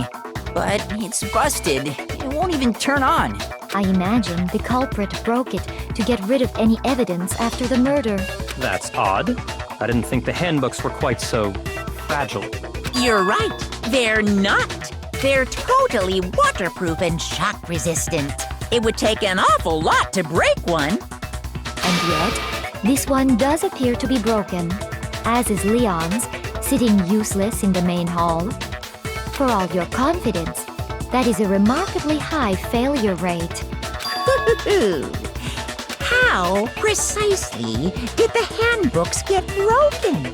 Speaker 2: But it's busted. It won't even turn on.
Speaker 3: I imagine the culprit broke it to get rid of any evidence after the murder.
Speaker 9: That's odd. I didn't think the handbooks were quite so fragile.
Speaker 2: You're right. They're not. They're totally waterproof and shock resistant. It would take an awful lot to break one.
Speaker 3: And yet, this one does appear to be broken, as is Leon's, sitting useless in the main hall. For all your confidence, that is a remarkably high failure rate.
Speaker 2: How precisely did the handbooks get broken?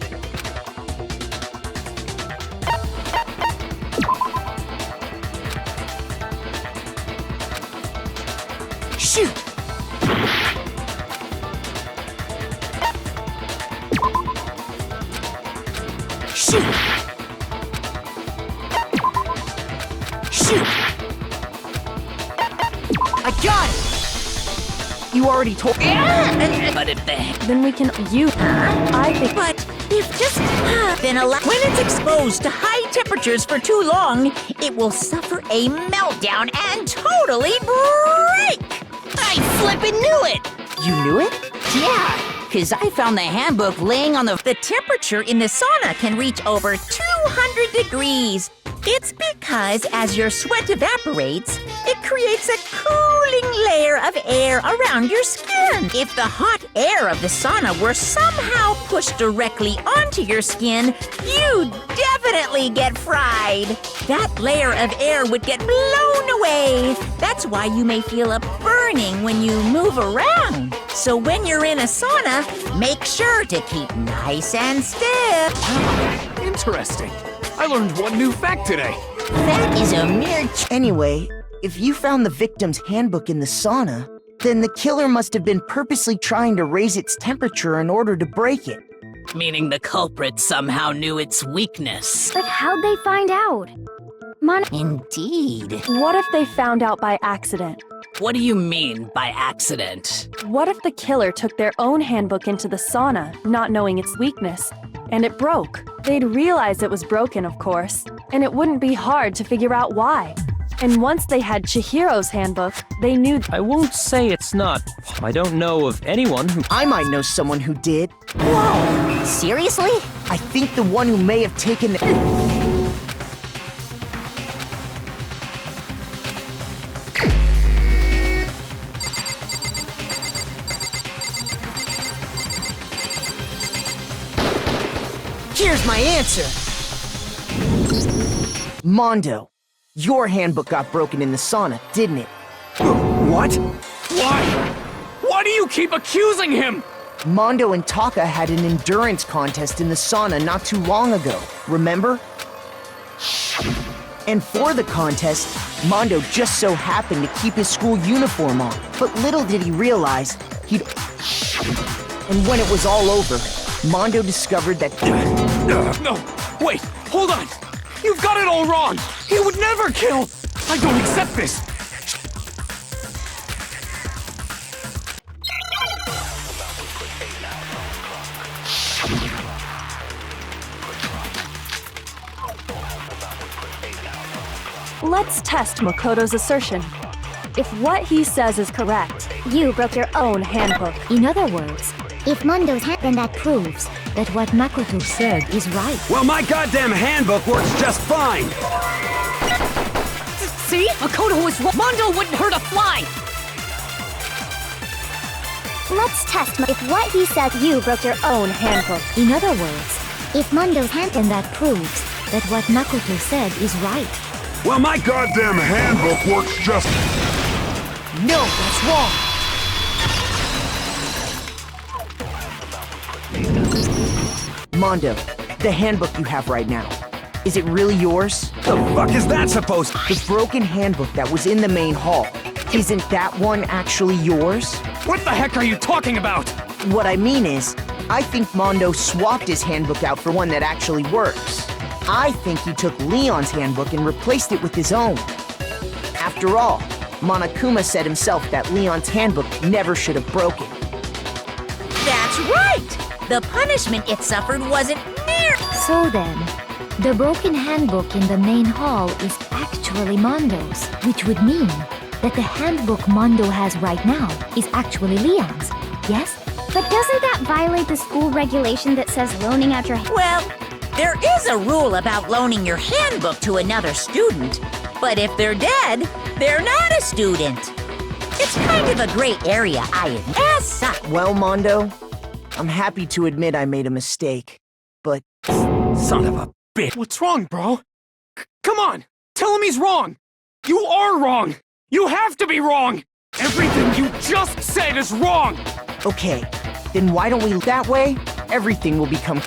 Speaker 8: Shoot! Shoot! Shoot! I got it! You already told me.
Speaker 2: But if
Speaker 10: Then we can... I think...
Speaker 2: But if just then when it's exposed to high temperatures for too long, it will suffer a meltdown and totally break! I flippin' knew it!
Speaker 8: You knew it?
Speaker 2: Yeah, because I found the handbook laying on the temperature in the sauna can reach over 200 degrees. It's because as your sweat evaporates, it creates a cooling layer of air around your skin. If the hot air of the sauna were somehow pushed directly onto your skin, you'd definitely get fried. That layer of air would get blown away. That's why you may feel a burning when you move around. So when you're in a sauna, make sure to keep nice and stiff.
Speaker 6: Interesting. I learned one new fact today.
Speaker 2: That is a mere
Speaker 8: Anyway, if you found the victim's handbook in the sauna, then the killer must have been purposely trying to raise its temperature in order to break it.
Speaker 4: Meaning the culprit somehow knew its weakness.
Speaker 7: But how'd they find out?
Speaker 2: Indeed.
Speaker 10: What if they found out by accident?
Speaker 4: What do you mean by accident?
Speaker 10: What if the killer took their own handbook into the sauna, not knowing its weakness, and it broke? They'd realize it was broken, of course, and it wouldn't be hard to figure out why. And once they had Chihiro's handbook, they knew.
Speaker 9: I won't say it's not. I don't know of anyone who.
Speaker 8: I might know someone who did.
Speaker 2: Whoa, seriously?
Speaker 8: I think the one who may have taken the... Here's my answer. Mondo, your handbook got broken in the sauna, didn't it?
Speaker 6: What? Why? Why do you keep accusing him?
Speaker 8: Mondo and Taka had an endurance contest in the sauna not too long ago, remember? And for the contest, Mondo just so happened to keep his school uniform on. But little did he realize he'd... And when it was all over, Mondo discovered that...
Speaker 6: No, wait, hold on. You've got it all wrong. He would never kill. I don't accept this.
Speaker 10: Let's test Makoto's assertion. If what he says is correct, you broke your own handbook.
Speaker 3: In other words, if Mondo's then that proves that what Makoto said is right.
Speaker 5: Well, my goddamn handbook works just fine!
Speaker 12: See? Makoto was wrong. Mondo wouldn't hurt a fly!
Speaker 7: Let's test if what he said you broke your own handbook.
Speaker 3: In other words, if Mondo's then that proves that what Makoto said is right.
Speaker 14: Well, my goddamn handbook works just...
Speaker 8: No, that's wrong! Mondo, the handbook you have right now, is it really yours?
Speaker 5: The fuck is that supposed to...
Speaker 8: The broken handbook that was in the main hall, isn't that one actually yours?
Speaker 6: What the heck are you talking about?
Speaker 8: What I mean is, I think Mondo swapped his handbook out for one that actually works. I think he took Leon's handbook and replaced it with his own. After all, Monokuma said himself that Leon's handbook never should have broken.
Speaker 2: That's right! The punishment it suffered wasn't near.
Speaker 3: So then, the broken handbook in the main hall is actually Mondo's, which would mean that the handbook Mondo has right now is actually Leon's, yes?
Speaker 7: But doesn't that violate the school regulation that says loaning out your...
Speaker 2: Well, there is a rule about loaning your handbook to another student, but if they're dead, they're not a student. It's kind of a gray area, I admit. As such.
Speaker 8: Well, Mondo, I'm happy to admit I made a mistake, but...
Speaker 5: Son of a bitch.
Speaker 6: What's wrong, bro? Come on, tell him he's wrong. You are wrong. You have to be wrong. Everything you just said is wrong.
Speaker 8: Okay, then why don't we... That way, everything will become...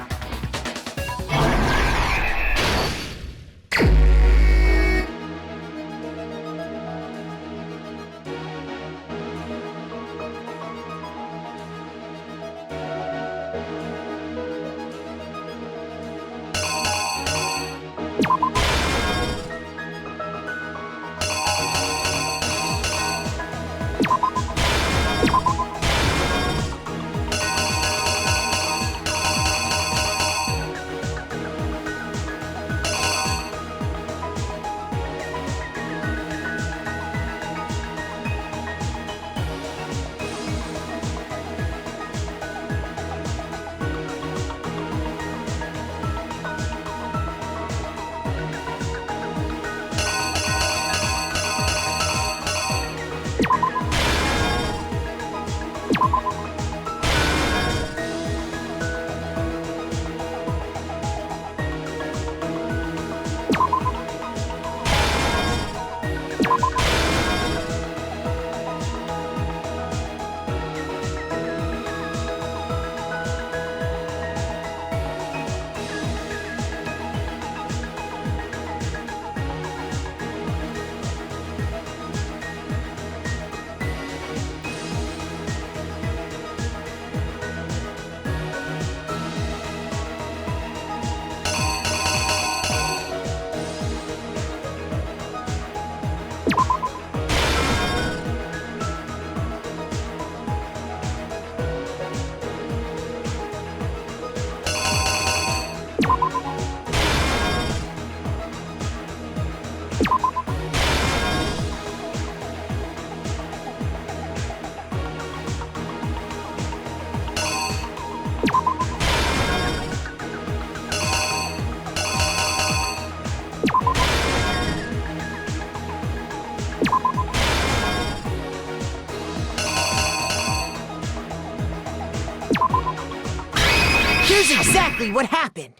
Speaker 8: exactly what happened.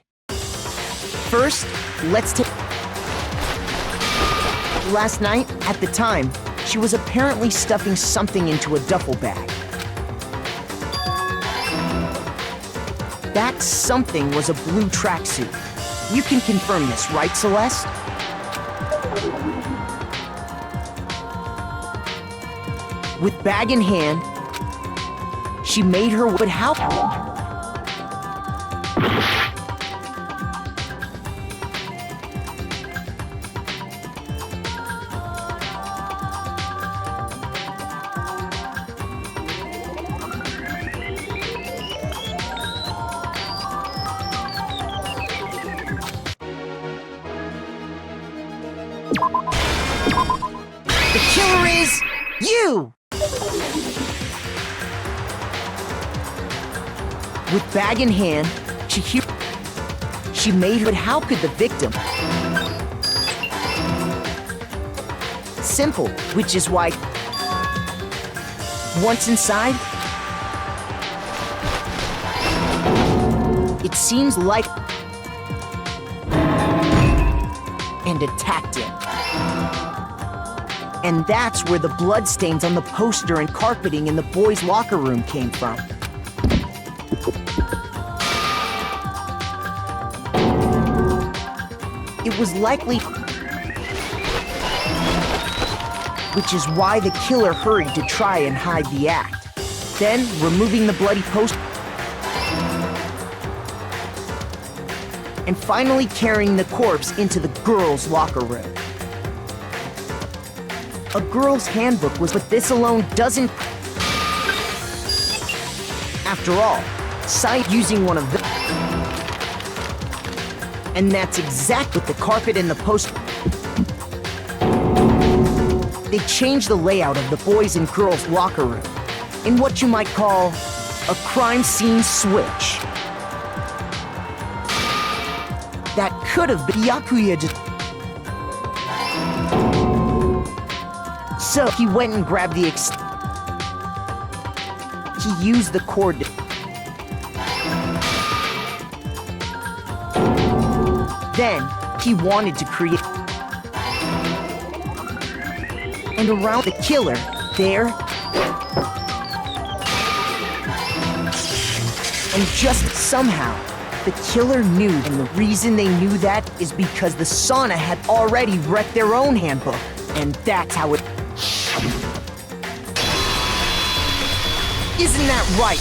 Speaker 8: First, let's take... Last night, at the time, she was apparently stuffing something into a duffel bag. That something was a blue tracksuit. You can confirm this, right, Celeste? With bag in hand, she made her... But how... The killer is... you! With bag in hand, she made her... But how could the victim... Simple, which is why... Once inside... It seems like... And attacked him. And that's where the bloodstains on the poster and carpeting in the boys' locker room came from. It was likely... Which is why the killer hurried to try and hide the act. Then, removing the bloody poster... And finally carrying the corpse into the girls' locker room. A girl's handbook was, but this alone doesn't... After all, Sight using one of them. And that's exactly what the carpet and the poster... They changed the layout of the boys' and girls' locker room in what you might call a crime scene switch. That could have been Yakuya just... So he went and grabbed the He used the cord to... Then, he wanted to create... And around the killer, there... And just somehow, the killer knew, and the reason they knew that is because the sauna had already wrecked their own handbook. And that's how it... Isn't that right?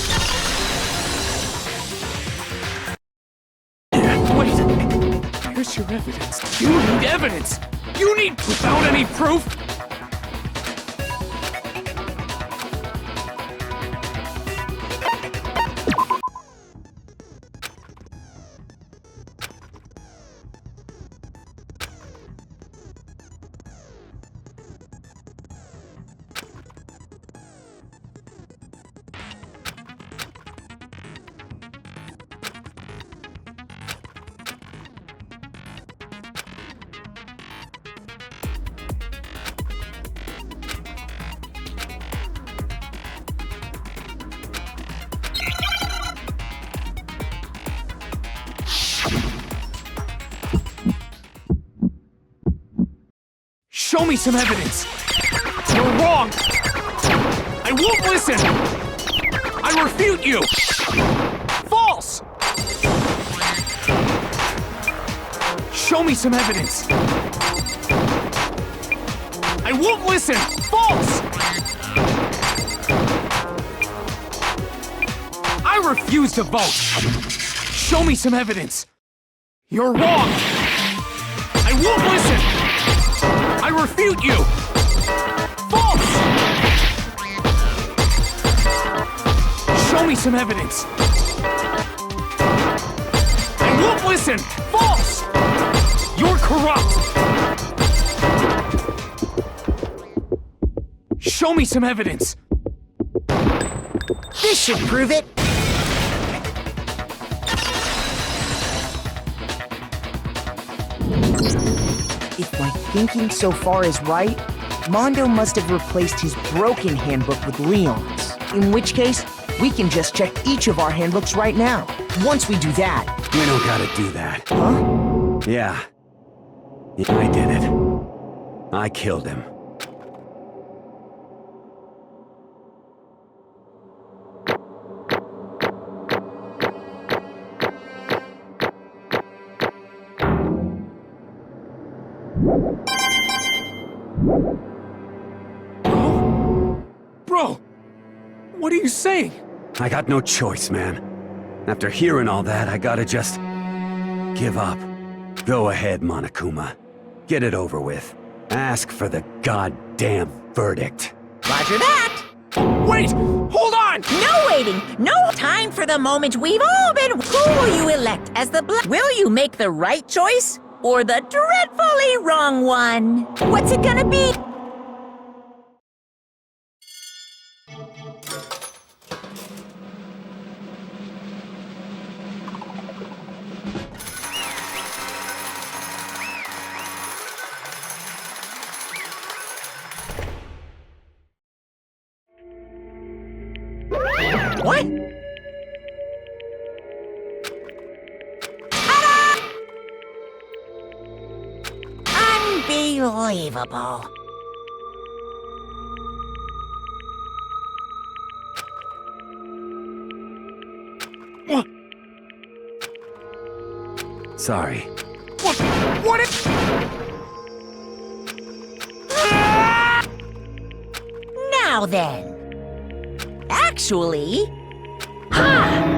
Speaker 6: Wait! Where's your evidence? You need evidence! You need... Without any proof? Show me some evidence! You're wrong! I won't listen! I refute you! False! Show me some evidence! I won't listen! False! I refuse to vote! Show me some evidence! You're wrong! I won't listen! I refute you! False! Show me some evidence! I won't listen! False! You're corrupt! Show me some evidence!
Speaker 8: This should prove it! If my thinking so far is right, Mondo must have replaced his broken handbook with Leon's. In which case, We can just check each of our handbooks right now. Once we do that...
Speaker 5: We don't gotta do that.
Speaker 8: Huh?
Speaker 5: Yeah. Yeah, I did it. I killed him.
Speaker 6: Bro! What are you saying?
Speaker 5: I got no choice, man. After hearing all that, I gotta just... give up. Go ahead, Monokuma. Get it over with. Ask for the goddamn verdict.
Speaker 2: Roger that!
Speaker 6: Wait! Hold on!
Speaker 2: No waiting! No time for the moment we've all been... Who will you elect as the Will you make the right choice? Or the dreadfully wrong one? What's it gonna be? What? Ta-da! Unbelievable.
Speaker 5: Sorry.
Speaker 6: What is...
Speaker 2: Now then. Actually... Ha!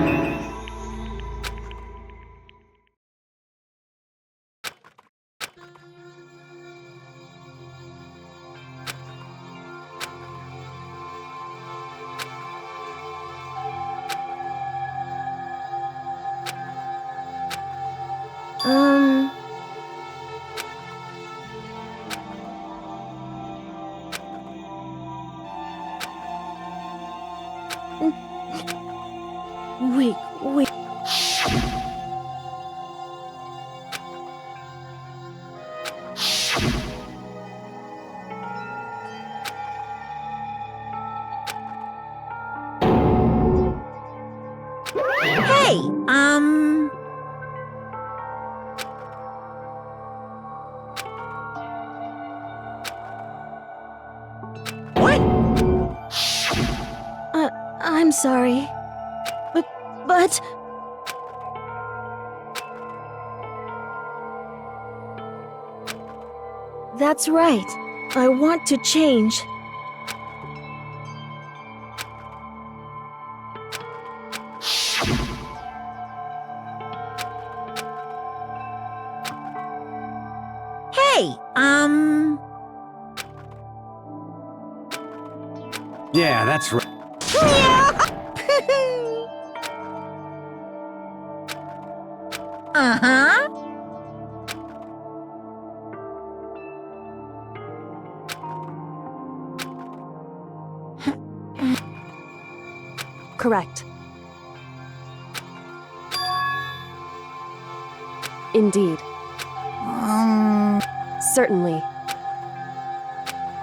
Speaker 10: Wait.
Speaker 2: Hey, What?
Speaker 10: I'm sorry. But... That's right. I want to change.
Speaker 2: Hey,
Speaker 5: Yeah, that's right.
Speaker 2: Uh-huh.
Speaker 10: Correct. Indeed. Certainly.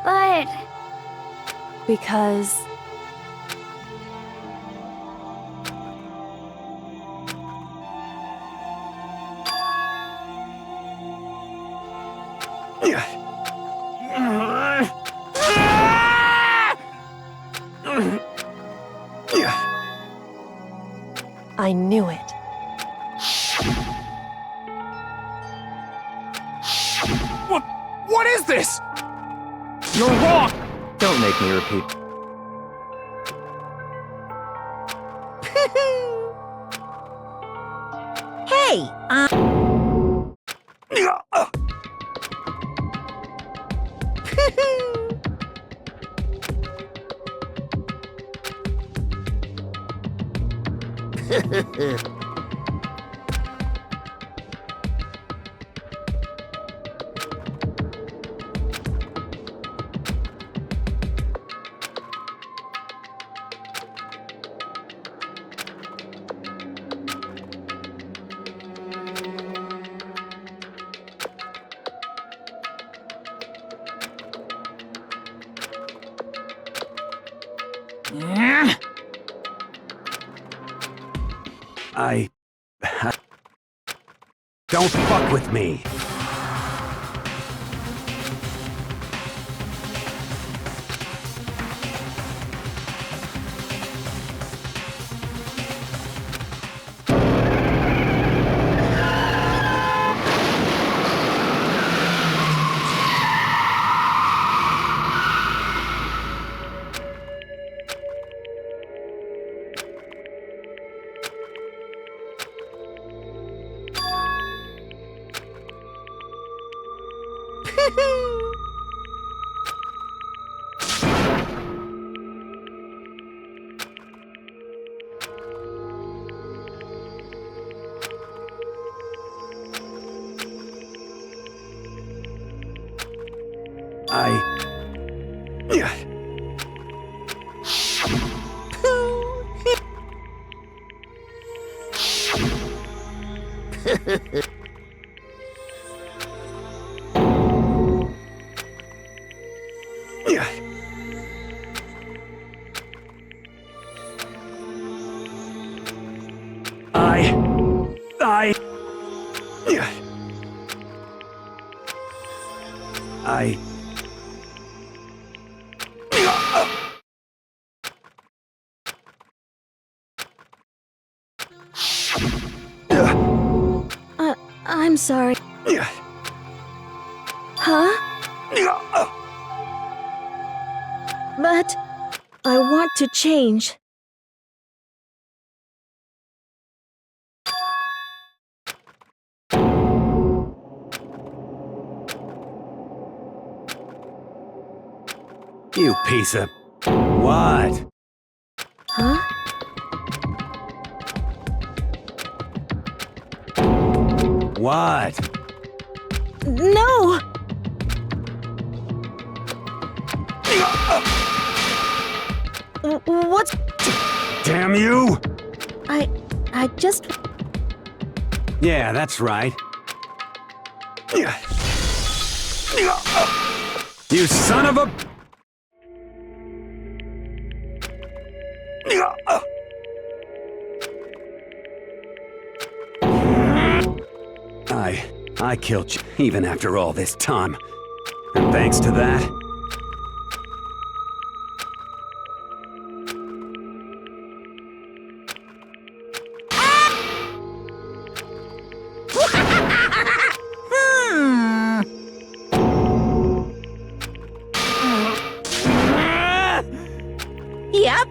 Speaker 7: But...
Speaker 10: Because... I knew it.
Speaker 6: What is this? You're wrong!
Speaker 9: Don't make me repeat.
Speaker 2: Hey,
Speaker 5: Don't fuck with me!
Speaker 10: I'm sorry. Huh? But I want to change.
Speaker 5: You piece of... What?
Speaker 10: Huh?
Speaker 5: What?
Speaker 10: No! What's...
Speaker 5: Damn you!
Speaker 10: I just...
Speaker 5: Yeah, that's right. You son of a... I killed you, even after all this time. And thanks to that...
Speaker 2: Yep.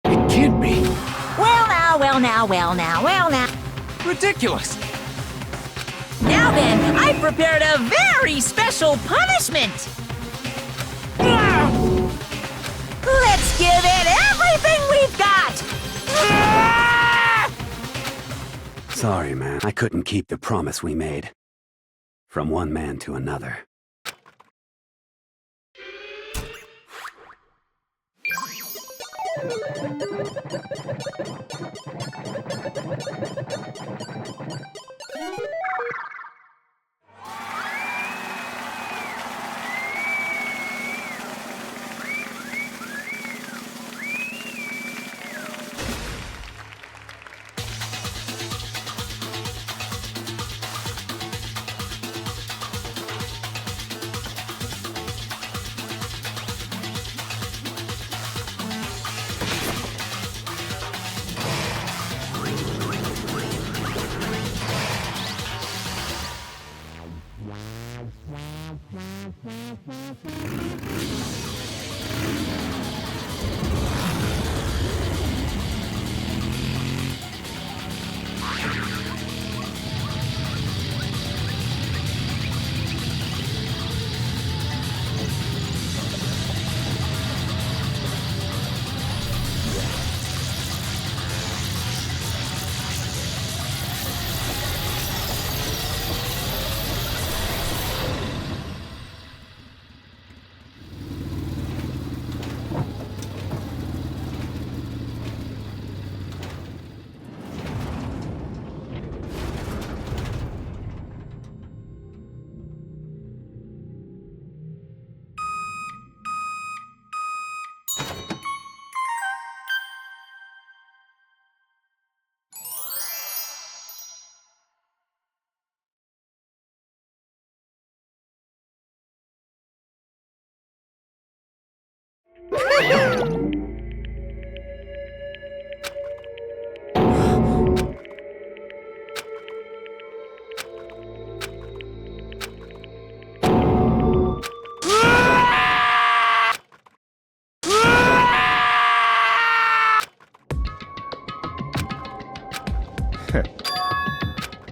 Speaker 6: It can't be.
Speaker 2: Well now.
Speaker 6: Ridiculous.
Speaker 2: Now then, I've prepared a very special punishment. Let's give it everything we've got.
Speaker 5: Sorry, man. I couldn't keep the promise we made. From one man to another.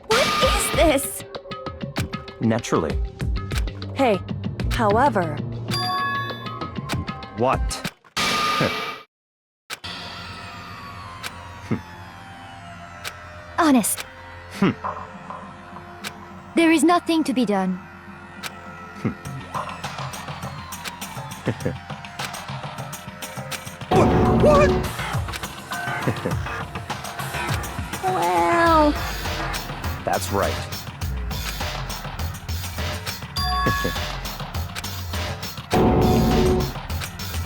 Speaker 7: What is this?
Speaker 9: Naturally.
Speaker 10: Hey, however,
Speaker 9: What?
Speaker 3: Honest. There is nothing to be done.
Speaker 11: What?
Speaker 7: Well,
Speaker 9: That's right.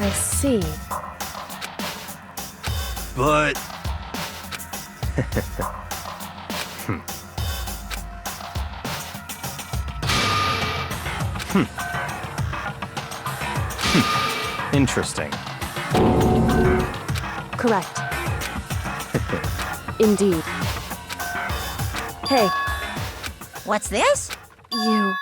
Speaker 10: I see.
Speaker 11: But
Speaker 9: Interesting.
Speaker 10: Correct. Indeed. Hey,
Speaker 2: What's this?
Speaker 10: you.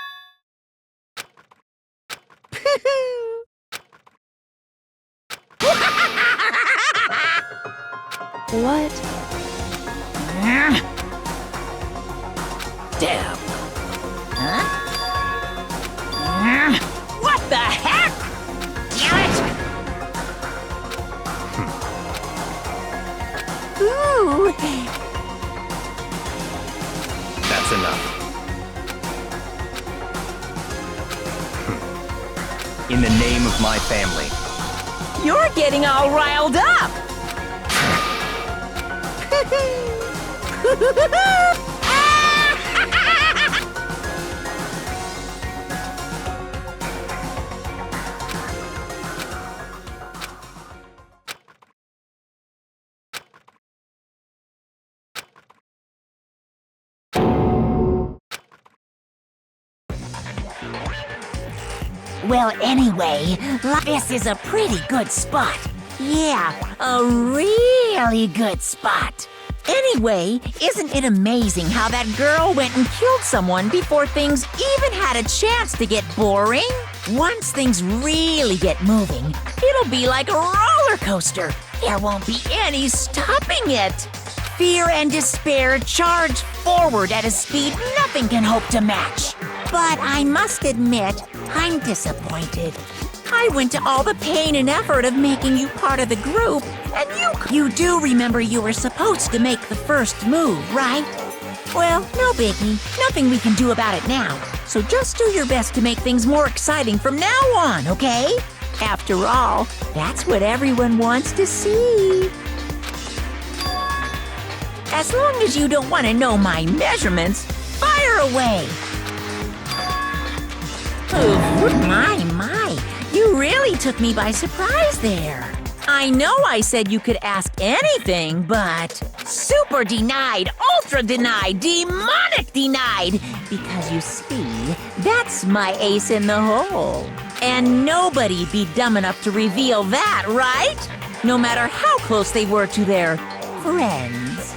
Speaker 10: What?
Speaker 2: Damn. Huh? What the heck? Damn it! Ooh.
Speaker 9: That's enough. In the name of my family.
Speaker 2: You're getting all riled up. Well, anyway, this is a pretty good spot. Yeah, a really good spot. Anyway, isn't it amazing how that girl went and killed someone before things even had a chance to get boring? Once things really get moving, it'll be like a roller coaster. There won't be any stopping it. Fear and despair charge forward at a speed nothing can hope to match. But I must admit, I'm disappointed. I went to all the pain and effort of making you part of the group, and you do remember you were supposed to make the first move, right? Well, no biggie. Nothing we can do about it now. So just do your best to make things more exciting from now on, okay? After all, that's what everyone wants to see. As long as you don't want to know my measurements, fire away! Ooh, my. You really took me by surprise there. I know I said you could ask anything, but super denied, ultra denied, demonic denied. Because you see, that's my ace in the hole. And nobody'd be dumb enough to reveal that, right? No matter how close they were to their friends.